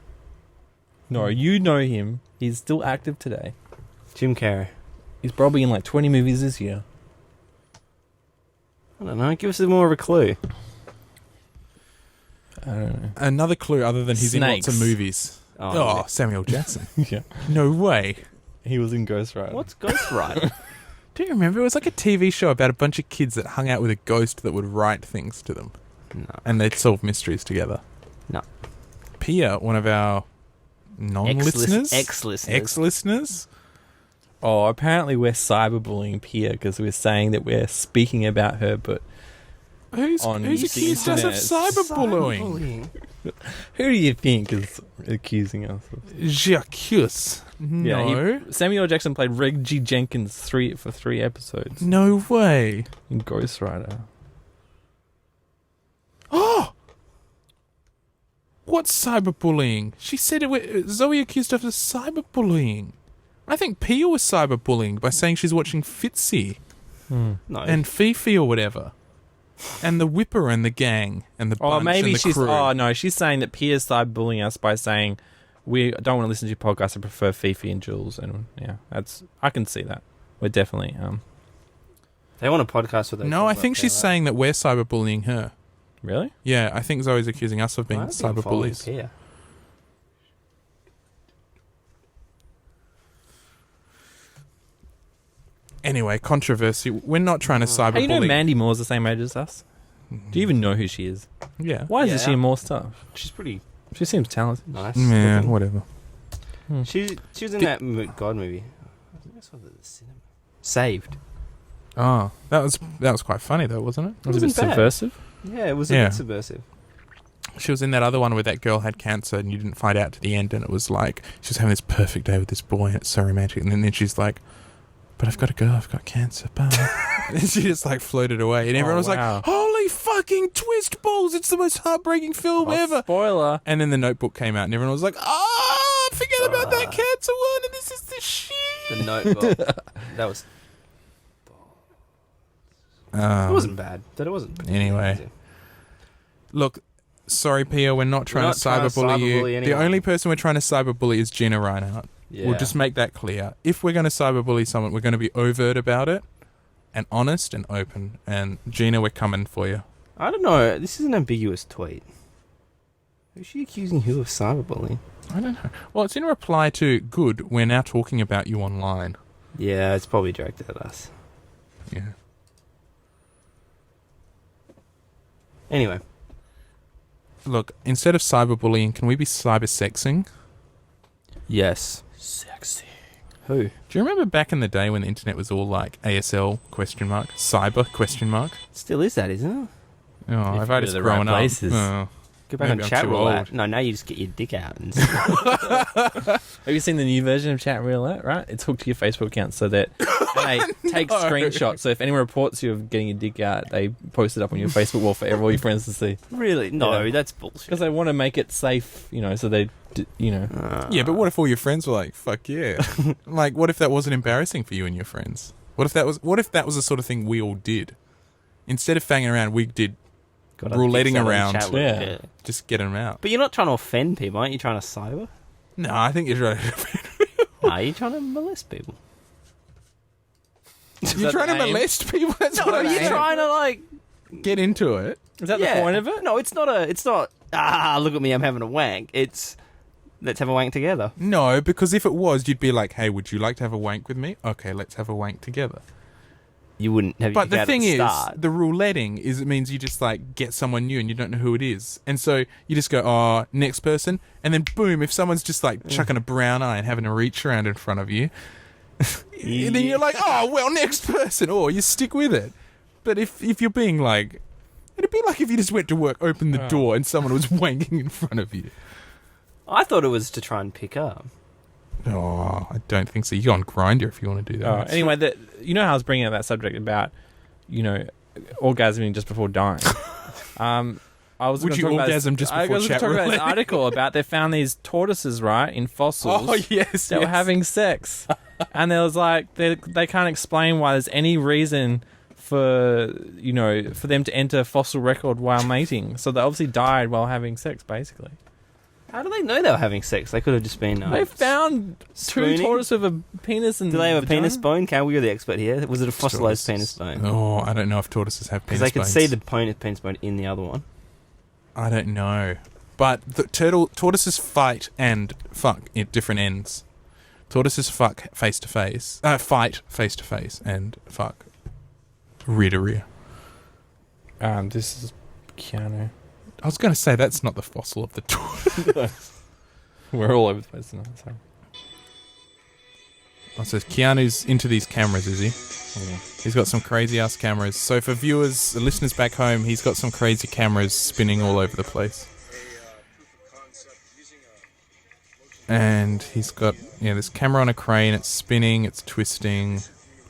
No, you know him. He's still active today. Jim Carrey. He's probably in like 20 movies this year. I don't know. Give us more of a clue. I don't know. Another clue other than he's Snakes. in lots of movies. Oh, Samuel Jackson. Yeah. No way. He was in Ghost Rider. what's Ghost Rider? Do you remember? It was like a TV show about a bunch of kids that hung out with a ghost that would write things to them. No. And they'd solve mysteries together. No. Pia, one of our non-listeners, Ex-listeners. ex-listeners. Oh, apparently we're cyberbullying Pia because we're saying that we're speaking about her, but Who's On accused the us of internet. cyberbullying? who do you think is accusing us of? J'accuse. No. Samuel L. Jackson played Reggie Jenkins for 3 episodes No way. in Ghost Rider. Oh! What's cyberbullying? She said Zoe accused us of cyberbullying. I think Pia was cyberbullying by saying she's watching Fitzy No. and Fifi or whatever. And the Whipper and the gang and the bunch Oh, maybe and the she's. crew. Oh no, she's saying that Pia's cyberbullying us by saying we don't want to listen to your podcast. I prefer Fifi and Jules, and yeah, I can see that. We're definitely. They want a podcast with. No, I think she's saying that we're cyberbullying her. Really? Yeah, I think Zoe's accusing us of being I think I'm following cyberbullies. Pia. Anyway, controversy. We're not trying to cyberbully. Hey, you know Mandy Moore's the same age as us? Do you even know who she is? Yeah. Why isn't Yeah. she in more stuff? She's pretty She seems talented. nice. Yeah, looking. whatever. She was in that God movie. I think that's what the cinema. Saved. Oh, that was quite funny though, wasn't it? Was it a bit wasn't bad. subversive? Yeah, it was a Yeah. bit subversive. She was in that other one where that girl had cancer and you didn't find out to the end, and it was like she was having this perfect day with this boy and it's so romantic, and then she's like, "But I've got to go. I've got cancer." Bye. And then she just like floated away, and everyone was wow. like, "Holy fucking twist balls! It's the most heartbreaking film ever." Spoiler. And then The Notebook came out, and everyone was like, "Oh, forget about that cancer one, and this is the shit." The Notebook. That was. It wasn't bad. That it wasn't. particularly Anyway. amazing. Look, sorry, Pia, we're not trying not to trying to cyberbully you. cyberbully The anyone. only person we're trying to cyberbully is Gina Reinhardt. Yeah. We'll just make that clear. If we're going to cyberbully someone, we're going to be overt about it and honest and open. And Gina, we're coming for you. I don't know. This is an ambiguous tweet. Who's she accusing who of cyberbullying? I don't know. Well, it's in reply to, "Good, we're now talking about you online." Yeah, it's probably directed at us. Yeah. Anyway. Look, instead of cyberbullying, can we be cybersexing? Yes. Sexy. Who? Do you remember back in the day when the internet was all like ASL ? Cyber ? Still is that, isn't it? Oh, If I've you had go it to the growing right up. places. Oh. Go back Maybe on I'm chat too roulette. old. No, now you just get your dick out. And Have you seen the new version of Chat Roulette, right? It's hooked to your Facebook account so that they take screenshots. So if anyone reports you of getting your dick out, they post it up on your Facebook wall for all your friends to see. really? No, Yeah. that's bullshit. Because they want to make it safe, so they, Yeah, but what if all your friends were like, "Fuck yeah"? Like, what if that wasn't embarrassing for you and your friends? What if that was the sort of thing we all did? Instead of fanging around, we did Got rouletting dicks out on around. chat roulette, Yeah. just get them out. But you're not trying to offend people, aren't you? Trying to cyber? No, I think you're right. No, you're trying to molest people. You're trying to the aim? molest people. That's No, what I'm you're saying. trying to like. Get into it. is that Yeah. the point of it? No, it's not. Look at me, I'm having a wank. It's let's have a wank together. No, because if it was, you'd be like, "Hey, would you like to have a wank with me? Okay, let's have a wank together." You wouldn't have. But your the dick out thing at is, start. the rouletting is it means you just like get someone new and you don't know who it is, and so you just go, "Oh, next person," and then boom, if someone's just like chucking a brown eye and having a reach around in front of you, and then you're like, "Oh, well, next person," or you stick with it. But if you're being like, it'd be like if you just went to work, opened the door, and someone was wanking in front of you. I thought it was to try and pick up. Oh, I don't think so. You go on Grindr if you want to do that. Anyway, how I was bringing up that subject about, orgasming just before dying. I was Would gonna you talk about orgasm just I before was chat talking about this roulette? article about they found these tortoises, right, in fossils. Oh yes, They were having sex, and there was like they can't explain why there's any reason for for them to enter fossil record while mating. So they obviously died while having sex, basically. How do they know they were having sex? They could have just been. They found spooning? two tortoises with a penis and Do they have a vagina? penis bone? Cal, you're the expert here. Was it a fossilized penis bone? Oh, I don't know if tortoises have Because penis they could bones. see the penis bone in the other one. I don't know. But the tortoises fight and fuck at different ends. Tortoises fuck face to face. Fight face to face and fuck rear to rear. This is Keanu. I was going to say that's not the fossil of the tortoise. We're all over the place tonight. Sorry. Oh, so Keanu's into these cameras, is he? Yeah. He's got some crazy ass cameras. So for viewers, the listeners back home, he's got some crazy cameras spinning all over the place. And he's got this camera on a crane. It's spinning. It's twisting.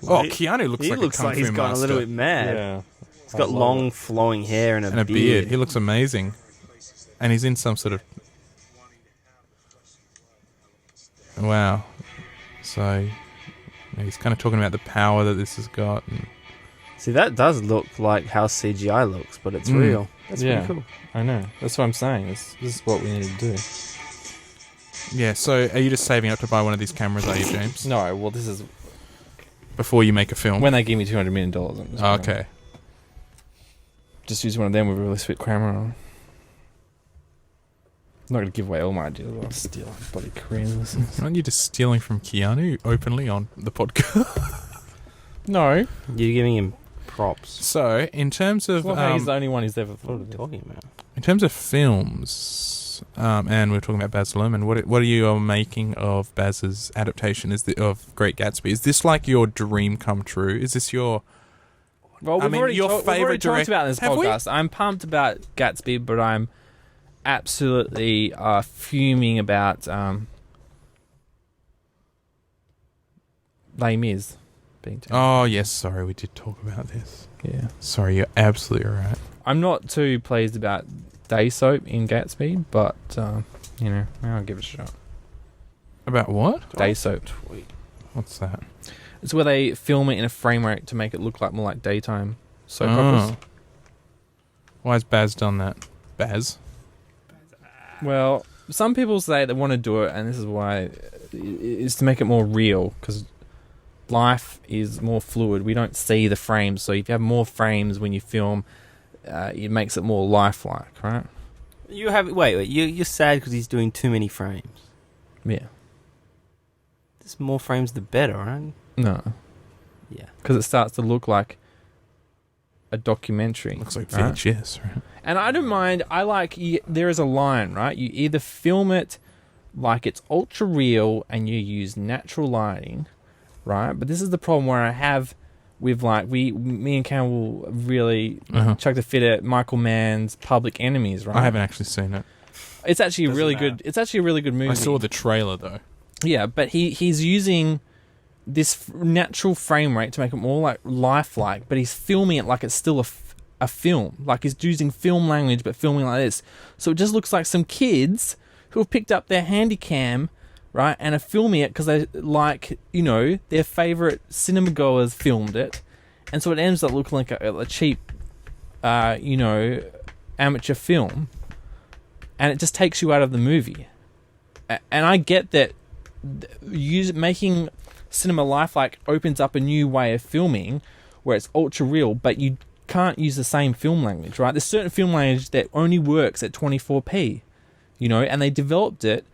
Oh, Keanu looks like a kung fu he's gone master. a little bit mad. Yeah. He's got long flowing hair and a beard. He looks amazing. And he's in some sort of... Wow. So he's kind of talking about the power that this has got. And See, that does look like how CGI looks, but it's real. That's pretty cool. I know. That's what I'm saying. This is what we need to do. yeah, so are you just saving up to buy one of these cameras, are you, James? No, well, this is Before you make a film? when they give me $200 million. I'm just gonna Okay. just use one of them with a really sweet camera on. I'm not going to give away all my ideas. I'll steal bloody Korean listeners. Aren't you just stealing from Keanu openly on the podcast? No. You're giving him props. So, in terms of... It's not how he's the only one who's ever What thought are you of it. talking about? In terms of films, and we're talking about Baz Luhrmann, what are you making of Baz's adaptation of Great Gatsby? Is this like your dream come true? Is this your... Well, I we've mean, already your we've already favourite talked direct- about in this Have we? podcast. I'm pumped about Gatsby, but I'm absolutely fuming about Les Mis being taken. Oh, yes, sorry, we did talk about this. Yeah. Sorry, you're absolutely right. I'm not too pleased about Day Soap in Gatsby, but, I'll give it a shot. About what? Day Soap. What's that? It's where they film it in a frame rate to make it look like more like daytime soap operas. Why has Baz done that? Baz? Well, some people say they want to do it, and this is why, is to make it more real, because life is more fluid. We don't see the frames, so if you have more frames when you film, it makes it more lifelike, right? You're sad because he's doing too many frames. Yeah. There's more frames, the better, right? No. Yeah. Because it starts to look like a documentary. Looks like right? VHS, right? And I don't mind. There is a line, right? You either film it like it's ultra real and you use natural lighting, right? But this is the problem where I have with me and Cam will really chuck the fit at Michael Mann's Public Enemies, right? I haven't actually seen it. It's actually Doesn't really matter. good. It's actually a really good movie. I saw the trailer, though. Yeah, but he's using this natural frame rate to make it more like lifelike, but he's filming it like it's still a film. Like he's using film language, but filming like this. So it just looks like some kids who have picked up their handycam, right, and are filming it because they like, their favourite cinema goers filmed it. And so it ends up looking like a cheap, amateur film. And it just takes you out of the movie. And I get that making cinema lifelike opens up a new way of filming where it's ultra real, but you can't use the same film language, right? There's certain film language that only works at 24p, and they developed it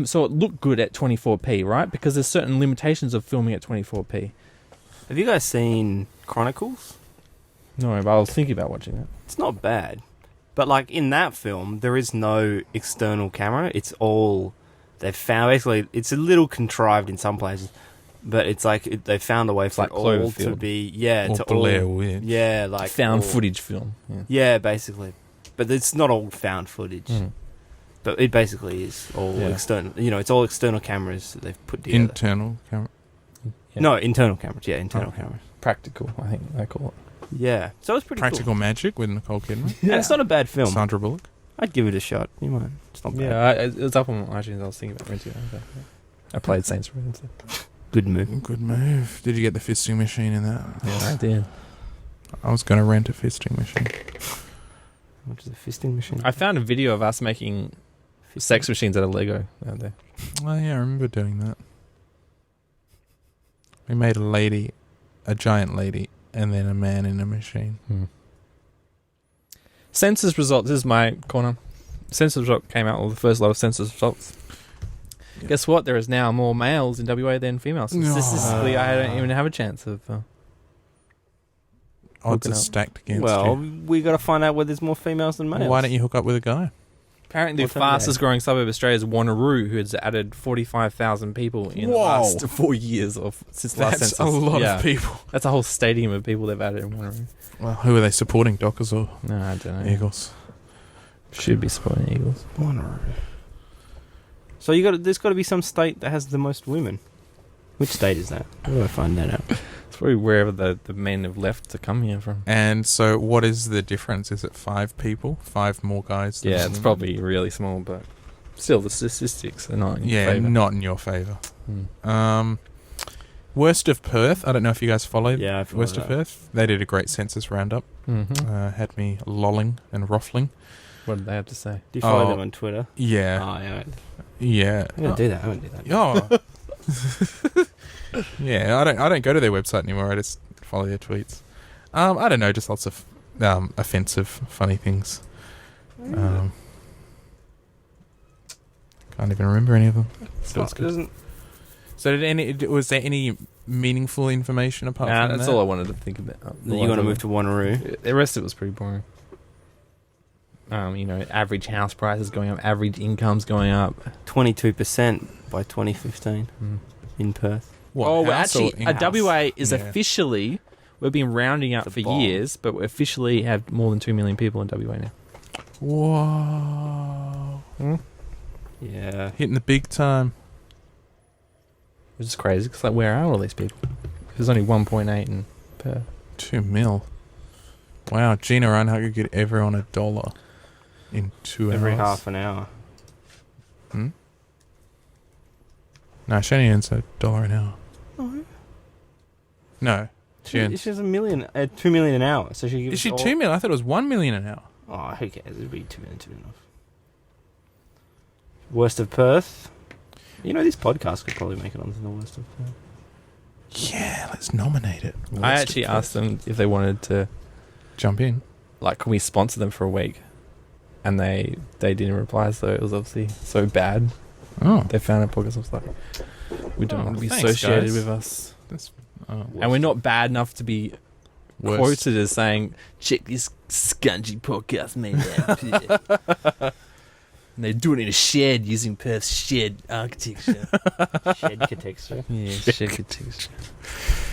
so it looked good at 24p, right? Because there's certain limitations of filming at 24p. Have you guys seen Chronicles? No, but I was thinking about watching it. It's not bad. But, in that film, there is no external camera. It's all... They've found... Basically, it's a little contrived in some places. But it's they found a way for like it all to Cloverfield. be... Yeah, Or to Blair all... Witch. Yeah, Found all- footage film. Yeah. Yeah, basically. But it's not all found footage. Mm. But it basically is all external... it's all external cameras that they've put together. Internal camera. Yeah. No, internal cameras. Yeah, internal cameras. Practical, I think they call it. Yeah. So it's pretty Practical cool. Magic with Nicole Kidman. And it's not a bad film. Sandra Bullock. I'd give it a shot. You might. It's not bad. Yeah, it was up on iTunes. I was thinking about renting it. I played Saints Row instead. Good move. Good move. Did you get the fisting machine in that? Yeah, I did. I was going to rent a fisting machine. What is a fisting machine? I found a video of us making sex machines out of Lego the other day. Oh, yeah, I remember doing that. We made a giant lady, and then a man in a machine. Census results. This is my corner. Census result came out, the first lot of census results. Yep. Guess what? There is now more males in WA than females. So statistically, I don't even have a chance of... Odds Hooking are up. stacked against Well, you. we got to find out whether there's more females than males. Well, why don't you hook up with a guy? Apparently, the What's happening fastest growing suburb of Australia is Wanneroo, who has added 45,000 people in the last 4 years since the last census. That's a lot Yeah. of people. That's a whole stadium of people they've added in Wanneroo. Well, who are they supporting, Dockers or No, I don't know. Eagles? Should be supporting Eagles. So there's got to be some state that has the most women. Which state is that? Where do I find that out? It's probably wherever the men have left to come here from. And so what is the difference? Is it 5 people? 5 more guys? than Yeah, it's women? probably really small, but still, the statistics are not in Yeah, favour. not in your favour. Hmm. Worst of Perth. I don't know if you guys followed Yeah, I follow Worst of that. Perth. They did a great census roundup. Mm-hmm. Had me lolling and ruffling. What did they have to say? Do you follow Oh. them on Twitter? Yeah. Oh, yeah. Yeah. I'm going to do that. I'm going to do that. Oh. Yeah, I don't go to their website anymore. I just follow their tweets. I don't know, just lots of offensive, funny things. Can't even remember any of them. It's not- doesn't- So was there any meaningful information apart Nah, from that's that? all I wanted to think about. You're going to move to Wanneroo. The rest of it was pretty boring. Average house prices going up, average incomes going up. 22% by 2015 in Perth. What, house or in-house? WA is Yeah. officially, we've been rounding up The for bomb. years, but we officially have more than 2 million people in WA now. Whoa. Yeah. Hitting the big time. Which is crazy, because where are all these people? There's only 1.8 in Perth. 2 mil. Wow, Gina Reinhardt could get everyone $1 in 2 hours. Every half an hour. Hmm? No, she only earns $1 an hour. No, she earns. She has 2 million an hour. So she gives Is she all- 2 mil? I thought it was 1 million an hour. Oh, who cares? It'd be 2 million enough. Worst of Perth. This podcast could probably make it onto the worst of Perth. Yeah, let's nominate it. I actually asked them if they wanted to, Jump in. can we sponsor them for a week? And they didn't reply, so it was obviously so bad. Oh, They found a podcast and was like, we don't want to be thanks, associated guys. with us. that's oh, And we're not bad enough to be worst. quoted as saying, check this scungy podcast made out here. And they do it in a shed using Perth's shed architecture. Shed architecture. Yeah, shed architecture.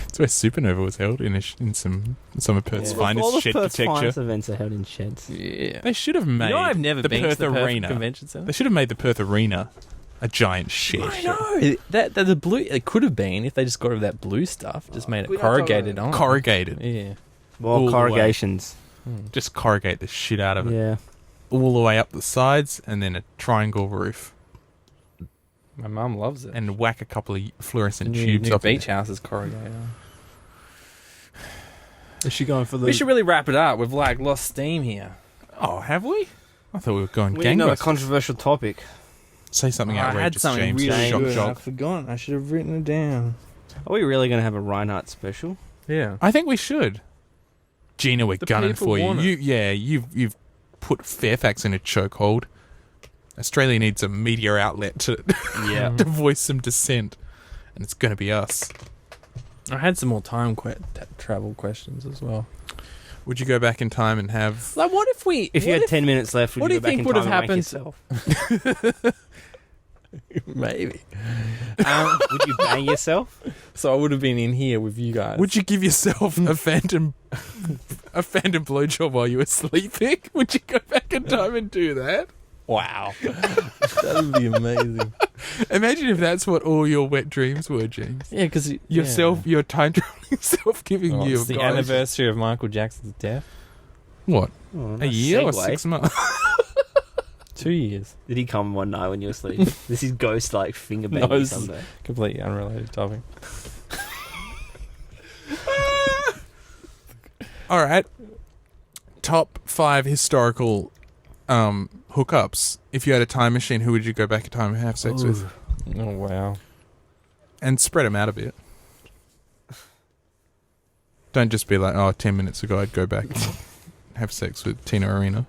That's where Supernova was held in some of Perth's All finest of shed Perth's architecture. finest events are held in sheds. Yeah. They should have made. I've never the been Perth to the Perth Arena. Convention Centre. They should have made the Perth Arena a giant shed. I know. That the blue, it could have been if they just got rid of that blue stuff, just made we it don't talk corrugated about on. Corrugated. Yeah. Well, All the way. corrugations. Just corrugate the shit out of it. Yeah. All the way up the sides, and then a triangle roof, My mum loves it. and whack a couple of fluorescent New tubes up beach in house is corrugated. Is she going for the... We should really wrap it up. We've lost steam here. there. Oh, have we? I thought we were going We need another gangbusters. controversial topic. Say something I outrageous, had something James. really Shock, good. I shock. forgot. I should have written it down. Are we really going to have a Reinhardt special? Yeah. I think we should. Gina, we're The gunning people for you. want it. You've put Fairfax in a chokehold. Australia needs a media outlet to Yeah. to voice some dissent, and it's going to be us. I had some more time travel questions as well. Would you go back in time and have? Like, what if we? If you had 10 minutes left, would what you do you go back think in would time have and wank happened? yourself? Maybe. Would you bang yourself? So I would have been in here with you guys. Would you give yourself a phantom blowjob while you were sleeping? Would you go back in time and do that? Wow. That would be amazing. Imagine if that's what all your wet dreams were, James. Yeah, because Your time traveling self giving you it's the guys- anniversary of Michael Jackson's death. What? Oh, A nice year or segue. 6 months? 2 years. Did he come one night when you were asleep? This is ghost like finger banging No, this is- someday. Completely unrelated topic. All right. Top 5 historical hookups. If you had a time machine, who would you go back in time and have sex with? Oh, wow. And spread them out a bit. Don't just be like, 10 minutes ago I'd go back and have sex with Tina Arena.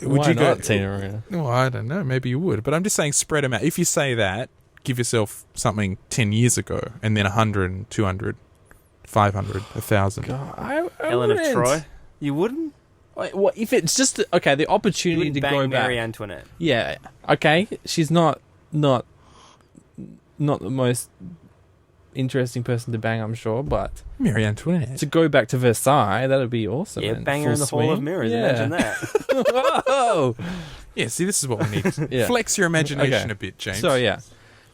Why you not Tina Arena? Well, I don't know. Maybe you would. But I'm just saying spread them out. If you say that, give yourself something 10 years ago and then 100 and 200 500, 1,000. I Ellen of wouldn't. Troy. You wouldn't? Wait, what if it's just okay? The You opportunity wouldn't to bang go back. Mary Antoinette. Yeah. Okay. She's not the most interesting person to bang, I'm sure, but Mary Antoinette. to go back to Versailles, that'd be awesome. Yeah, man. bang her in the Full Hall of swing. Mirrors. Yeah. Imagine that. Whoa. Yeah, see, this is what we need. Yeah. Flex your imagination Okay. a bit, James. So yeah,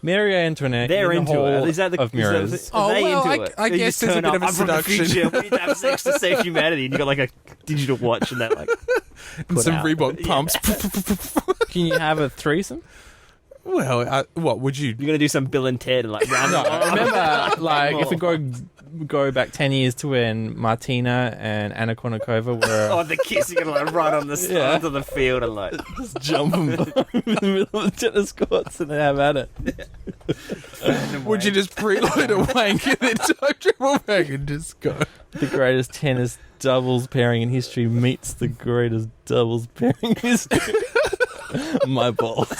Mary Antoinette. They're in the into Hall it. Is that the of Mirrors? Is that, Oh, are they well, into it? I They guess just there's a turn bit up, of a I'm from the seduction. future. We need to have sex to save humanity. And you got like a digital watch and that like. and put some out. Reebok pumps. Can you have a threesome? Well, what would you? You're gonna do some Bill and Ted and like round. No, remember, like if we more. go back 10 years to when Martina and Anna Kournikova were Oh, the kiss! You're gonna like run on the Yeah. onto the field and like. just jumping in the middle of the tennis courts and then have at it. Would you just preload a wank and then time travel back and just go? The greatest tennis doubles pairing in history meets the greatest doubles pairing in history. My balls.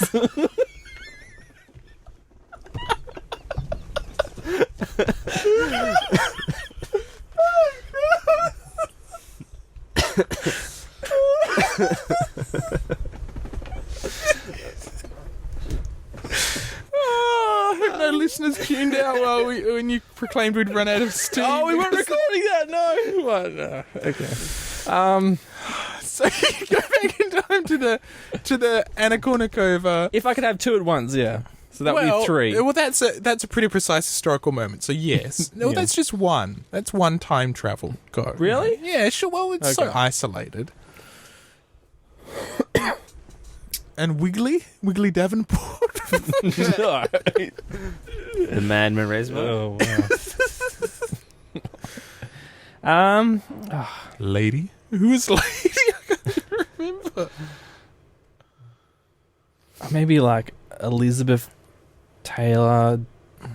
Oh, I hope no listeners tuned out when you proclaimed we'd run out of steam. Oh, we weren't recording that. No. What? No. Okay. So you go back in time to the Anna Kournikova. If I could have two at once, yeah. So that would be three. Well, that's a pretty precise historical moment. So yes, no, Yeah. that's just one. That's one time travel. Go. Really? Yeah, sure. Well, it's so Okay. isolated. And Wiggly Davenport. No. The man Maresma. Oh wow. Lady. Who is Lady? I can't remember. Maybe like Elizabeth Taylor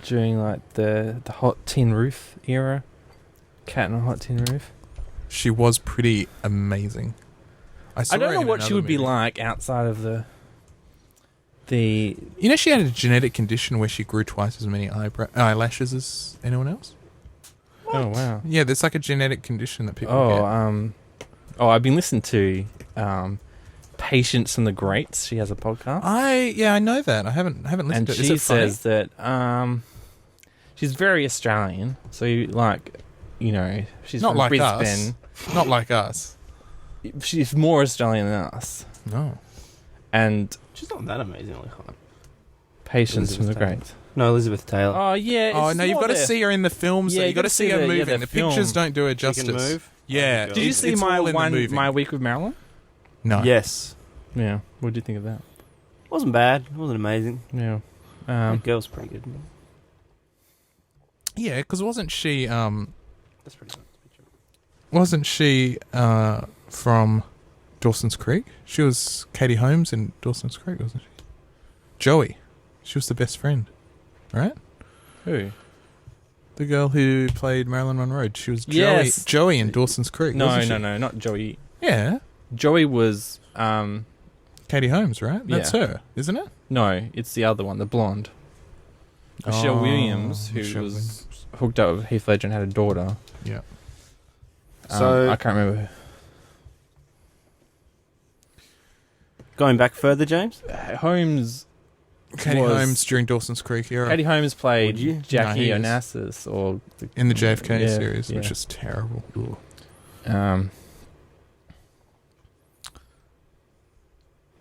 during like the Hot Tin Roof era. Cat on a Hot Tin Roof. She was pretty amazing. I don't know what she would be like outside of the. You know, she had a genetic condition where she grew twice as many eyelashes as anyone else. Oh wow. Yeah, there's like a genetic condition that people get. I've been listening to Patience from the Greats. She has a podcast. I know that. I haven't listened And to it. Is she it funny? says that she's very Australian. So she's Not from like Brisbane. us. Not like us. She's more Australian than us. No. And She's not that amazingly hot. Patience from the Elizabeth Taylor. Greats. No, Elizabeth Taylor. Oh yeah. Oh it's no, you've more got to the- see her in the films. Yeah, Yeah, you you got to gotta see see her the- moving. yeah, the the film. pictures don't do her She justice. can move. Yeah. Did you it's see all in the movie. my week with Marilyn? No. Yes. Yeah. What do you think of that? Wasn't bad. Wasn't amazing. Yeah. The girl's pretty good. Yeah, because wasn't she? That's pretty good. Wasn't she from Dawson's Creek? She was Katie Holmes in Dawson's Creek, wasn't she? Joey. She was the best friend, right? Who? The girl who played Marilyn Monroe. She was Joey. Yes. Joey in Dawson's Creek. No, wasn't she? no, not Joey. Yeah, Joey was Katie Holmes, right? That's Yeah. her, isn't it? no, it's the other one, the blonde. Michelle Oh, Williams, who Michelle was Williams. hooked up with Heath Ledger and had a daughter. Yeah. So- I can't remember. Going back further, James? Holmes. Katie was- Holmes during Dawson's Creek era. Katie Holmes played Would you? Jackie No, he is. Onassis, or in the JFK Yeah, series, which yeah. is terrible.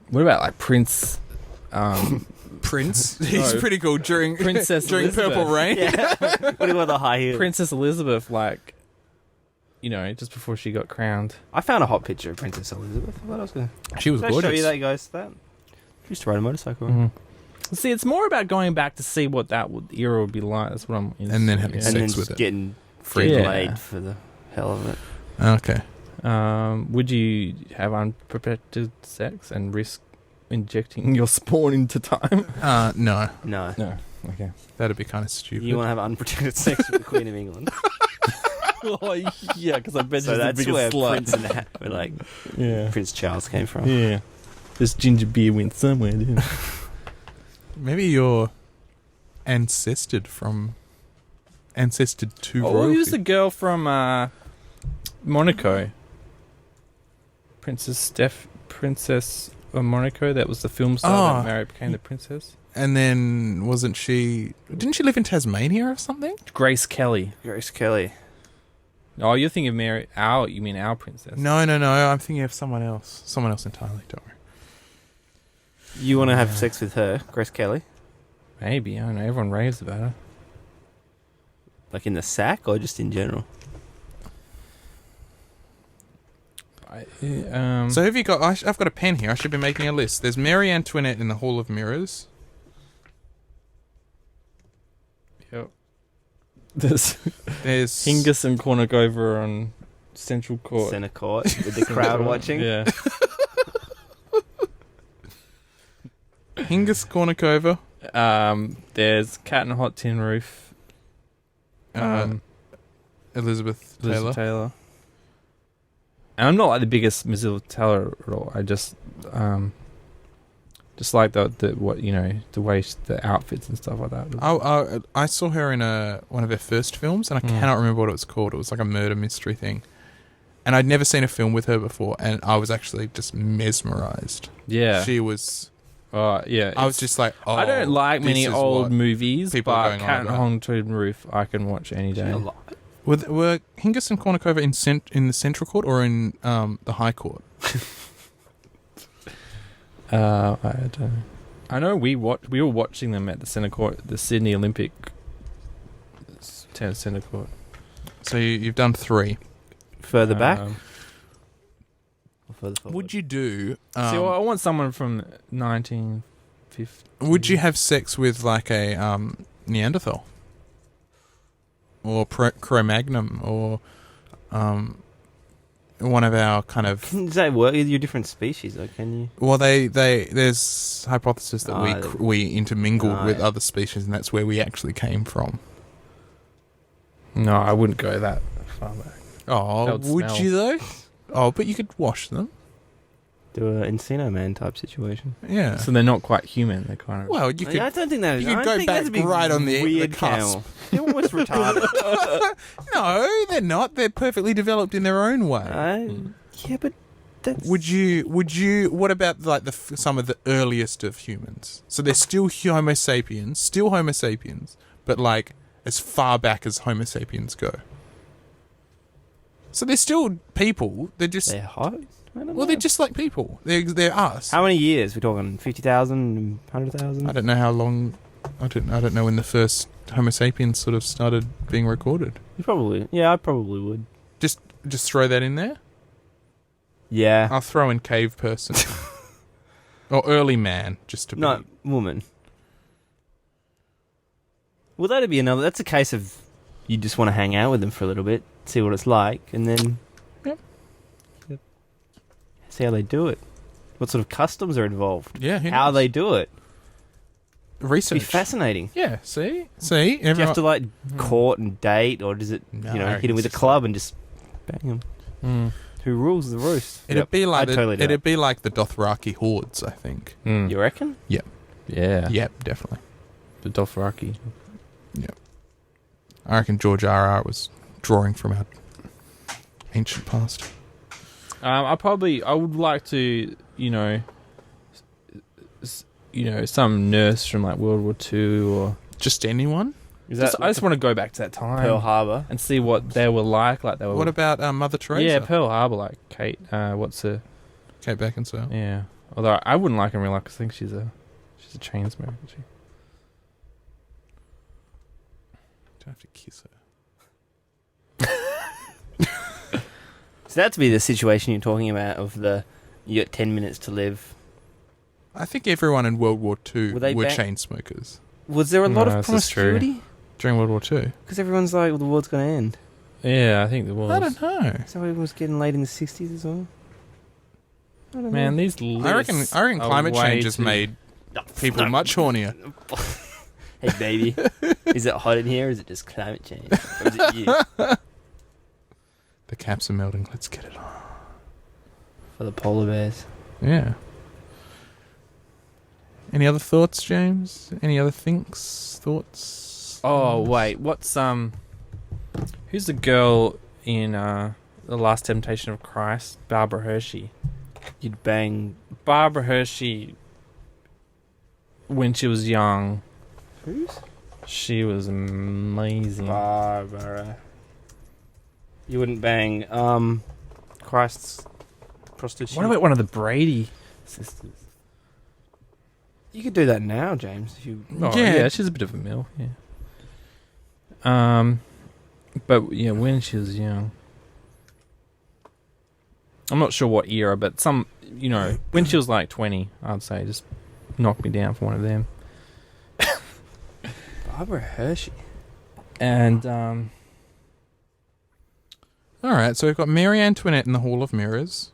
What about like Prince? Prince, he's No. pretty cool during Princess during Elizabeth. Purple Rain. Yeah. What do you want the high heel? Princess Elizabeth, like, just before she got crowned. I found a hot picture of Princess Elizabeth. I thought I was going She was to show gorgeous. you that, guys. That she used to ride a motorcycle. Mm-hmm. See, it's more about going back to see what that era would be like. That's what I'm. And then having And sex then with just it. getting Free. free Yeah. laid for the hell of it. Okay. Would you have unprotected sex and risk injecting your spawn into time? No, No. No. Okay. that'd be kind of stupid. You want to have unprotected sex with the Queen of England. Oh yeah, because I bet So she's the that's biggest where slut. Prince and like Yeah. Prince Charles came from. Yeah. This ginger beer went somewhere, didn't it? Maybe you're ancested from ancestor to Oh, royalty. who's the girl from Monaco? Princess of Monaco. That was the film star that married became the princess. And then didn't she live in Tasmania or something? Grace Kelly. Grace Kelly. Oh, you're thinking of you mean our princess? No. I'm thinking of someone else. Someone else entirely. Don't worry. You want to have sex with her, Grace Kelly? Maybe. I don't know. Everyone raves about her. Like in the sack or just in general? So have you got... I've got a pen here. I should be making a list. There's Mary Antoinette in the Hall of Mirrors. Yep. There's Hingis and Kornikova on Central Court. Centre Court with the crowd watching. Yeah. Hingis Kornikova. There's Cat in a Hot Tin Roof. Elizabeth Taylor. And I'm not like the biggest Miss Taylor at all. I just like the way the outfits and stuff like that. I saw her in one of her first films, and I cannot remember what it was called. It was like a murder mystery thing, and I'd never seen a film with her before, and I was actually just mesmerized. Yeah, she was. Yeah, I was just like, I don't like many old movies, but Cat in a Hot Tin Roof I can watch any day. Were Hingis and Kornikova in the Central Court or in the High Court? I don't know. I know we were watching them at the Centre Court, the Sydney Olympic Centre Court. So you've done 3. Further back? Or further forward? Would you do... I want someone from 1950. Would you have sex with like a Neanderthal? Or Cro-Magnon, or one of our kind of... Does that work with your different species, though, can you? Well, there's hypothesis that we intermingled with other species, and that's where we actually came from. No, I wouldn't go that far back. Oh, would you though? Oh, but you could wash them. Do an Encino Man type situation. Yeah. So they're not quite human. They're kind of... Well, you could... I don't think that is... You could go back right on the cusp. You're almost retarded. No, they're not. They're perfectly developed in their own way. Yeah, but that's... Would you... What about like some of the earliest of humans? So they're still Homo sapiens, but like as far back as Homo sapiens go. So they're still people. They're just... They're hot? Well, they're just like people. They're us. How many years? We're talking 50,000, 100,000? I don't know how long. I don't know when the first Homo sapiens sort of started being recorded. You probably... Yeah, I probably would. Just throw that in there? Yeah. I'll throw in cave person. Or early man, just to be... Not woman. Well, that'd be another... That's a case of you just want to hang out with them for a little bit, see what it's like, and then... Yep. See how they do it. What sort of customs are involved. Yeah, how they do it. Research. It'd be fascinating. Yeah, see? Do you have to like court and date, or does it hit him with a club and just bang him? Who rules the roost? It'd be like it'd be like the Dothraki hordes, I think. You reckon? Yep. Yeah. Yep, definitely. The Dothraki. Yep. I reckon George R.R. was drawing from our ancient past. I would like to, some nurse from like World War II or just anyone. I just want to go back to that time, Pearl Harbor, and see what they were like. Like they were. What about Mother Teresa? Yeah, Pearl Harbor, like Kate. What's her? Kate Beckinsale. Yeah, although I wouldn't like her in real life because I think she's a chain smoker. Don't have to kiss her. So that's be the situation you're talking about of you got 10 minutes to live. I think everyone in World War II were chain smokers. Was there a lot of promiscuity during World War II? Because everyone's like, well, the world's going to end. Yeah, I think there was. I don't know. So everyone was getting laid in the 60s as well. I don't know. These I reckon climate change has made people much hornier. Hey, baby. Is it hot in here or is it just climate change? Or is it you? The caps are melting. Let's get it on. For the polar bears. Yeah. Any other thoughts, James? Any other thoughts? Oh, wait. What's Who's the girl in The Last Temptation of Christ? Barbara Hershey. You'd bang. Barbara Hershey, when she was young, Who's? she was amazing. Barbara. You wouldn't bang. Christ's prostitute. What about one of the Brady sisters? You could do that now, James. If you. Oh, Yeah. yeah, she's a bit of a mill. Yeah. But yeah, when she was young, I'm not sure what era, but when she was like 20, I'd say just knock me down for one of them. Barbara Hershey. And All right, so we've got Mary Antoinette in the Hall of Mirrors,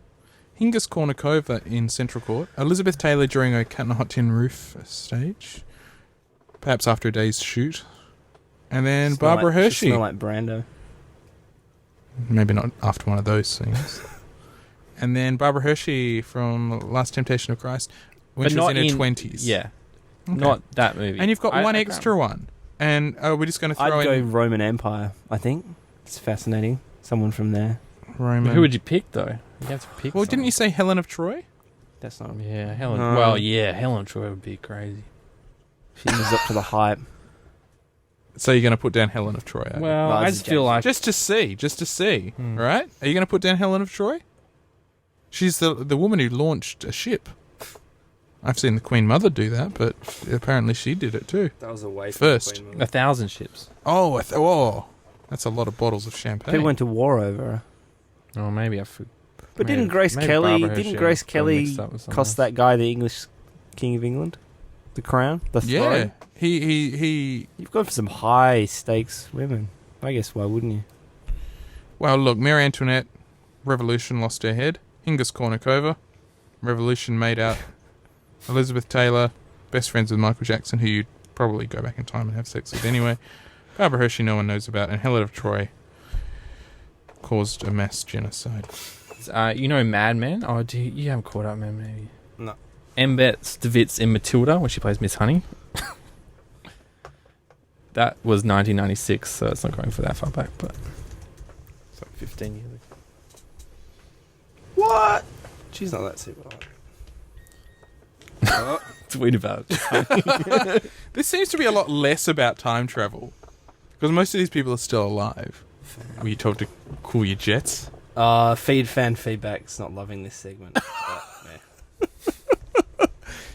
Hingis Kornikova in Central Court, Elizabeth Taylor during a Cat in a Hot Tin Roof stage, perhaps after a day's shoot, and then Barbara Hershey. Smell like Brando. Maybe not after one of those scenes. And then Barbara Hershey from Last Temptation of Christ when but she was not in her 20s. Yeah, Okay. not that movie. And you've got one I extra one. And we're just going to throw I'd go in Roman Empire. I think it's fascinating. Someone from there. Roman. Who would you pick though? You have to pick. Well, didn't you say Helen of Troy? That's not. Yeah, Helen. No. Well, yeah, Helen Troy would be crazy. She lives up to the hype. So you're going to put down Helen of Troy? Are you? Well, Well, I this just is feel like just to see, Hmm. right? Are you going to put down Helen of Troy? She's the woman who launched a ship. I've seen the Queen Mother do that, but apparently she did it too. That was a waste. First. 1,000 ships. Oh, that's a lot of bottles of champagne. People went to war over her. Oh, maybe I. But didn't Grace Kelly? Didn't Grace Kelly cost that guy the English King of England the crown? The Yeah, throne? he. You've gone for some high stakes women. I guess why wouldn't you? Well, look, Mary Antoinette, revolution lost her head. Hingis Kornikova, revolution made out. Elizabeth Taylor, best friends with Michael Jackson, who you'd probably go back in time and have sex with anyway. Barbara Hershey, no one knows about, and Helen of Troy caused a mass genocide. You know Mad Men? Oh, you haven't caught up, man, maybe. No. Embeth Stevitz in Matilda, when she plays Miss Honey. That was 1996, so it's not going for that far back, but it's like 15 years ago. What? She's not that super hot. Tweet about it. This seems to be a lot less about time travel, because most of these people are still alive. Were you told to cool your jets? Fan feedback's not loving this segment.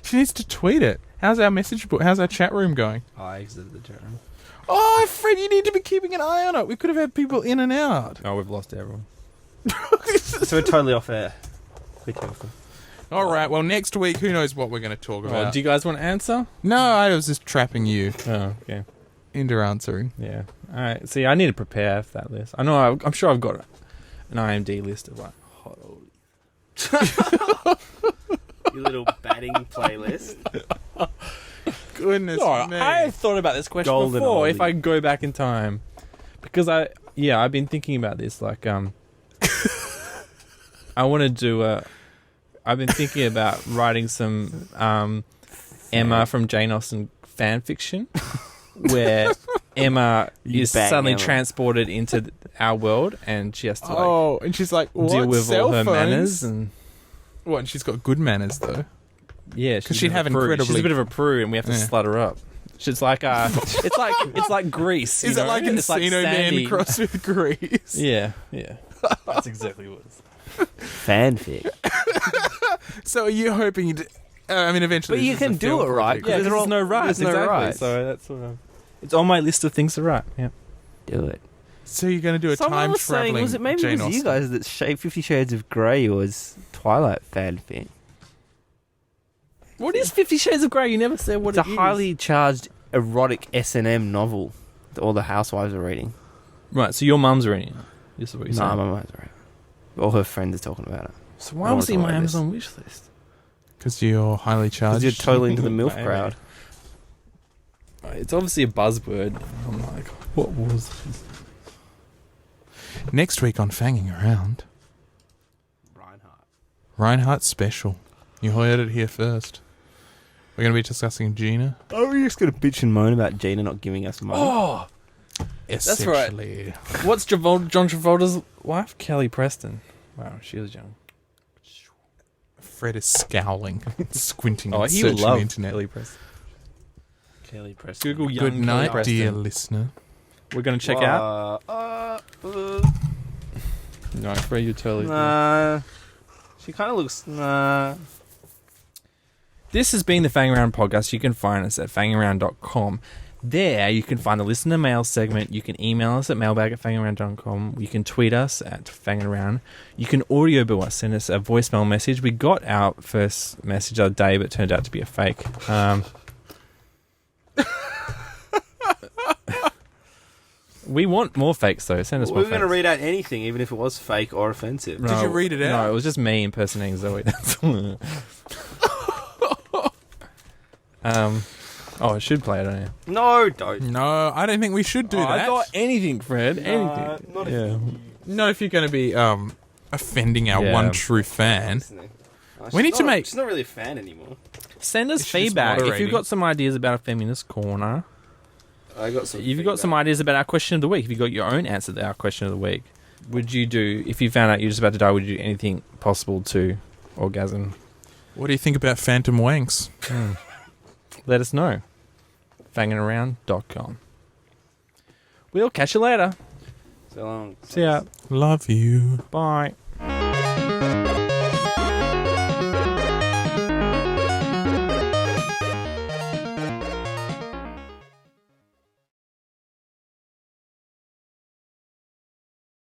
She needs to tweet it. How's our message book? How's our chat room going? I exited the chat room. Oh, Fred, you need to be keeping an eye on it. We could have had people in and out. Oh, we've lost everyone. So we're totally off air. All right, well, next week, who knows what we're going to talk about. Do you guys want to answer? No, I was just trapping you Oh, okay. into answering. Yeah. All right. See, I need to prepare for that list. I know. I'm sure I've got an IMD list of like hot oldies. Your little batting playlist. Goodness me. I have thought about this question Golden before. oldie. If I go back in time, because I've been thinking about this. Like, I want to do I've been thinking about writing some Emma from Jane Austen fan fiction, where Emma is bang suddenly Emma. transported into our world, and she has to And she's like, what? deal with Cell all her phones? manners and. What, and she's got good manners, though. Yeah, 'Cause she'd have She's incredibly- a bit of a prude, and we have to Yeah. slut her up. She's like, it's like Grease. Is you it know? like It's like Encino Man Sandy. crossed with Grease? Yeah, that's exactly what it is. Fanfic. So are you hoping to... I mean, eventually... But you this is can a do film it, right? project. Yeah, There's there's no rights. there's no Exactly. rights. So that's what it's on my list of things to write. Yeah. Do it. So you're going to do a Someone was saying, time-traveling was it maybe Jane it was you Austen. guys that 50 Shades of Grey was Twilight fanfic? What is 50 Shades of Grey? You never said what It's it a is. highly charged erotic S&M novel that all the housewives are reading. Right, so your mum's reading it. This is what you're No, saying. my mind's right. All her friends are talking about it. So I why don't was it in wanna my talk about Amazon wish list? Because you're highly charged. Because you're totally into the MILF Maybe. crowd. It's obviously a buzzword. I'm like, what was this? Next week on Fanging Around, Reinhardt special. You heard it here first. We're going to be discussing Gina. Oh, we're just going to bitch and moan about Gina not giving us money. Oh, That's right. Essentially. What's John Travolta's wife? Kelly Preston. Wow, she was young. Fred is scowling, squinting, Oh, and he searching the loved internet. Kelly Preston. Kelly Preston. Google young Good night, Kelly dear Preston. listener. We're going to check out. No, Fred, you totally. Nah. She kind of looks. Nah. This has been the Fang Around podcast. You can find us at fangaround.com. There, you can find the listener mail segment. You can email us at mailbag@fangaround.com. You can tweet us at fangaround. You can audio bill us, send us a voicemail message. We got our first message the other day, but it turned out to be a fake. We want more fakes, though. Send us We more were going fakes. to read out anything, even if it was fake or offensive. Did you read it out? No, it was just me impersonating Zoe. That's all. I should play it on here. No, don't. No, I don't think we should do that. I got anything, Fred. Anything. Not Yeah. No, if you're going to be offending our Yeah. one true fan. Oh, We need to make- She's not really a fan anymore. Send us It's just feedback. If you've moderating. got some ideas about a feminist corner, I got some. if you've got some ideas about our question of the week, if you've got your own answer to our question of the week, would you do, if you found out you're just about to die, would you do anything possible to orgasm? What do you think about phantom wanks? Let us know. Fanginaround.com. We'll catch you later. So long. See ya. Love you. Bye.